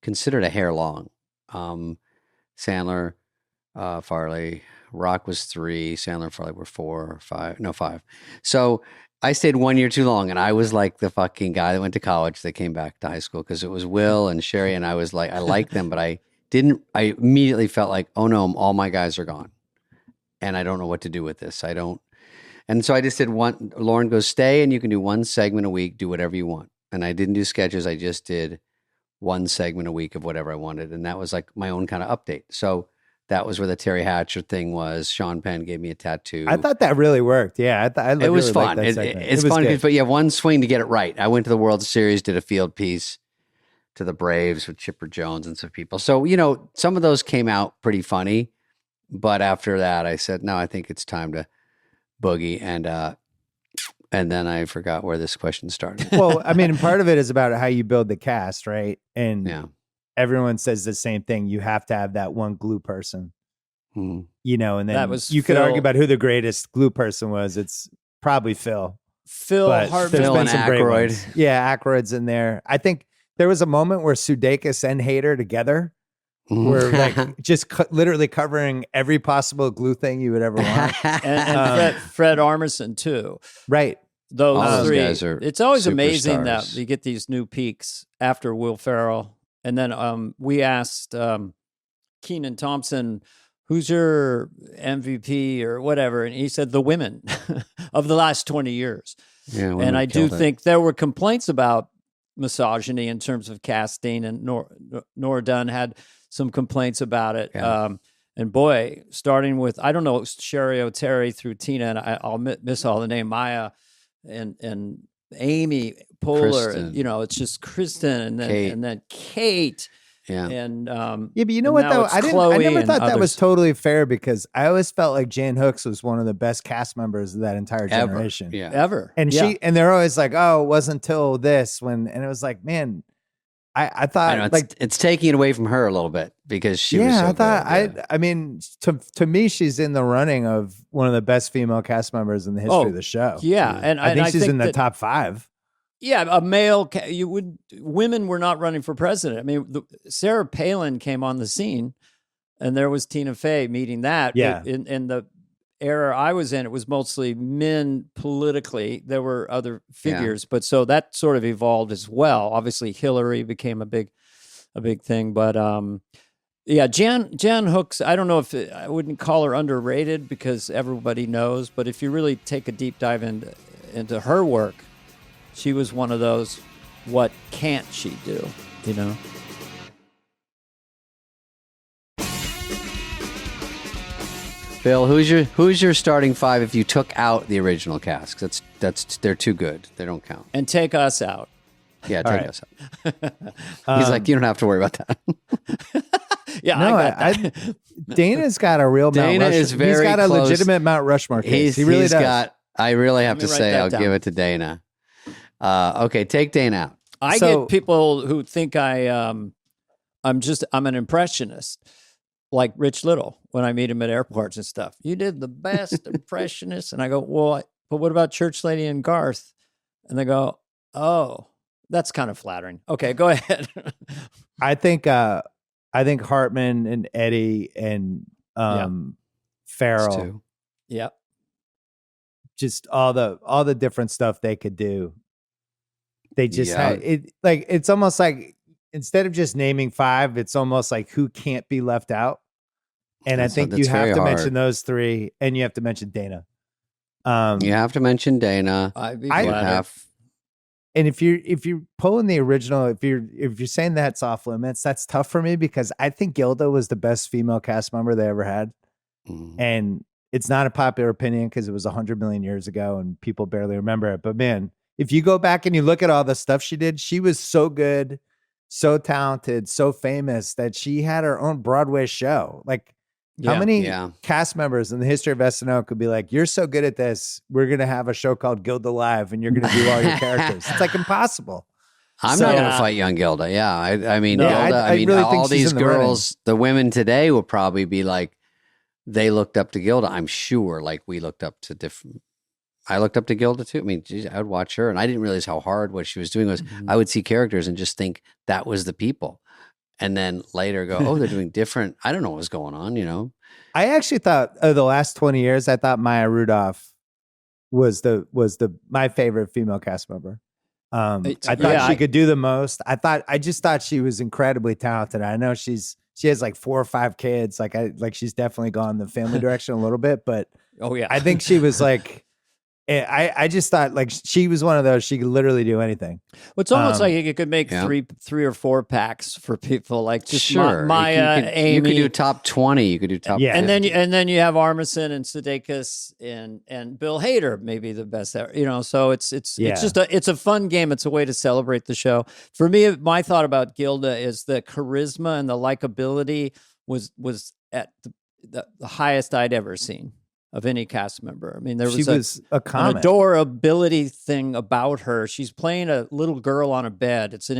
considered a hair long. Sandler, Farley, Rock was 3, Sandler and Farley were 4 or 5. No, 5. So I stayed 1 year too long, and I was like the fucking guy that went to college that came back to high school, because it was Will and Sherry, and I was like, I liked them, but I immediately felt like, oh no, all my guys are gone, and I don't know what to do with this. And so I just did one. Lauren goes, stay, and you can do one segment a week, do whatever you want. And I didn't do sketches. I just did one segment a week of whatever I wanted. And that was like my own kind of update. So that was where the Terry Hatcher thing was. Sean Penn gave me a tattoo. I thought that really worked. Yeah. It was fun. It's fun, but you have one swing to get it right. I went to the World Series, did a field piece to the Braves with Chipper Jones and some people. So, some of those came out pretty funny. But after that, I said, no, I think it's time to boogie, and then I forgot where this question started. Well, I mean, part of it is about how you build the cast, right? And everyone says the same thing. You have to have that one glue person, and then you could argue about who the greatest glue person was. It's probably Phil Hartman, Phil and Aykroyd. Yeah, Aykroyd's in there. I think there was a moment where Sudeikis and Hader together were like just literally covering every possible glue thing you would ever want. and Fred Armisen too. Right. Those three. Guys are it's always amazing superstars. that you get these new peaks after Will Ferrell. And then we asked Kenan Thompson, who's your MVP or whatever? And he said the women of the last 20 years. Yeah, and I do think there were complaints about misogyny in terms of casting, and Nora Dunn had some complaints about it. Yeah. And boy, starting with, I don't know, Sherry O'Terry through Tina, and I'll miss all the name, Maya and Amy Poehler, and, it's just Kristen, and then Kate. Yeah. And but you know what though? I never thought that was totally fair, because I always felt like Jan Hooks was one of the best cast members of that entire generation. Yeah. Ever. And they're always like, oh, it wasn't until this and it was like, man, I thought it's taking it away from her a little bit, because she was so I thought good. I mean, to me, she's in the running of one of the best female cast members in the history of the show. Yeah. And I think she's in the top 5. Yeah, a male. Women were not running for president. I mean, Sarah Palin came on the scene, and there was Tina Fey meeting that. Yeah. In the era I was in, it was mostly men politically. There were other figures, but so that sort of evolved as well. Obviously, Hillary became a big thing, but Jan Hooks. I don't know if I wouldn't call her underrated, because everybody knows. But if you really take a deep dive into her work, she was one of those, what can't she do, Bill, who's your starting 5 if you took out the original cast? That's they're too good. They don't count. And take us out. Yeah, take us out. He's like, you don't have to worry about that. Yeah, no, I got that. Dana's got a real Dana Mount Rushmore. is very He's got a close. legitimate Mount Rushmore case. He really does. I really have to write say, that I'll down. give it to Dana. Okay, take Dana out. I get people who think I'm an impressionist, like Rich Little, when I meet him at airports and stuff. You did the best impressionist. And I go, well, but what about Church Lady and Garth? And they go, oh, that's kind of flattering. Okay, go ahead. I think Hartman and Eddie and Farrell, yeah, just all the different stuff they could do. They just had it. Like, it's almost like, instead of just naming 5, it's almost like who can't be left out. And I think you have to mention those 3, and you have to mention Dana. You have to mention Dana. I'd be glad. And if you're pulling the original, if you're saying that's off limits, that's tough for me, because I think Gilda was the best female cast member they ever had. And It's not a popular opinion because it was 100 million years ago and people barely remember it. But man, if you go back and you look at all the stuff she did, she was so good, so talented, so famous that she had her own Broadway show. Like, how many cast members in the history of SNL could be like, you're so good at this, we're going to have a show called Gilda Live and you're going to do all your characters. It's like impossible. I'm not going to fight young Gilda. Yeah. I mean, Gilda, I mean, really all these girls, the women today will probably be like, they looked up to Gilda. I'm sure like we looked up to different. I looked up to Gilda too. I mean, geez, I would watch her and I didn't realize how hard what she was doing was. I would see characters and just think that was the people. And then later go, oh, they're doing different. I don't know what was going on, you know? I actually thought the last 20 years, I thought Maya Rudolph was my favorite female cast member. I thought she could do the most. I just thought she was incredibly talented. I know she has like 4 or 5 kids. Like she's definitely gone the family direction a little bit, but I think she was like, I just thought like she was one of those, she could literally do anything. Well, it's almost like you could make 3 or 4 packs for people like just Maya, Amy. You could do top 20. You could do top 50. And then you have Armisen and Sudeikis and Bill Hader, maybe the best ever. You know, so it's just it's a fun game. It's a way to celebrate the show. For me, my thought about Gilda is the charisma and the likability was at the highest I'd ever seen of any cast member. I mean, there was an adorability thing about her. She's playing a little girl on a bed. It's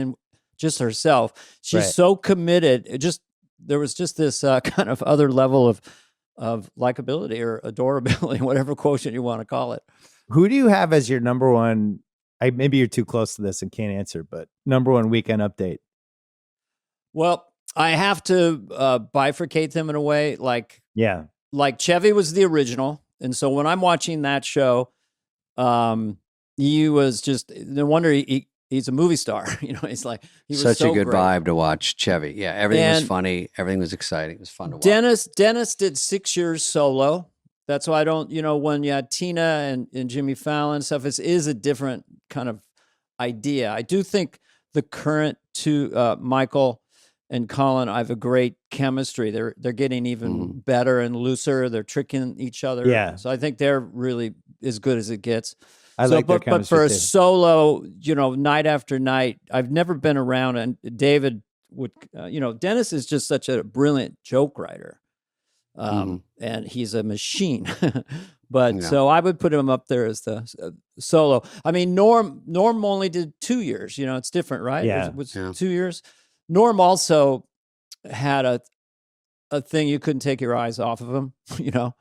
just herself. She's so committed. There was just this kind of other level of likability or adorability, whatever quotient you want to call it. Who do you have as your number one? Maybe you're too close to this and can't answer, but number one weekend update. Well, I have to bifurcate them in a way. Like Chevy was the original. And so when I'm watching that show, he was just, no wonder he's a movie star. You know, he's like, he was such a good great vibe to watch Chevy. Yeah. Everything was funny. Everything was exciting. It was fun to watch. Dennis did 6 years solo. That's why I don't, you know, when you had Tina and Jimmy Fallon stuff, it is a different kind of idea. I do think the current two, Michael and Colin, I have a great chemistry. They're getting even better and looser. They're tricking each other. Yeah. So I think they're really as good as it gets. But for a solo, you know, night after night, I've never been around. And David would, Dennis is just such a brilliant joke writer. And he's a machine. So I would put him up there as the solo. I mean, Norm only did 2 years. You know, it's different, right? Yeah. It was 2 years. Norm also had a thing you couldn't take your eyes off of him, you know,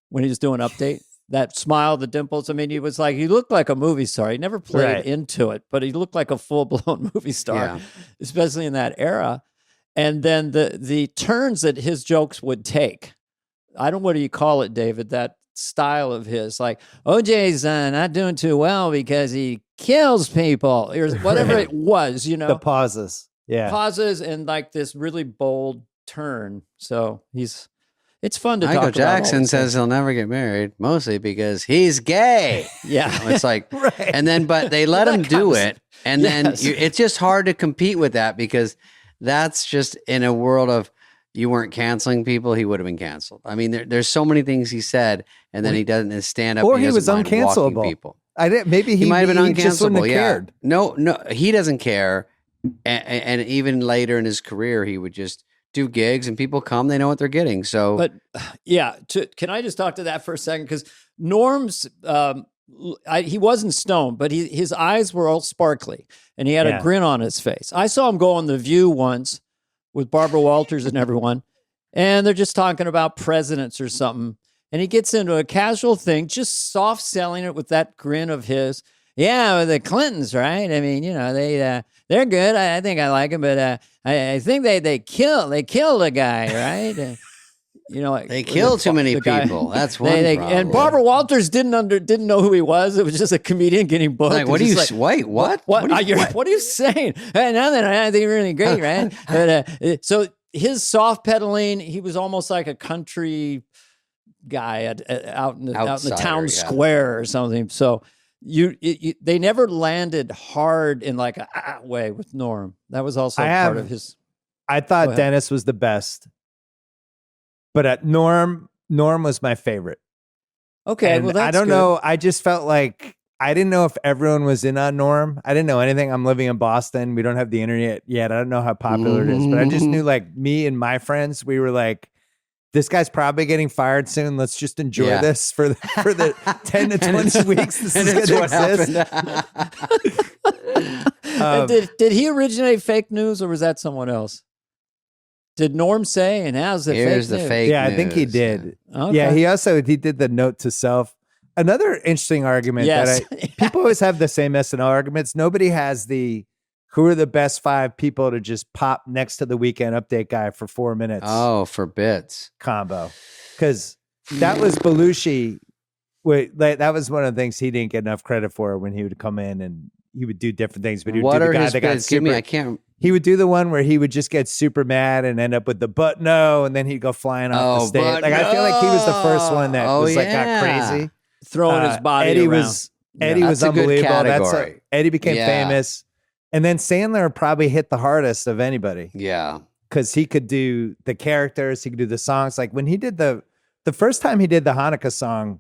when he was doing Update. That smile, the dimples. I mean, he looked like a movie star. He never played into it, but he looked like a full-blown movie star, especially in that era. And then the turns that his jokes would take. I don't know, what do you call it, David? That style of his, like, OJ's not doing too well because he kills people, or whatever it was, you know. The pauses. Yeah. Pauses and like this really bold turn. So it's fun to talk Michael about. Jackson says he'll never get married, mostly because he's gay. Yeah. You know, it's like, and then, but they let him do it. And then it's just hard to compete with that because that's just in a world of, you weren't canceling people, he would have been canceled. I mean, there's so many things he said, and then he doesn't stand up. Or he was uncancelable. People. Maybe he might have been uncancelable. Just wouldn't have cared. No, he doesn't care. And even later in his career, he would just do gigs and people come, they know what they're getting. So, but can I just talk to that for a second? Because Norm's, he wasn't stoned, but his eyes were all sparkly and he had a grin on his face. I saw him go on The View once with Barbara Walters and everyone, and they're just talking about presidents or something. And he gets into a casual thing, just soft selling it with that grin of his. Yeah, the Clintons, right? I mean, you know, they're good. I think I like them, but I think they killed a guy, right? You know, they killed too many people. That's one problem. And Barbara Walters didn't know who he was. It was just a comedian getting booked. Like, what are you? Wait, what? What are you saying? Nothing. I think you're really great, right? But so his soft pedaling, he was almost like a country guy out in the town square or something. So. They never landed hard in like a way with Norm. That was also part of his. I thought Dennis was the best, but Norm was my favorite. Okay, and well, that's I don't good. know. I just felt like I didn't know if everyone was in on Norm. I didn't know anything. I'm living in Boston. We don't have the internet yet. I don't know how popular it is, but I just knew like me and my friends, we were like, this guy's probably getting fired soon. Let's just enjoy this for the 10 to 20 weeks this is going to exist. Did he originate fake news or was that someone else? Did Norm say, and how's the Here's fake the news? fake Yeah, news. I think he did. Okay. Yeah, he did the note to self. Another interesting argument that people always have the same SNL arguments. Nobody has who are the best 5 people to just pop next to the Weekend Update guy for 4 minutes. Oh, for bits combo. Because that was Belushi. That was one of the things he didn't get enough credit for when he would come in and he would do different things. But he would what do the are guy his that got bits? Give super. me, I can't. He would do the one where he would just get super mad and end up with the "but no," and then he'd go flying off the stage. Like I feel like he was the first one that got crazy, throwing his body Eddie around. Eddie was unbelievable. Eddie became Yeah. famous, and then Sandler probably hit the hardest of anybody. Yeah, because he could do the characters, he could do the songs. Like when he did the first time he did the Hanukkah song,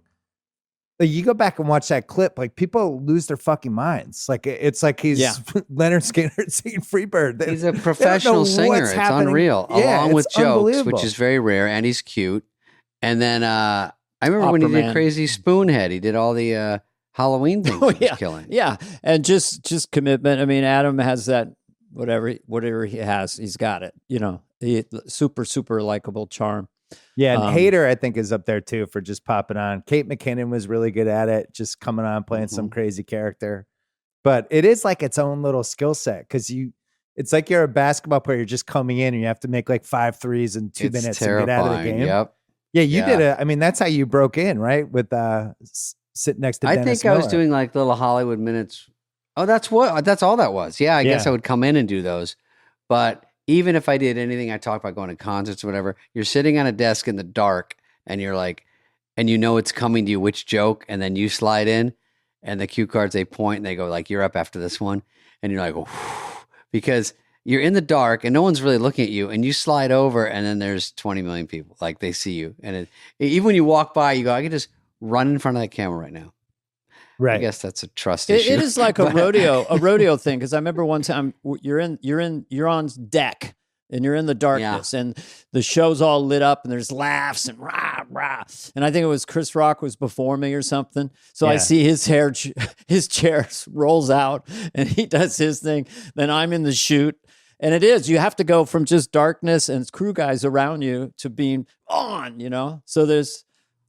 like you go back and watch that clip, like people lose their fucking minds. Like it's like he's Leonard Skinner singing Freebird. He's a professional singer. It's unreal. Along with jokes, which is very rare, and he's cute. And then I remember when he did Crazy Spoonhead, he did all the Halloween things. He was killing. Yeah, and just commitment. I mean, Adam has that. Whatever he has, he's got it. You know, super likable charm. Yeah, and Hader, I think, is up there too for just popping on. Kate McKinnon was really good at it, just coming on, playing some crazy character. But it is like its own little skill set because it's like you're a basketball player, you're just coming in and you have to make like 5 threes in 2 minutes and get out of the game. Yep. Yeah, you did it. I mean, that's how you broke in, right? With sitting next to Dennis Miller. I was doing like little Hollywood minutes. Oh, that's all that was. Yeah, I guess I would come in and do those. But even if I did anything, I talked about going to concerts or whatever, you're sitting on a desk in the dark and you're like, and you know it's coming to you, which joke, and then you slide in and the cue cards, they point and they go like, you're up after this one. And you're like, because you're in the dark and no one's really looking at you and you slide over and then there's 20 million people. Like they see you. And even when you walk by, you go, I can just run in front of that camera right now. Right. I guess that's a trust issue. It is like a rodeo thing. Cause I remember one time you're on deck and you're in the darkness and the show's all lit up and there's laughs and rah, rah. And I think it was Chris Rock was before me or something. So I see his chair rolls out and he does his thing. Then I'm in the chute. And you have to go from just darkness and crew guys around you to being on, you know? So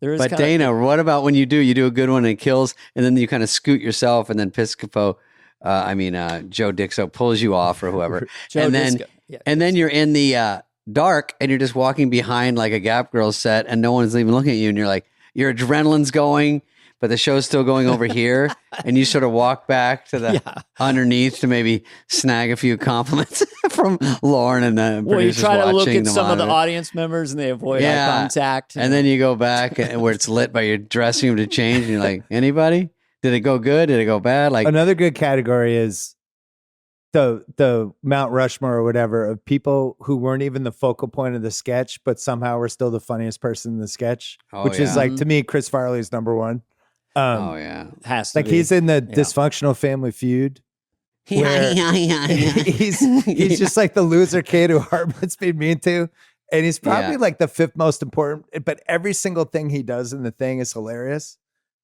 but Dana, what about when you do a good one and it kills, and then you kind of scoot yourself, and then Joe Dixo pulls you off or whoever, and then you're in the dark and you're just walking behind like a Gap Girls set, and no one's even looking at you, and you're like, your adrenaline's going, but the show's still going over here, and you sort of walk back to the underneath to maybe snag a few compliments from Lauren and the producers. You try to look at some monitor. of the audience members and they avoid eye contact. And then you go back where it's lit by your dressing room to change, and you're like, anybody? Did it go good? Did it go bad? Like another good category is the Mount Rushmore or whatever of people who weren't even the focal point of the sketch, but somehow were still the funniest person in the sketch, which is like, to me, Chris Farley's number one. Has to like be. He's in the Dysfunctional Family Feud. He's just like the loser kid who Hartman's been mean to, and he's probably like the 5th most important. But every single thing he does in the thing is hilarious.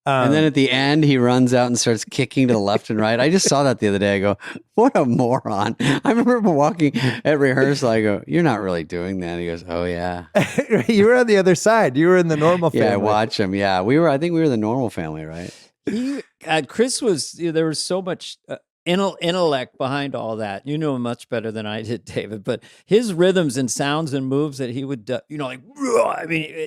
And then at the end, he runs out and starts kicking to the left and right. I just saw that the other day. I go, what a moron. I remember walking at rehearsal. I go, you're not really doing that. He goes, oh, yeah. You were on the other side. You were in the normal family. Yeah, I watch him. Yeah, I think we were the normal family, right? Chris was, there was so much intellect behind all that. You knew him much better than I did, David. But his rhythms and sounds and moves that he would, like, I mean,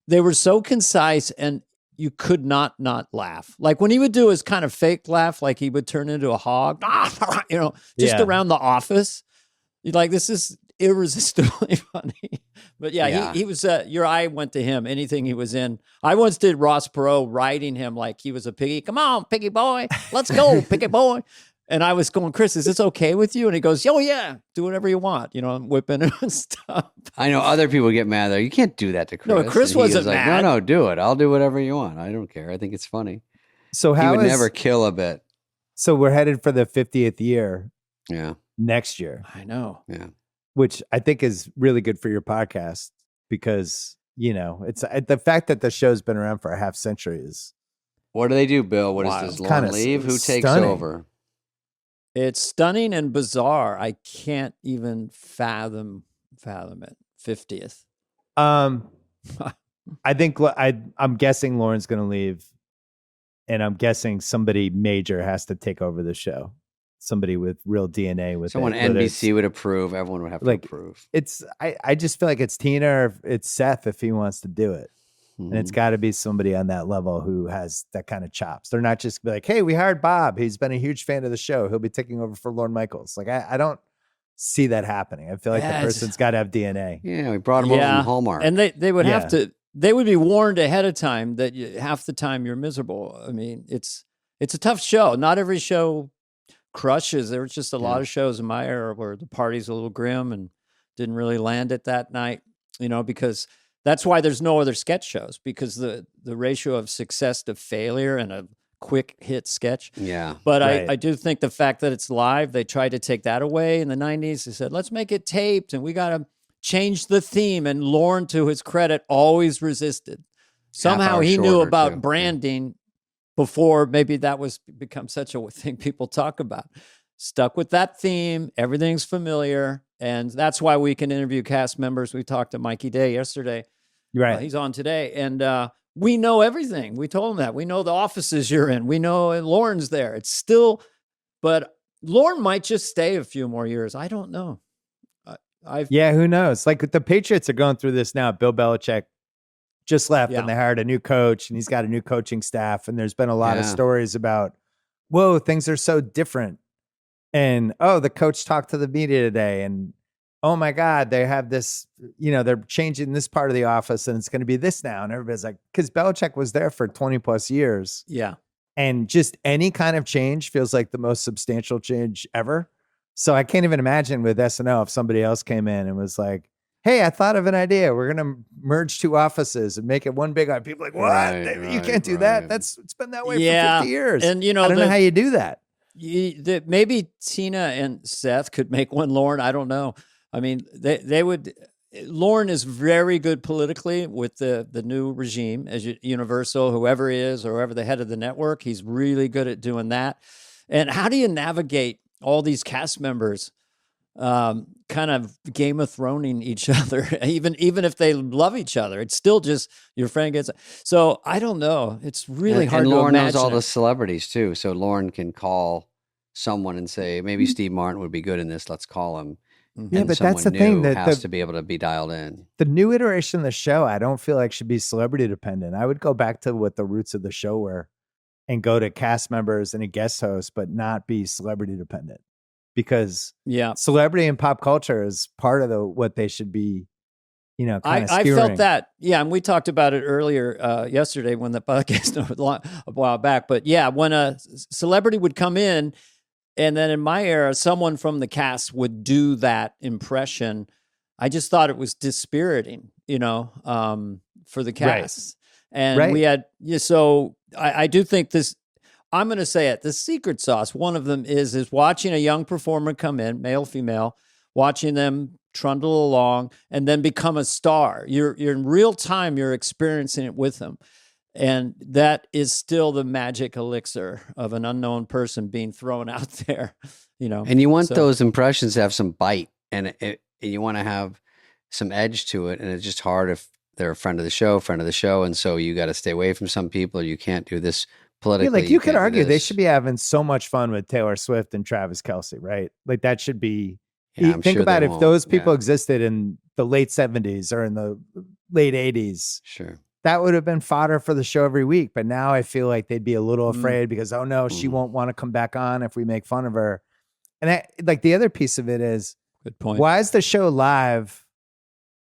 they were so concise and you could not laugh. Like when he would do his kind of fake laugh, like he would turn into a hog, around the office. You're like, this is irresistibly funny. But he was, your eye went to him, anything he was in. I once did Ross Perot riding him like he was a piggy. Come on, piggy boy. Let's go, piggy boy. And I was going, Chris, is this okay with you? And he goes, oh yeah, do whatever you want. I'm whipping him and stuff. I know other people get mad there. You can't do that to Chris. No, Chris And he wasn't was like, mad. No, do it. I'll do whatever you want. I don't care. I think it's funny. So he would never kill a bit. So we're headed for the 50th year. Yeah. Next year. I know. Yeah. Which I think is really good for your podcast because, it's the fact that the show's been around for a half century is. What do they do, Bill? What does Lauren leave? Who takes over? It's stunning and bizarre. I can't even fathom it. 50th. I think I'm guessing Lauren's going to leave, and I'm guessing somebody major has to take over the show. Somebody with real DNA with someone NBC would approve. Everyone would have to approve. I just feel like it's Tina or it's Seth if he wants to do it. And it's got to be somebody on that level who has that kind of chops. They're not just be like, hey, we hired Bob. He's been a huge fan of the show. He'll be taking over for Lorne Michaels. Like, I don't see that happening. I feel like the person's got to have DNA. Yeah, we brought him over from Hallmark. And they would have to, they would be warned ahead of time that half the time you're miserable. I mean, it's a tough show. Not every show crushes. There was just a lot of shows in my era where the party's a little grim and didn't really land it that night, because that's why there's no other sketch shows, because the ratio of success to failure and a quick hit sketch. Yeah. But I do think the fact that it's live, they tried to take that away in the 90s. They said, let's make it taped and we got to change the theme. And Lorne, to his credit, always resisted. Somehow he knew about branding before maybe that was become such a thing people talk about. Stuck with that theme. Everything's familiar. And that's why we can interview cast members. We talked to Mikey Day yesterday. Right. He's on today. And we know everything. We told him that. We know the offices you're in. We know Lorne's there. It's still, but Lorne might just stay a few more years. I don't know. Who knows? Like the Patriots are going through this now. Bill Belichick just left and they hired a new coach and he's got a new coaching staff. And there's been a lot of stories about, whoa, things are so different. And, the coach talked to the media today and, oh my God, they have this, they're changing this part of the office and it's going to be this now. And everybody's like, because Belichick was there for 20 plus years. Yeah. And just any kind of change feels like the most substantial change ever. So I can't even imagine with SNL if somebody else came in and was like, hey, I thought of an idea. We're going to merge two offices and make it one big office. People are like, what? You can't do that. It's been that way for 50 years. And, I don't know how you do that. Maybe Tina and Seth could make one Lorne. I don't know. I mean, they would. Lorne is very good politically with the new regime, as Universal, whoever is, or whoever the head of the network. He's really good at doing that. And how do you navigate all these cast members, kind of Game of Throning each other, even if they love each other? It's still just your friend gets. So I don't know. It's really hard to imagine. And Lorne knows all the celebrities too, so Lorne can call someone and say, maybe Steve Martin would be good in this. Let's call him. Yeah, and but that's the thing that has to be able to be dialed in. The new iteration of the show, I don't feel like should be celebrity dependent. I would go back to what the roots of the show were and go to cast members and a guest host, but not be celebrity dependent, because celebrity and pop culture is part of what they should be, kind of I felt that. Yeah. And we talked about it earlier yesterday when the podcast a while back, but when a celebrity would come in, and then in my era, someone from the cast would do that impression. I just thought it was dispiriting, for the cast. Right. And we had, so I do think this, I'm going to say it, the secret sauce, one of them is watching a young performer come in, male, female, watching them trundle along and then become a star. You're in real time, you're experiencing it with them. And that is still the magic elixir of an unknown person being thrown out there, And you want those impressions to have some bite, and you want to have some edge to it. And it's just hard if they're a friend of the show. And so you got to stay away from some people. You can't do this politically. Like you could argue they should be having so much fun with Taylor Swift and Travis Kelce, right? Like that should be. Think about if those people existed in the late 70s or in the late 80s. Sure. That would have been fodder for the show every week. But now I feel like they'd be a little afraid because, oh no, she won't want to come back on if we make fun of her. And the other piece of it is, good point. Why is the show live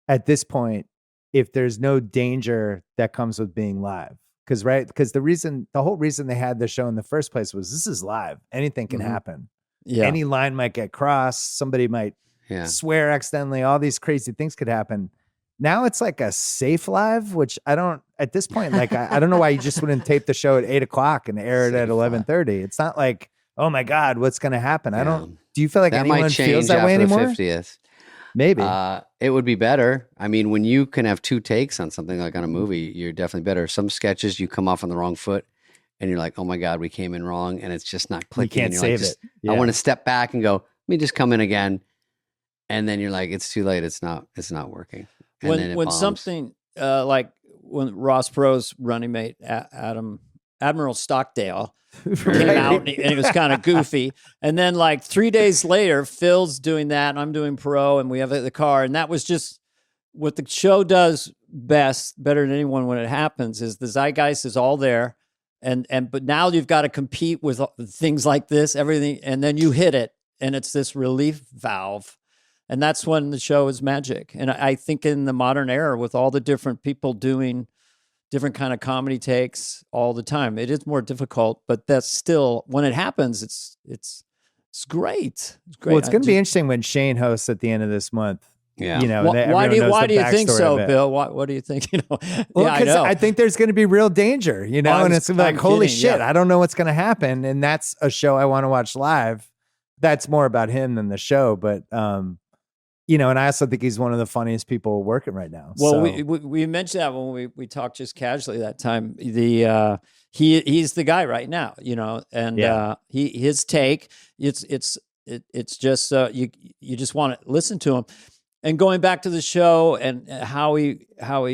at this point if there's no danger that comes with being live? Because the whole reason they had the show in the first place was this is live. Anything can happen. Yeah. Any line might get crossed. Somebody might swear accidentally. All these crazy things could happen. Now it's like a safe live, which I don't, at this point, like, I don't know why you just wouldn't tape the show at 8:00 and air it at 11:30. It's not like, oh my God, what's going to happen? Do you feel like that anyone might feels change that way after the anymore? 50th. Maybe. It would be better. I mean, when you can have 2 takes on something like on a movie, you're definitely better. Some sketches, you come off on the wrong foot and you're like, oh my God, we came in wrong. And it's just not clicking. You can't save it. I want to step back and go, let me just come in again. And then you're like, it's too late. It's not working. And when something like when Ross Perot's running mate, Admiral Stockdale, came out and it was kind of goofy. And then like 3 days later, Phil's doing that and I'm doing Perot and we have the car. And that was just what the show does best, better than anyone when it happens, is the zeitgeist is all there. But now you've got to compete with things like this, everything. And then you hit it and it's this relief valve. And that's when the show is magic. And I think in the modern era with all the different people doing different kind of comedy takes all the time, it is more difficult, but that's still, when it happens, it's great. It's great. Well, it's going to be interesting when Shane hosts at the end of this month. Yeah. You know, why do you think so, Bill? What do you think? You know, well, I think there's going to be real danger, you know, and it's like, holy shit, I don't know what's going to happen. And that's a show I want to watch live. That's more about him than the show. But, you know, and I also think he's one of the funniest people working right now. Well, we mentioned that when we talked just casually that time. He's the guy right now, you know, and his take it's just you just want to listen to him. And going back to the show and how he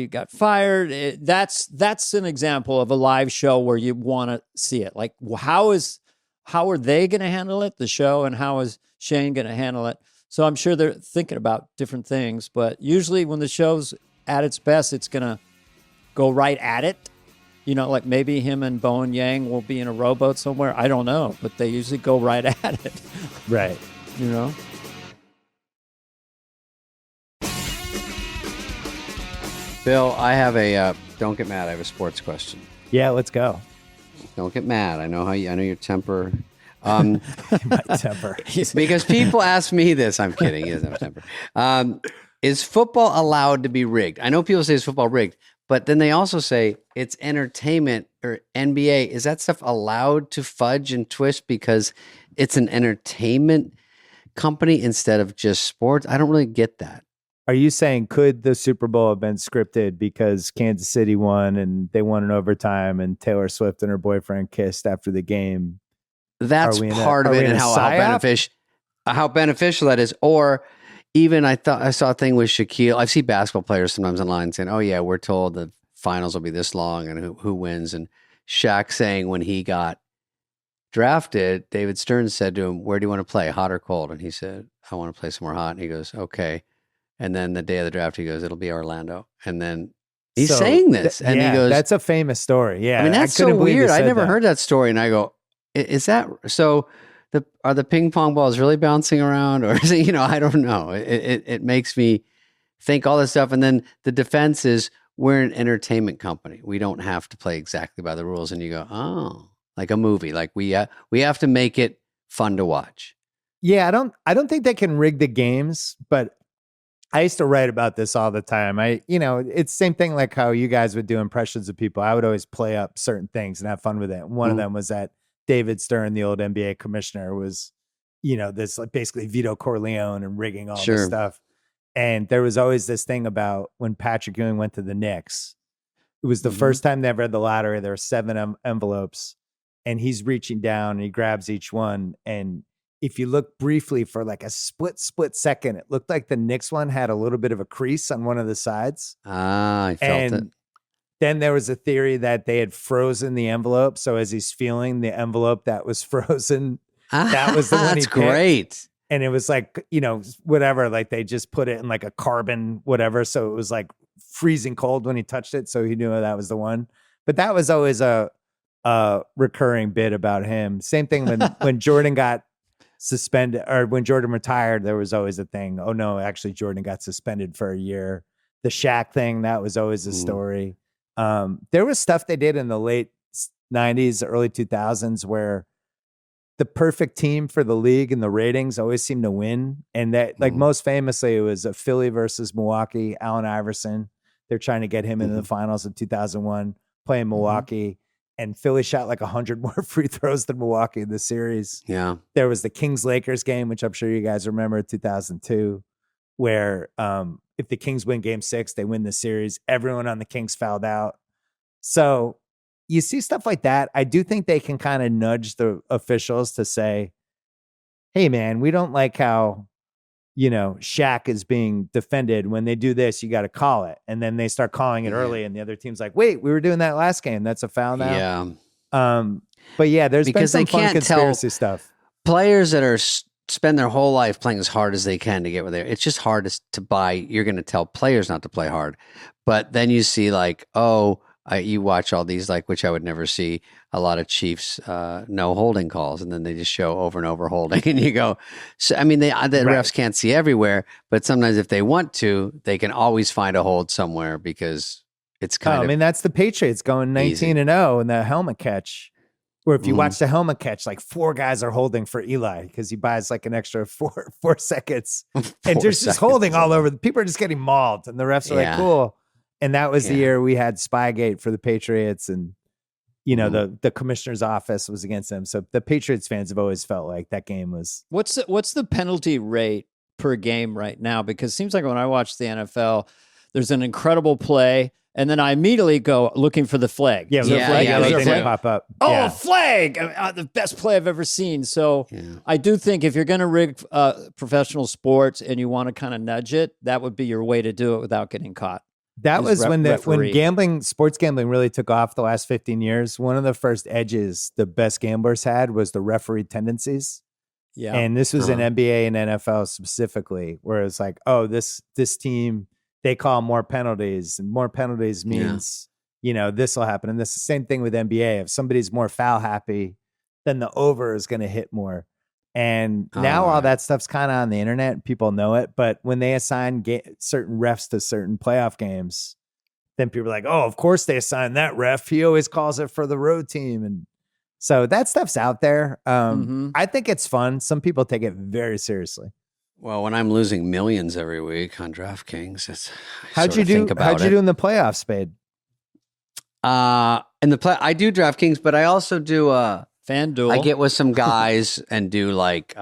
got fired, that's an example of a live show where you want to see it. Like how are they going to handle it, the show, and how is Shane going to handle it? So I'm sure they're thinking about different things, but usually when the show's at its best, it's going to go right at it. You know, like maybe him and Bowen Yang will be in a rowboat somewhere. I don't know, but they usually go right at it. Right. You know? Bill, I have don't get mad. I have a sports question. Yeah, let's go. Don't get mad. I know your temper. My temper. Because people ask me this. I'm kidding. He doesn't have a temper. Is football allowed to be rigged? I know people say it's football rigged, but then they also say it's entertainment or NBA. Is that stuff allowed to fudge and twist because it's an entertainment company instead of just sports? I don't really get that. Are you saying could the Super Bowl have been scripted because Kansas City won and they won in overtime and Taylor Swift and her boyfriend kissed after the game? That's part of it, and how beneficial that is. Or even I saw a thing with Shaquille. I see basketball players sometimes online saying, "Oh yeah, we're told the finals will be this long and who wins." And Shaq saying when he got drafted, David Stern said to him, "Where do you want to play, hot or cold?" And he said, "I want to play somewhere hot." And he goes, "Okay." And then the day of the draft, he goes, "It'll be Orlando." And then he's saying this, and he goes, "That's a famous story." Yeah, I mean that's so weird. I never heard that story, and I go, "Is that so?" Are the ping pong balls really bouncing around, or is it? You know, I don't know. It makes me think all this stuff, and then the defense is we're an entertainment company. We don't have to play exactly by the rules, and you go, "Oh, like a movie. Like we have to make it fun to watch." Yeah, I don't think they can rig the games, but I used to write about this all the time. It's the same thing like how you guys would do impressions of people. I would always play up certain things and have fun with it. One of them was that David Stern, the old NBA commissioner, was, this like basically Vito Corleone and rigging all this stuff. And there was always this thing about when Patrick Ewing went to the Knicks. It was the first time they ever had the lottery. There were 7 envelopes, and he's reaching down and he grabs each one. And if you look briefly for like a split second, it looked like the Knicks one had a little bit of a crease on one of the sides. I felt it. Then there was a theory that they had frozen the envelope. So as he's feeling the envelope that was frozen, that was the one he picked. That's great. And it was like, whatever, like they just put it in like a carbon, whatever. So it was like freezing cold when he touched it. So he knew that was the one. But that was always a recurring bit about him. Same thing when Jordan got suspended, or when Jordan retired, there was always a thing. Oh no, actually Jordan got suspended for a year. The Shaq thing, that was always a story. There was stuff they did in the late 90s, early 2000s where the perfect team for the league and the ratings always seemed to win. And that, like, most famously, it was a Philly versus Milwaukee, Allen Iverson. They're trying to get him into the finals of 2001, playing Milwaukee. And Philly shot like 100 more free throws than Milwaukee in the series. Yeah. There was the Kings-Lakers game, which I'm sure you guys remember, 2002, where if the Kings win game 6, they win the series. Everyone on the Kings fouled out. So you see stuff like that. I do think they can kind of nudge the officials to say, hey, man, we don't like how, Shaq is being defended. When they do this, you got to call it. And then they start calling it early, and the other team's like, wait, we were doing that last game. That's a foul now. Yeah. But yeah, there's because been some they fun can't conspiracy tell stuff. Players that are spend their whole life playing as hard as they can to get where they're. It's just hard to buy. You're going to tell players not to play hard, but then you see like, you watch all these, like, which I would never see, a lot of Chiefs no holding calls, and then they just show over and over holding, and you go, so I mean, the refs can't see everywhere, but sometimes if they want to, they can always find a hold somewhere because it's kind of. I mean, that's the Patriots going 19-0 in the helmet catch. Or if you watch the helmet catch, like 4 guys are holding for Eli because he buys like an extra 4 seconds, and there's just holding all over. People are just getting mauled, and the refs are like, cool. And that was the year we had Spygate for the Patriots, and the commissioner's office was against them. So the Patriots fans have always felt like that game was. What's the penalty rate per game right now? Because it seems like when I watch the NFL, there's an incredible play, and then I immediately go looking for the flag. Yeah, the flag pop up. Oh, a flag! The best play I've ever seen. So I do think if you're going to rig professional sports and you want to kind of nudge it, that would be your way to do it without getting caught. That was when sports gambling really took off the last 15 years. One of the first edges the best gamblers had was the referee tendencies. Yeah. And this was in NBA and NFL specifically, where it's like, this team, they call more penalties, and more penalties means, this will happen. And this is the same thing with NBA. If somebody's more foul happy, then the over is going to hit more. And now all that stuff's kind of on the internet. People know it. But when they assign certain refs to certain playoff games, then people are like, of course they assign that ref. He always calls it for the road team. And so that stuff's out there. I think it's fun. Some people take it very seriously. Well, when I'm losing millions every week on DraftKings, how'd you do in the playoffs, Spade? I do DraftKings, but I also do FanDuel. I get with some guys and do like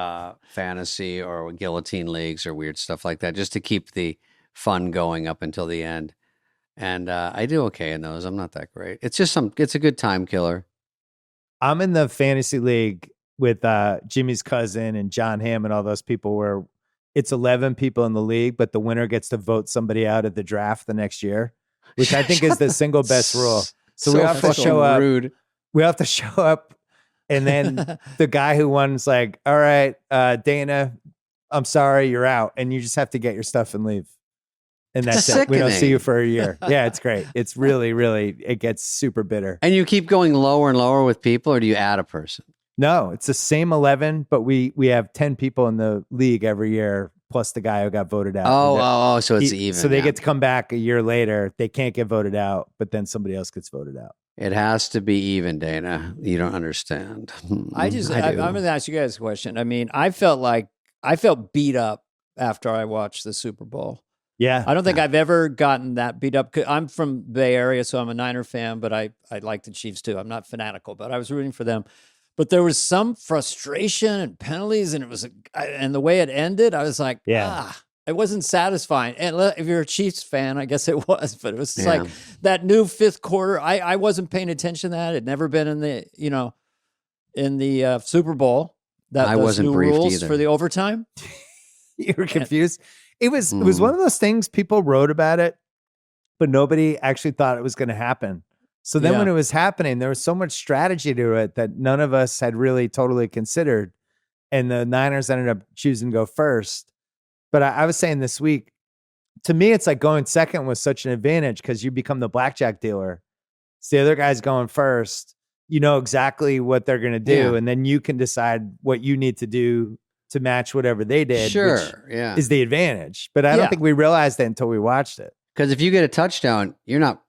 fantasy or guillotine leagues or weird stuff like that, just to keep the fun going up until the end. And I do okay in those. I'm not that great. It's just it's a good time killer. I'm in the fantasy league with Jimmy's cousin and John Hamm and all those people, where it's 11 people in the league, but the winner gets to vote somebody out at the draft the next year, which I think is the single best rule. So we have to show up. Rude. We have to show up. And then the guy who won's like, all right, Dana, I'm sorry, you're out. And you just have to get your stuff and leave. And that's it. We don't see you for a year. Yeah, it's great. It's really, really, it gets super bitter. And you keep going lower and lower with people, or do you add a person? No, it's the same 11, but we have 10 people in the league every year, plus the guy who got voted out. So it's even. So they get to come back a year later. They can't get voted out, but then somebody else gets voted out. It has to be even, Dana. You don't understand. I'm going to ask you guys a question. I mean, I felt beat up after I watched the Super Bowl. Yeah. I don't think I've ever gotten that beat up. I'm from Bay Area, so I'm a Niner fan, but I like the Chiefs too. I'm not fanatical, but I was rooting for them. But there was some frustration and penalties, and and the way it ended, I was like, it wasn't satisfying. And if you're a Chiefs fan, I guess it was, but it was like that new fifth quarter. I wasn't paying attention to that. It never been in the Super Bowl. I wasn't briefed either for the overtime. You were confused. It was one of those things, people wrote about it, but nobody actually thought it was going to happen. So then when it was happening, there was so much strategy to it that none of us had really totally considered. And the Niners ended up choosing to go first. But I was saying this week, to me, it's like going second was such an advantage because you become the blackjack dealer. So the other guy's going first. You know exactly what they're going to do. Yeah. And then you can decide what you need to do to match whatever they did, which is the advantage. But I don't think we realized that until we watched it. Because if you get a touchdown, you're not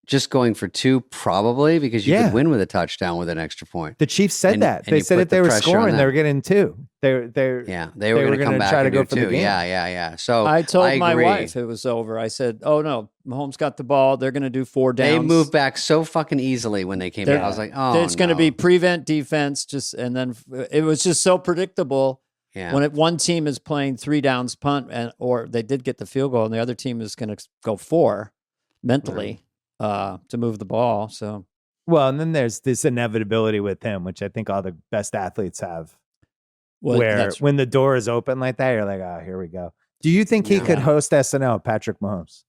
just going for 2, probably, because you could win with a touchdown with an extra point. The Chiefs said that. They said if they were scoring, they were getting 2. They were going to come back try and to go do for the 2. game. Yeah. So I told I my agree. wife it was over. I said, "Oh no, Mahomes got the ball. They're going to do 4 downs." They moved back so fucking easily when they came back. I was like, "Oh, it's going to be prevent defense." And then it was just so predictable. Yeah. When one team is playing 3 downs punt, or they did get the field goal, and the other team is going to go 4 mentally to move the ball. So, well, and then there's this inevitability with him, which I think all the best athletes have, where when the door is open like that, you're like, "Oh, here we go." Do you think he could host SNL, Patrick Mahomes?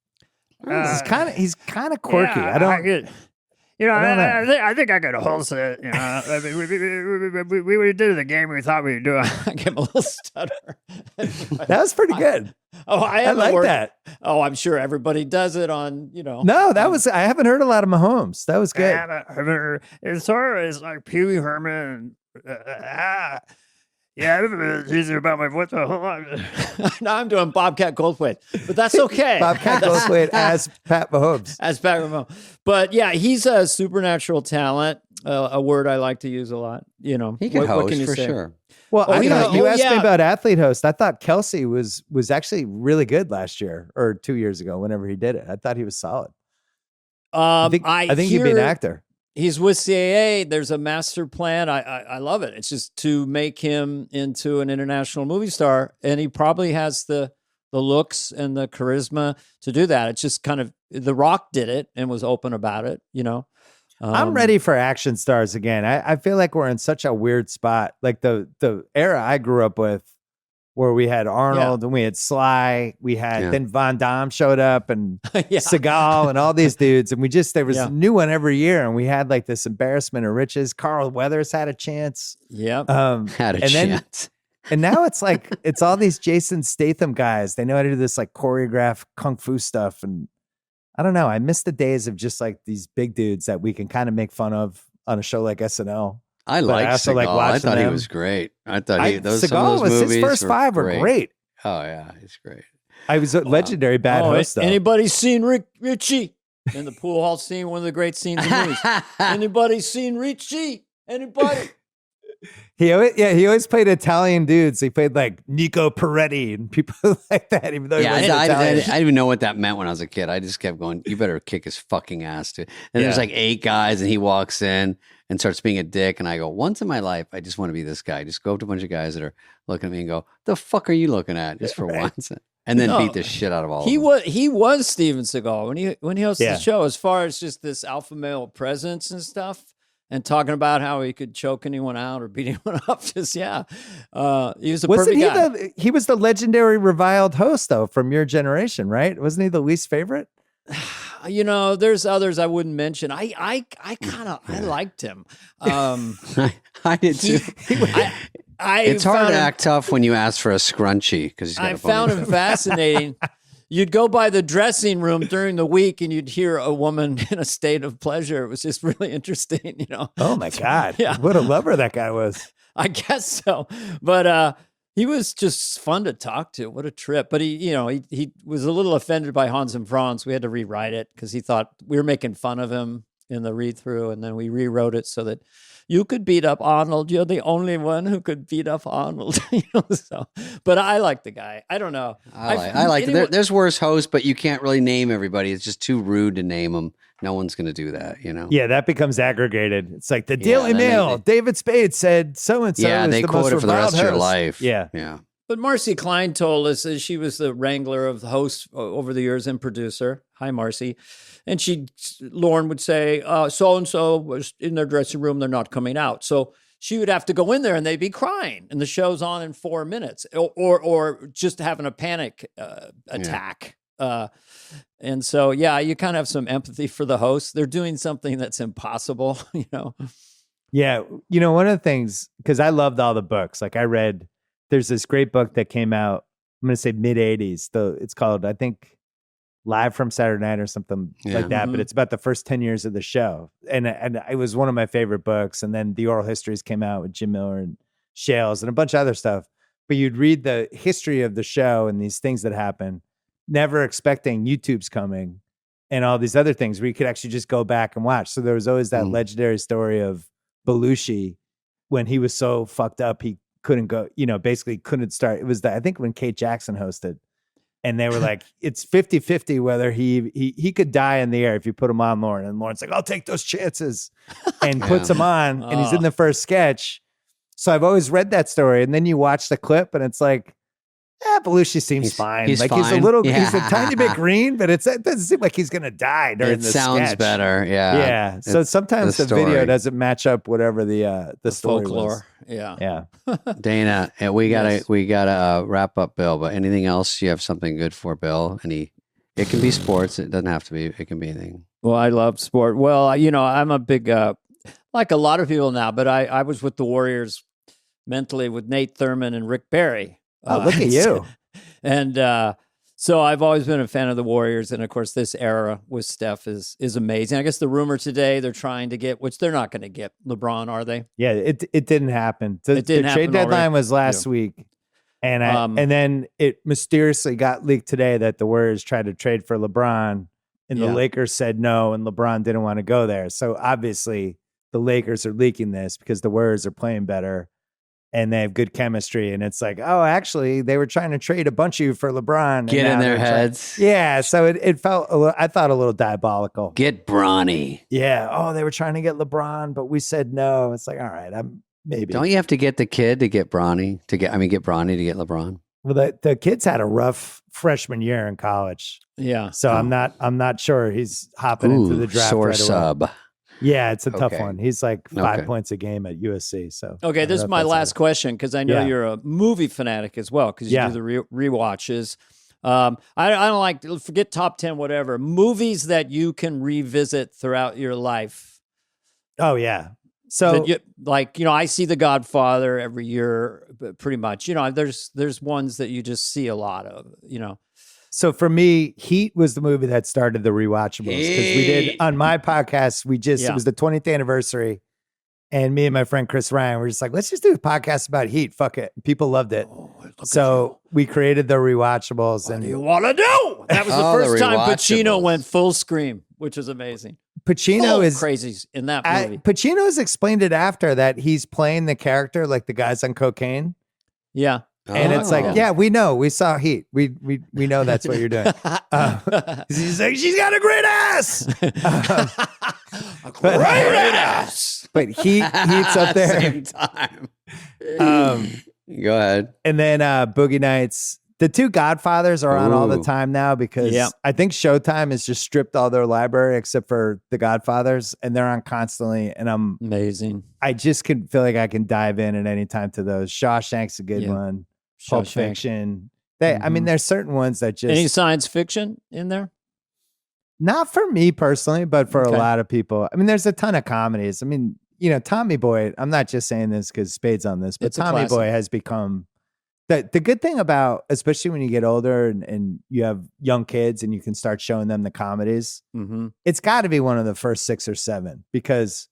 He's kind of quirky. Yeah, I think I could host it. I mean, we did the game we thought we would do. I gave him a little stutter. That was pretty good. I like that. Oh, I'm sure everybody does it on, No, that was, I haven't heard a lot of Mahomes. That was good. It's sort of like Pee Wee Herman. Yeah, it's easier about my voice. Now I'm doing Bobcat Goldthwait, but that's okay. Bobcat Goldthwait as Pat Mahomes. As Pat Mahomes. But yeah, he's a supernatural talent, a word I like to use a lot. He can host, what can you for say? sure. Well, you asked me about athlete host. I thought Kelsey was actually really good last year or 2 years ago, whenever he did it. I thought he was solid. I think he'd be an actor. He's with CAA. There's a master plan. I love it. It's just to make him into an international movie star, and he probably has the looks and the charisma to do that. It's just kind of The Rock did it and was open about it. I'm ready for action stars again. I feel like we're in such a weird spot. Like the era I grew up with, where we had Arnold and we had Sly, we had then Von Damme showed up and Seagal and all these dudes, and there was a new one every year, and we had like this embarrassment of riches. Carl Weathers had a chance. Had a chance. And now it's like it's all these Jason Statham guys. They know how to do this like choreographed kung fu stuff, and I don't know. I miss the days of just like these big dudes that we can kind of make fun of on a show like SNL. I Seagal. I thought he was great. I thought some of those movies his first 5 were great. Oh yeah, he's great. I was a legendary bad host. Though. Anybody seen Richie in the pool hall scene? One of the great scenes in movies. Anybody seen Richie? Anybody? He always played Italian dudes. He played like Nico Peretti and people like that. Even though I didn't even know what that meant when I was a kid. I just kept going, "You better kick his fucking ass, dude." And there's like 8 guys, and he walks in and starts being a dick. And I go, once in my life, I just want to be this guy. Just go up to a bunch of guys that are looking at me and go, "The fuck are you looking at?" Just for once, and then beat the shit out of all of them. He was Steven Seagal when he hosted the show. As far as just this alpha male presence and stuff. And talking about how he could choke anyone out or beat anyone up. He was a perfect guy. He was the legendary reviled host, though, from your generation, right? Wasn't he the least favorite? There's others I wouldn't mention. I liked him. I did too. It's hard to act tough when you ask for a scrunchie because I found him fascinating. You'd go by the dressing room during the week and you'd hear a woman in a state of pleasure. It was just really interesting, Oh my God. What a lover that guy was. I guess so. But he was just fun to talk to. What a trip. But he was a little offended by Hans and Franz. We had to rewrite it because he thought we were making fun of him in the read through. And then we rewrote it so that you could beat up Arnold. You're the only one who could beat up Arnold. But I like the guy. I don't know. I like it. There's worse hosts, but you can't really name everybody. It's just too rude to name them. No one's going to do that, Yeah, that becomes aggregated. It's like the Daily Mail. David Spade said so-and-so is they the quote most it for the rest host. of your life. Yeah. But Marcy Klein told us that she was the wrangler of the hosts over the years and producer. Hi, Marcy. And Lauren would say, so-and-so was in their dressing room. They're not coming out. So she would have to go in there and they'd be crying. And the show's on in 4 minutes or just having a panic attack. And so, you kind of have some empathy for the hosts. They're doing something that's impossible, Yeah. One of the things, because I loved all the books. Like I read, there's this great book that came out, I'm going to say mid 80s. It's called, I think, Live from Saturday Night or something like that. But it's about the first 10 years of the show. And it was one of my favorite books. And then the oral histories came out with Jim Miller and Shales and a bunch of other stuff. But you'd read the history of the show and these things that happen, never expecting YouTube's coming. and all these other things where you could actually just go back and watch. So there was always that legendary story of Belushi when he was so fucked up he couldn't go, basically couldn't start. It was I think when Kate Jackson hosted, and they were like, it's 50-50 whether he could die in the air if you put him on Lauren. And Lauren's like, I'll take those chances, and puts him on, and he's in the first sketch. So I've always read that story, and then you watch the clip, and it's like, Belushi seems fine. He's like fine. He's a tiny bit green, but it doesn't seem like he's gonna die during the sounds sketch. better. Yeah. Yeah. So sometimes the video doesn't match up whatever the story folklore was. Yeah. Dana, and we gotta wrap up, Bill. But anything else? You have something good for Bill? It can be sports. It doesn't have to be. It can be anything. Well, I love sport. Well, I'm a big like a lot of people now, but I was with the Warriors mentally with Nate Thurman and Rick Barry. Oh, look at you. And so I've always been a fan of the Warriors. And of course, this era with Steph is amazing. I guess the rumor today, they're trying to get, which they're not going to get LeBron, are they? Yeah, it didn't happen. The trade deadline was last week. And and then it mysteriously got leaked today that the Warriors tried to trade for LeBron, and the Lakers said no, and LeBron didn't want to go there. So obviously the Lakers are leaking this because the Warriors are playing better and they have good chemistry. And it's like, oh, actually, they were trying to trade a bunch of you for LeBron. Get in their heads. Yeah. So it felt, I thought, a little diabolical. Get Bronny. Yeah. Oh, they were trying to get LeBron, but we said no. It's like, all right, maybe. Don't you have to get the kid to get Bronny get Bronny to get LeBron? Well, the kid's had a rough freshman year in college. Yeah. So I'm not sure he's hopping into the draft sore right away. sub. Yeah, it's a tough one. He's like 5 points a game at USC. So this is my last question because I know you're a movie fanatic as well because you do the rewatches. I don't like forget top 10 whatever movies that you can revisit throughout your life. Oh yeah. So I see The Godfather every year, pretty much. There's ones that you just see a lot of. So for me, Heat was the movie that started the rewatchables because we did on my podcast. It was the 20th anniversary, and me and my friend Chris Ryan were just like, let's just do a podcast about Heat. Fuck it, people loved it. So we created the rewatchables. What do you want to do? That was the first time Pacino went full scream, which is amazing. Pacino is crazy in that movie. Pacino has explained it after that he's playing the character like the guy's on cocaine. Yeah. And it's like, yeah, we know. We saw Heat. We know that's what you're doing. He's like, she's got a great ass. A great ass. But Heat's up there. Same time. Go ahead. And then Boogie Nights. The two Godfathers are on all the time now because I think Showtime has just stripped all their library except for the Godfathers, and they're on constantly. And I'm amazing. I just can feel like I can dive in at any time to those. Shawshank's a good one. Pulp Fiction. I mean, there's certain ones that just any science fiction in there. Not for me personally, but for a lot of people. I mean, there's a ton of comedies. I mean, Tommy Boy. I'm not just saying this because Spade's on this, but Tommy Boy has become. The good thing about, especially when you get older and you have young kids and you can start showing them the comedies, it's got to be one of the first 6 or 7 because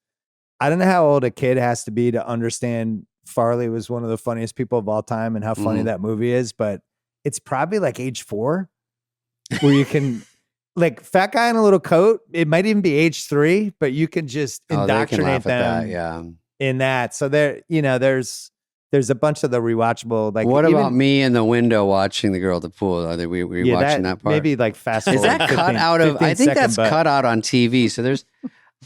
I don't know how old a kid has to be to understand Farley was one of the funniest people of all time and how funny that movie is, but it's probably like age 4 where you can like Fat Guy in a Little Coat. It might even be age 3, but you can just indoctrinate them in that. So there's a bunch of the rewatchable. Like, what about me in the window watching the girl at the pool? Are we watching that part? Maybe like fast forward. Is that cut out of? I think that's cut out on TV. So there's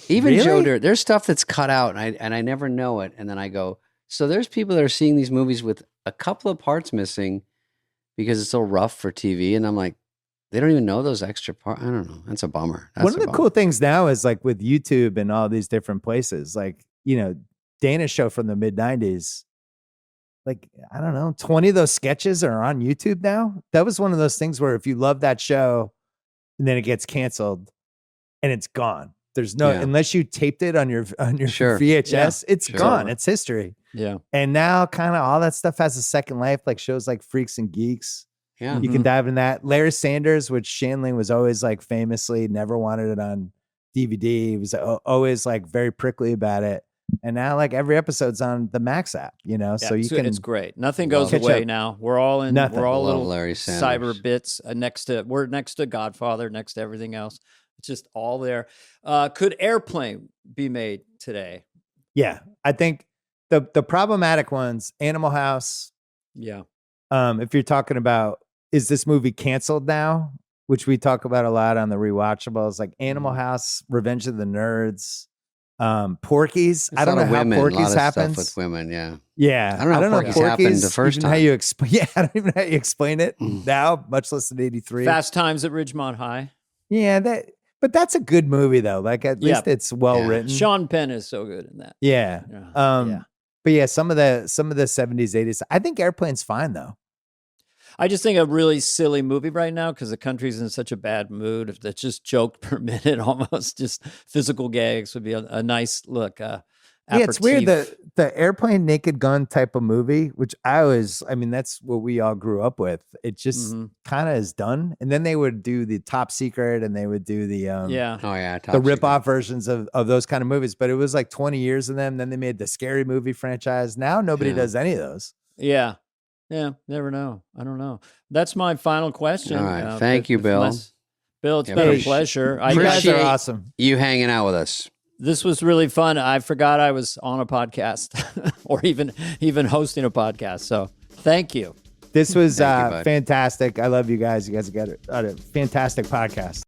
even Joe Dirt. There's stuff that's cut out, and I never know it. And then I go, so there's people that are seeing these movies with a couple of parts missing because it's so rough for TV, and I'm like, they don't even know those extra parts. I don't know. That's a bummer. One of the cool things now is like with YouTube and all these different places, like Dana's show from the mid '90s. Like, I don't know, 20 of those sketches are on YouTube now. That was one of those things where if you love that show and then it gets canceled and it's gone. There's no, unless you taped it on your VHS, it's gone. It's history. Yeah. And now kind of all that stuff has a second life, like shows like Freaks and Geeks. Yeah. You can dive in that. Larry Sanders, which Shanley was always like famously never wanted it on DVD. He was always like very prickly about it. And now, like every episode's on the Max app, so you can. It's great. Nothing goes away now. We're all in. Nothing. We're all little Larry cyber bits next to. We're next to Godfather, next to everything else. It's just all there. Could Airplane be made today? Yeah, I think the problematic ones, Animal House. Yeah. If you're talking about, is this movie canceled now? Which we talk about a lot on the rewatchables, like Animal House, Revenge of the Nerds, Porky's. I don't know how Porky's happens with women. Yeah. Yeah. I don't know how Porky's happened the first time. How you explain? Yeah. I don't even know how you explain it now, much less in 83. Fast Times at Ridgemont High. Yeah. But that's a good movie though. Like at least it's well written. Sean Penn is so good in that. Yeah. But yeah, some of the 70s, 80s. I think Airplane's fine though. I just think a really silly movie right now because the country's in such a bad mood. If that's just joke per minute, almost just physical gags would be a nice look. It's weird. The Airplane Naked Gun type of movie, which I mean, that's what we all grew up with. It just kind of is done. And then they would do the Top Secret and they would do the the rip-off versions of those kind of movies. But it was like 20 years of them. Then they made the Scary Movie franchise. Now nobody does any of those. Yeah. Yeah, never know. I don't know. That's my final question. All right. Thank you, Bill. Bill, it's been a pleasure. You guys are awesome. You hanging out with us. This was really fun. I forgot I was on a podcast or even hosting a podcast. So thank you. This was fantastic. I love you guys. You guys got a fantastic podcast.